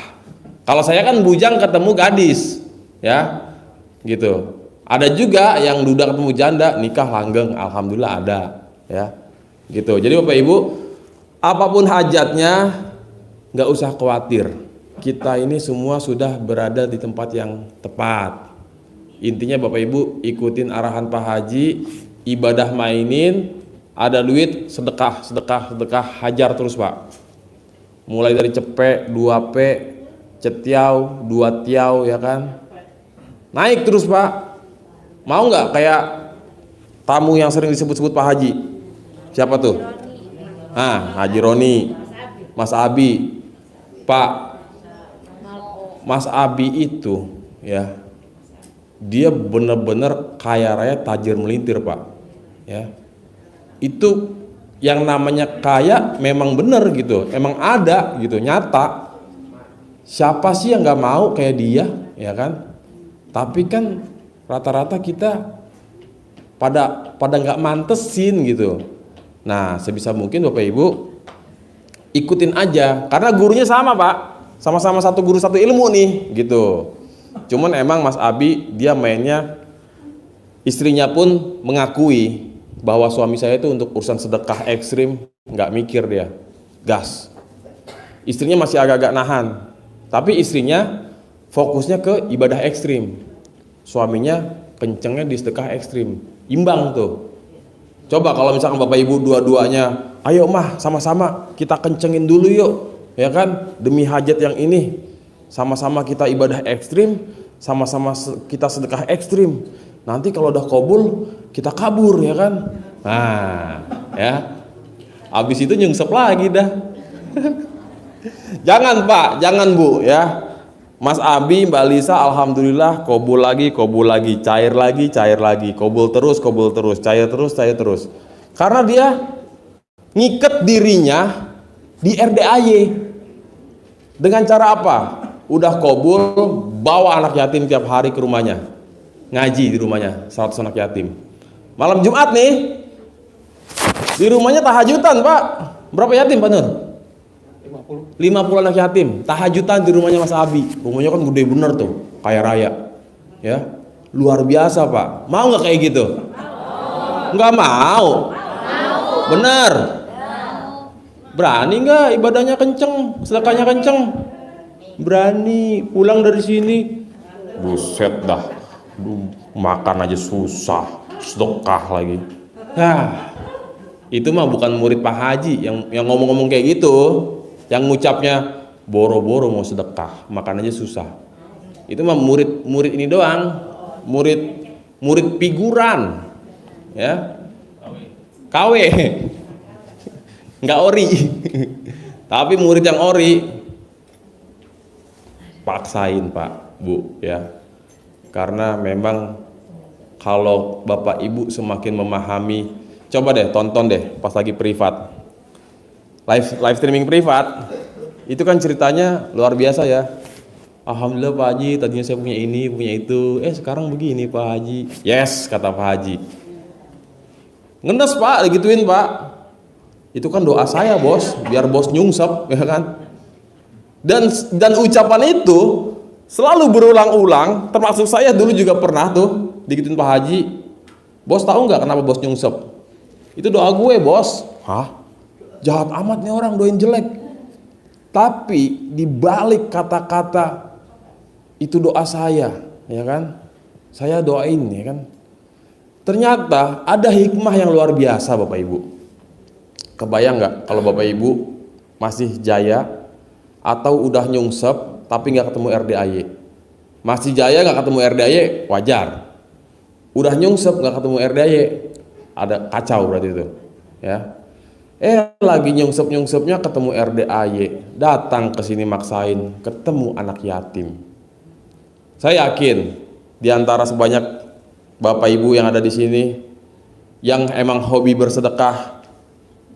S13: Kalau saya kan bujang ketemu gadis, ya, gitu. Ada juga yang duda ketemu janda, nikah langgeng, alhamdulillah ada, ya. Gitu. Jadi Bapak Ibu, apapun hajatnya nggak usah khawatir. Kita ini semua sudah berada di tempat yang tepat. Intinya Bapak Ibu ikutin arahan Pak Haji, ibadah mainin, ada duit sedekah, hajar terus Pak. Mulai dari cepek, 2P, cetiau, 2 tiau ya kan. Naik terus Pak. Mau nggak kayak tamu yang sering disebut-sebut Pak Haji? Siapa tuh? Haji Roni, Mas Abi. Pak, Mas Abi itu ya, dia bener-bener kaya raya tajir melintir Pak ya. Itu yang namanya kaya memang bener gitu, emang ada gitu, nyata. Siapa sih yang nggak mau kayak dia ya kan? Tapi kan rata-rata kita pada nggak mantesin gitu. Nah, sebisa mungkin Bapak Ibu ikutin aja, karena gurunya sama Pak, sama-sama satu guru satu ilmu nih gitu. Cuman emang Mas Abi dia mainnya, istrinya pun mengakui bahwa suami saya itu untuk urusan sedekah ekstrim nggak mikir dia, gas. Istrinya masih agak-agak nahan, tapi istrinya fokusnya ke ibadah ekstrim, suaminya kencengnya di sedekah ekstrim, imbang tuh. Coba kalau misalkan Bapak Ibu dua-duanya, ayo mah sama-sama kita kencengin dulu yuk, ya kan, demi hajat yang ini, sama-sama kita ibadah ekstrim, sama-sama kita sedekah ekstrim. Nanti kalau udah kabul, kita kabur ya kan. Nah, ya. Habis itu nyungsep lagi dah. Jangan Pak, jangan Bu ya. Mas Abi, Mbak Lisa, alhamdulillah kabul lagi, cair lagi, kabul terus, cair terus. Karena dia ngiket dirinya di RDAY. Dengan cara apa? Udah kabul, bawa anak yatim tiap hari ke rumahnya. Ngaji di rumahnya 100 anak yatim. Malam Jumat nih di rumahnya tahajudan Pak. Berapa yatim Pak Nur? 50 anak yatim tahajudan di rumahnya Mas Abi. Rumahnya kan gede bener tuh, kaya raya ya, luar biasa Pak. Mau nggak kayak gitu? Nggak mau. Bener. Berani nggak ibadahnya kenceng, sedekahnya kenceng? Berani. Pulang dari sini, buset dah, makan aja susah, sedekah lagi. Nah, itu mah bukan murid Pak Haji yang ngomong-ngomong kayak gitu, yang ngucapnya boro-boro mau sedekah, makan aja susah. Itu mah murid ini doang, murid figuran, ya, KW, nggak ori. Tapi murid yang ori, paksain Pak, Bu, ya. Karena memang kalau Bapak Ibu semakin memahami, coba deh tonton deh pas lagi privat. live streaming privat. Itu kan ceritanya luar biasa ya. Alhamdulillah Pak Haji, tadinya saya punya ini, punya itu. Sekarang begini Pak Haji. Yes, kata Pak Haji. Ngenes Pak, digituin Pak. Itu kan doa saya bos, biar bos nyungsep, ya kan. Dan ucapan itu selalu berulang-ulang, termasuk saya dulu juga pernah tuh digituin Pak Haji. Bos tahu nggak kenapa bos nyungsep? Itu doa gue bos. Hah? Jahat amat nih orang, doain jelek. Tapi di balik kata-kata itu doa saya, ya kan? Saya doain, ya kan? Ternyata ada hikmah yang luar biasa Bapak Ibu. Kebayang nggak kalau Bapak Ibu masih jaya atau udah nyungsep tapi nggak ketemu RDAY? Masih jaya nggak ketemu RDAY, wajar. Udah nyungsep nggak ketemu RDAY, ada kacau berarti itu, ya. Lagi nyungsep-nyungsepnya ketemu RDAY, datang ke sini maksain, ketemu anak yatim. Saya yakin di antara sebanyak Bapak Ibu yang ada di sini yang emang hobi bersedekah,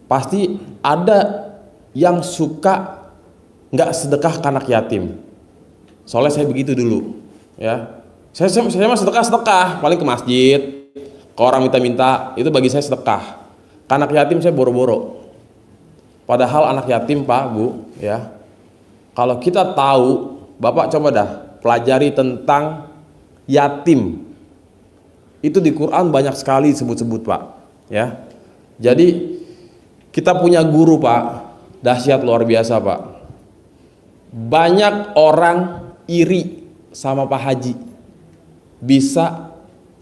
S13: pasti ada yang suka nggak sedekah ke anak yatim. Soalnya saya begitu dulu, ya. Saya mah sedekah, paling ke masjid, ke orang minta-minta, itu bagi saya sedekah. Ke anak yatim saya boro-boro. Padahal anak yatim Pak, Bu, ya. Kalau kita tahu, Bapak coba dah pelajari tentang yatim. Itu di Quran banyak sekali disebut-sebut Pak, ya. Jadi kita punya guru Pak, dahsyat luar biasa Pak. Banyak orang iri sama Pak Haji bisa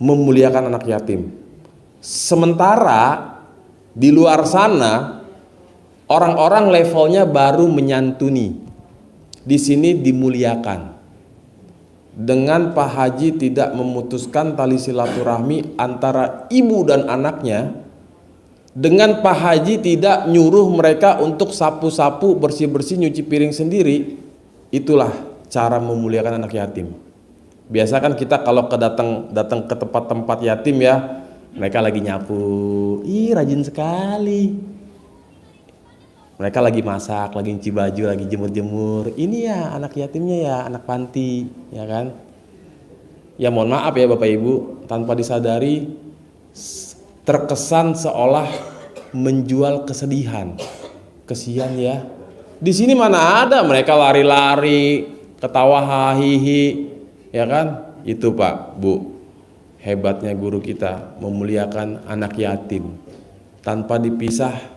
S13: memuliakan anak yatim. Sementara di luar sana orang-orang levelnya baru menyantuni. Di sini dimuliakan. Dengan Pak Haji tidak memutuskan tali silaturahmi antara ibu dan anaknya, dengan Pak Haji tidak nyuruh mereka untuk sapu-sapu, bersih-bersih, nyuci piring sendiri, itulah cara memuliakan anak yatim. Biasa kan kita kalau datang ke tempat-tempat yatim ya, mereka lagi nyapu, ih rajin sekali. Mereka lagi masak, lagi nyuci baju, lagi jemur-jemur. Ini ya anak yatimnya ya, anak panti, ya kan? Ya mohon maaf ya Bapak Ibu, tanpa disadari terkesan seolah menjual kesedihan. Kesian ya. Di sini mana ada mereka lari-lari, ketawa hahihi, ya kan? Itu Pak, Bu. Hebatnya guru kita memuliakan anak yatim tanpa dipisah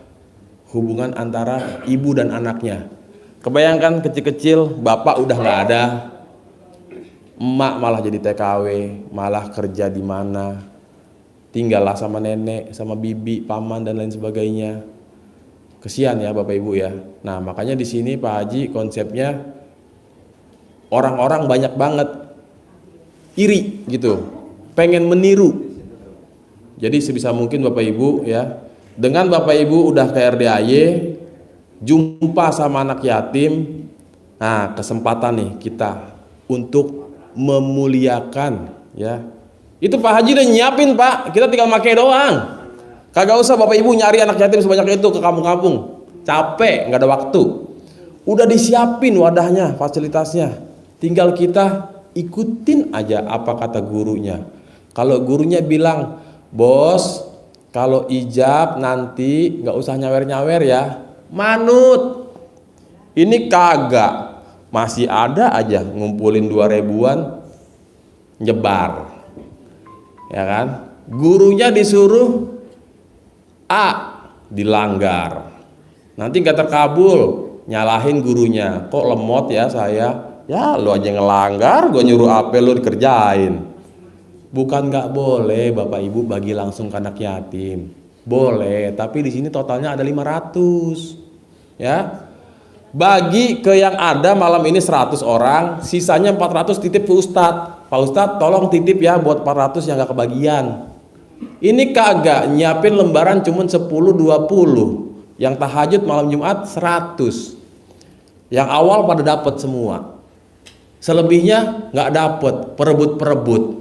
S13: hubungan antara ibu dan anaknya. Kebayangkan kecil-kecil bapak udah nggak ada, emak malah jadi TKW, malah kerja di mana, tinggallah sama nenek, sama bibi, paman dan lain sebagainya. Kesian ya Bapak Ibu ya. Nah makanya di sini Pak Haji konsepnya orang-orang banyak banget iri gitu, pengen meniru. Jadi sebisa mungkin Bapak Ibu ya, dengan Bapak Ibu udah ke RDAY, jumpa sama anak yatim, nah kesempatan nih kita untuk memuliakan ya. Itu Pak Haji udah nyiapin Pak, kita tinggal pakai doang. Kagak usah Bapak Ibu nyari anak yatim sebanyak itu ke kampung-kampung, capek, nggak ada waktu. Udah disiapin wadahnya, fasilitasnya, tinggal kita ikutin aja apa kata gurunya. Kalau gurunya bilang, bos, kalau ijab nanti nggak usah nyawer-nyawer ya, manut. Ini kagak, masih ada aja ngumpulin 2.000-an nyebar, ya kan? Gurunya disuruh A, dilanggar, nanti nggak terkabul, nyalahin gurunya. Kok lemot ya saya? Ya lu aja ngelanggar, gue nyuruh apa lu dikerjain. Bukan nggak boleh Bapak Ibu bagi langsung ke anak yatim, boleh, tapi di sini totalnya ada 500 ya. Bagi ke yang ada malam ini 100 orang, sisanya 400 titip ke Ustadz. Pak Ustadz tolong titip ya buat 400 yang nggak kebagian. Ini kagak nyiapin lembaran cuman 10-20, yang tahajud malam Jumat 100, yang awal pada dapat semua, selebihnya nggak dapet, perebut-perebut.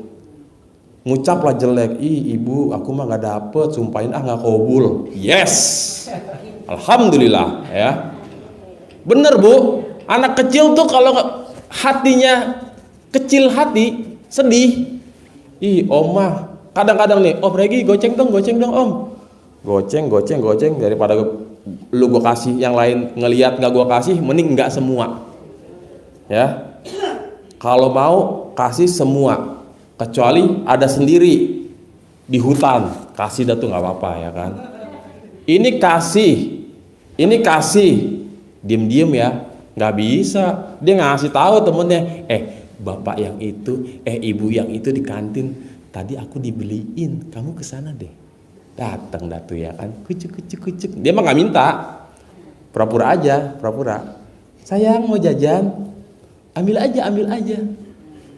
S13: Ngucaplah jelek, ih ibu aku mah nggak dapet, sumpahin nggak kabul. Yes, Alhamdulillah ya. Bener Bu, anak kecil tuh kalau hatinya kecil hati, sedih. Ih, Oma, kadang-kadang nih, Om Regi goceng dong Om. Goceng daripada lu gua kasih yang lain ngelihat nggak gua kasih, mending nggak semua. Ya. Kalau mau kasih semua, kecuali ada sendiri di hutan, kasih dah tuh nggak apa-apa ya kan. Ini kasih, diem-diem ya, nggak bisa. Dia ngasih tahu temennya, bapak yang itu, ibu yang itu di kantin, tadi aku dibeliin, kamu kesana deh. Datang dah tuh ya kan, kucuk. Dia mah nggak minta, pura-pura aja. Sayang mau jajan, ambil aja.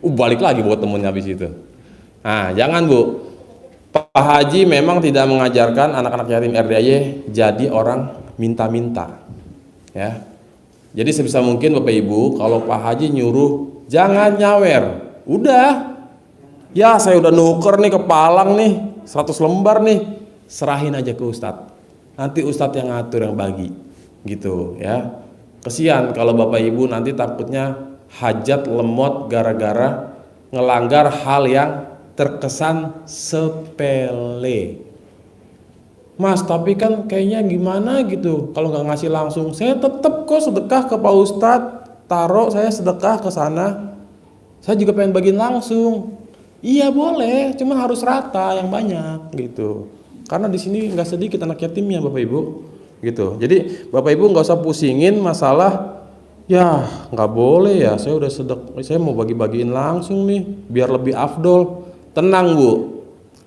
S13: Balik lagi buat temennya habis itu. Nah, jangan Bu. Pak Haji memang tidak mengajarkan anak-anak yatim RDAY jadi orang minta-minta. Ya. Jadi sebisa mungkin Bapak Ibu, kalau Pak Haji nyuruh jangan nyawer. Udah. Ya, saya udah nuker nih ke Palang nih, 100 lembar nih. Serahin aja ke Ustadz. Nanti Ustadz yang ngatur, yang bagi. Gitu ya. Kesian kalau Bapak Ibu nanti takutnya hajat lemot gara-gara ngelanggar hal yang terkesan sepele. Mas, tapi kan kayaknya gimana gitu kalau nggak ngasih langsung. Saya tetap kok sedekah ke Pak Ustadz, taruh saya sedekah ke sana. Saya juga pengen bagiin langsung. Iya boleh, cuman harus rata yang banyak gitu. Karena di sini nggak sedikit anak yatimnya Bapak Ibu, gitu. Jadi Bapak Ibu nggak usah pusingin masalah. Ya nggak boleh ya, saya udah saya mau bagi-bagiin langsung nih biar lebih afdol. Tenang Bu,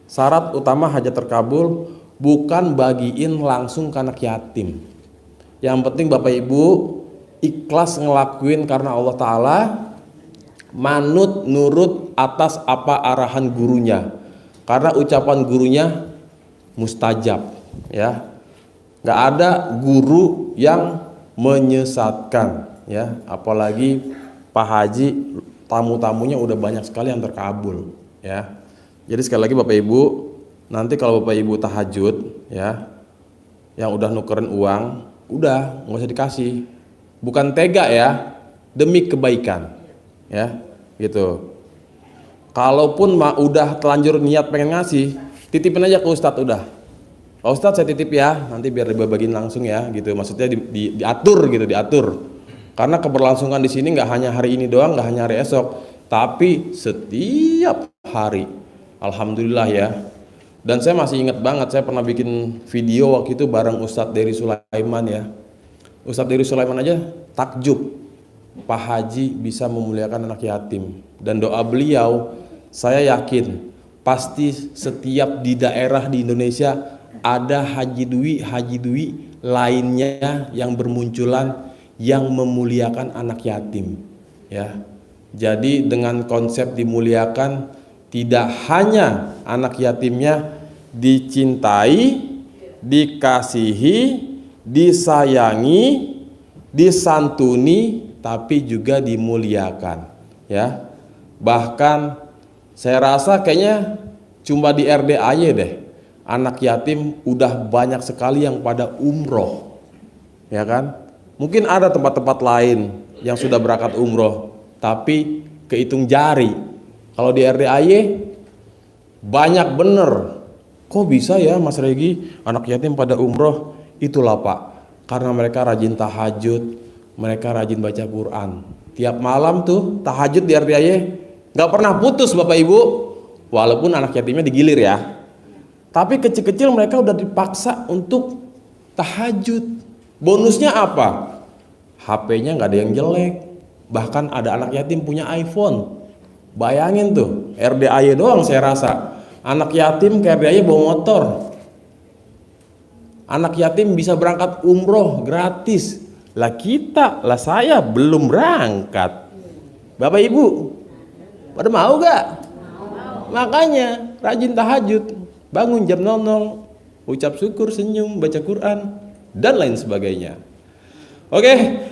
S13: syarat utama hajat terkabul bukan bagiin langsung ke anak yatim. Yang penting Bapak Ibu ikhlas ngelakuin karena Allah Ta'ala, manut nurut atas apa arahan gurunya, karena ucapan gurunya mustajab ya. Nggak ada guru yang menyesatkan ya, apalagi Pak Haji tamu-tamunya udah banyak sekali yang terkabul ya. Jadi sekali lagi Bapak Ibu, nanti kalau Bapak Ibu tahajud ya, yang udah nukerin uang, udah nggak usah dikasih. Bukan tega ya, demi kebaikan ya, gitu. Kalaupun udah telanjur niat pengen ngasih, titipin aja ke Ustadz udah. Pak Ustadz saya titip ya, nanti biar dibagiin langsung ya, gitu. Maksudnya diatur gitu, diatur. Karena keberlangsungan di sini nggak hanya hari ini doang, nggak hanya hari esok, tapi setiap hari. Alhamdulillah ya. Dan saya masih ingat banget, saya pernah bikin video waktu itu bareng Ustadz Dery Sulaiman ya. Ustadz Dery Sulaiman aja takjub Pak Haji bisa memuliakan anak yatim. Dan doa beliau, saya yakin pasti setiap di daerah di Indonesia ada Haji Dwi lainnya yang bermunculan yang memuliakan anak yatim ya. Jadi dengan konsep dimuliakan, tidak hanya anak yatimnya dicintai, dikasihi, disayangi, disantuni, tapi juga dimuliakan ya. Bahkan saya rasa kayaknya cuma di RDAY deh anak yatim udah banyak sekali yang pada umroh ya kan. Mungkin ada tempat-tempat lain yang sudah berangkat umroh, tapi kehitung jari. Kalau di RDAY banyak bener. Kok bisa ya Mas Regi anak yatim pada umroh? Itulah Pak, karena mereka rajin tahajud, mereka rajin baca Quran. Tiap malam tuh tahajud di RDAY nggak pernah putus Bapak Ibu. Walaupun anak yatimnya digilir ya, tapi kecil-kecil mereka udah dipaksa untuk tahajud. Bonusnya apa? HP-nya nggak ada yang jelek. Bahkan ada anak yatim punya iPhone. Bayangin tuh, RDAY doang saya rasa. Anak yatim ke RDAY bawa motor. Anak yatim bisa berangkat umroh gratis. Lah saya belum berangkat. Bapak Ibu, pada mau gak? Makanya rajin tahajud, bangun jam 00, ucap syukur, senyum, baca Quran, dan lain sebagainya. Oke,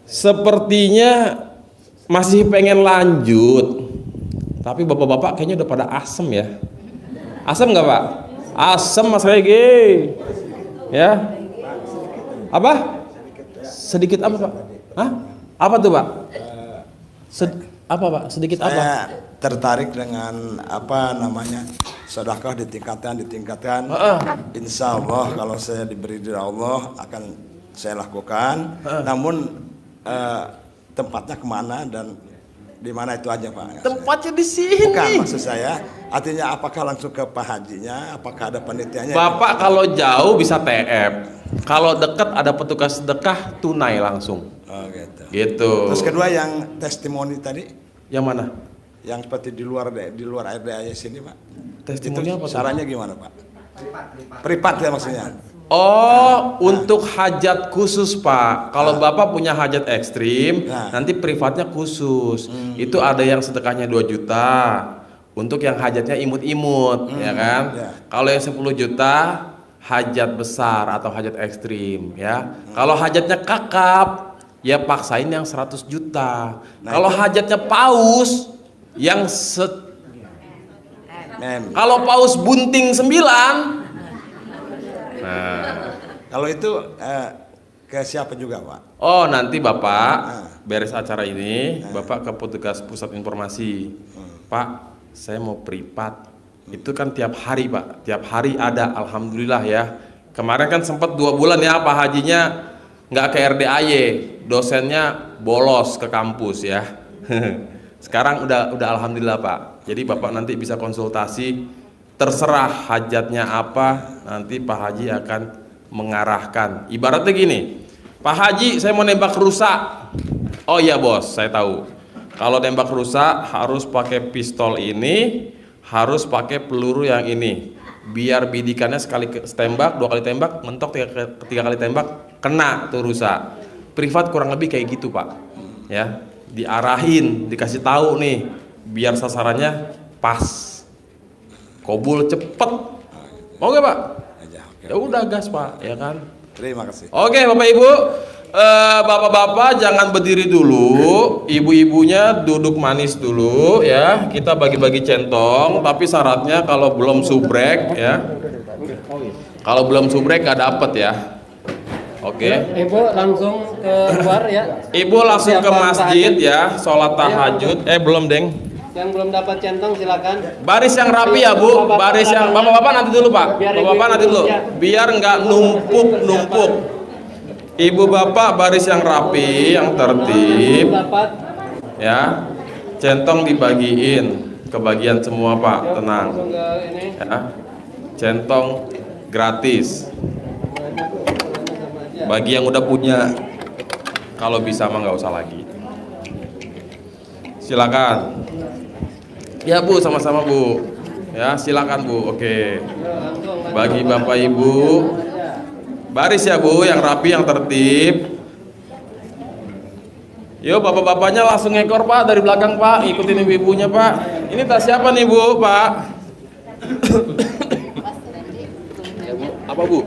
S13: sepertinya masih pengen lanjut, tapi bapak-bapak kayaknya udah pada asem ya. Asem nggak Pak? Asem Mas Regi, ya. Apa? Sedikit apa Pak? Hah? Apa tuh Pak? Apa Pak? Sedikit apa?
S17: Saya tertarik dengan apa namanya sedekah ditingkatkan. Insya Allah kalau saya diberi dari Allah akan saya lakukan. Namun tempatnya kemana dan di mana itu aja Pak?
S13: Tempatnya di sini.
S17: Bukan maksud saya. Artinya apakah langsung ke Pak Hajinya? Apakah ada panitianya?
S13: Bapak kalau jauh bisa TF. Kalau dekat ada petugas sedekah tunai langsung.
S17: Oh gitu.
S13: Gitu.
S17: Terus kedua yang testimoni tadi?
S13: Yang mana?
S17: Yang seperti di luar RDA sini Pak.
S13: Testimoni
S17: itu
S13: apa?
S17: Caranya gimana Pak? Privat ya maksudnya.
S13: Oh, untuk hajat khusus Pak. Kalau Bapak punya hajat ekstrim, nanti privatnya khusus. Itu ada yang sedekahnya 2 juta. Untuk yang hajatnya imut-imut, ya kan? Kalau yang 10 juta hajat besar atau hajat ekstrim, ya. Kalau hajatnya kakap, ya paksain yang 100 juta. Kalau hajatnya paus, yang kalau paus bunting 9. Nah,
S17: kalau itu ke siapa juga Pak?
S13: Oh, nanti Bapak beres acara ini, Bapak ke petugas pusat informasi. Pak, saya mau privat. Itu kan tiap hari Pak, tiap hari ada, alhamdulillah ya. Kemarin kan sempat 2 bulan ya Pak Hajinya nggak ke RDAY, dosennya bolos ke kampus ya. Sekarang udah alhamdulillah Pak. Jadi Bapak nanti bisa konsultasi, terserah hajatnya apa, nanti Pak Haji akan mengarahkan. Ibaratnya gini, Pak Haji saya mau nembak rusa. Oh iya bos, saya tahu. Kalau nembak rusa harus pakai pistol ini, harus pakai peluru yang ini. Biar bidikannya sekali tembak, 2 kali tembak, mentok 3 kali tembak, kena tuh rusa. Privat kurang lebih kayak gitu Pak. Ya, diarahin, dikasih tahu nih, biar sasarannya pas. Kobul cepet. Mau gak Pak? Ya udah gas Pak, ya kan?
S17: Terima kasih.
S13: Oke Bapak Ibu, bapak-bapak jangan berdiri dulu, ibu-ibunya duduk manis dulu ya. Kita bagi-bagi centong, tapi syaratnya kalau belum subrek ya. Kalau belum subrek gak dapet ya. Oke.
S11: Ibu langsung ke luar ya.
S13: Ibu langsung ke masjid ya, sholat tahajud. Belum deng.
S11: Yang belum dapat centong silakan.
S13: Baris yang rapi ya Bu, baris yang bapak-bapak nanti dulu Pak. Bapak-bapak nanti dulu, biar nggak numpuk. Ibu bapak baris yang rapi, yang tertib. Ya, centong dibagiin, kebagian semua Pak, tenang. Ya, centong gratis. Bagi yang udah punya, kalau bisa mah nggak usah lagi. Silakan. Ya Bu, sama-sama Bu. Ya, silakan Bu. Oke. Bagi Bapak Ibu, baris ya Bu, yang rapi, yang tertib. Yuk bapak-bapaknya langsung ngekor Pak dari belakang Pak, ikutin ibu-ibunya Pak. Ini tas siapa nih Bu, Pak? Apa Bu?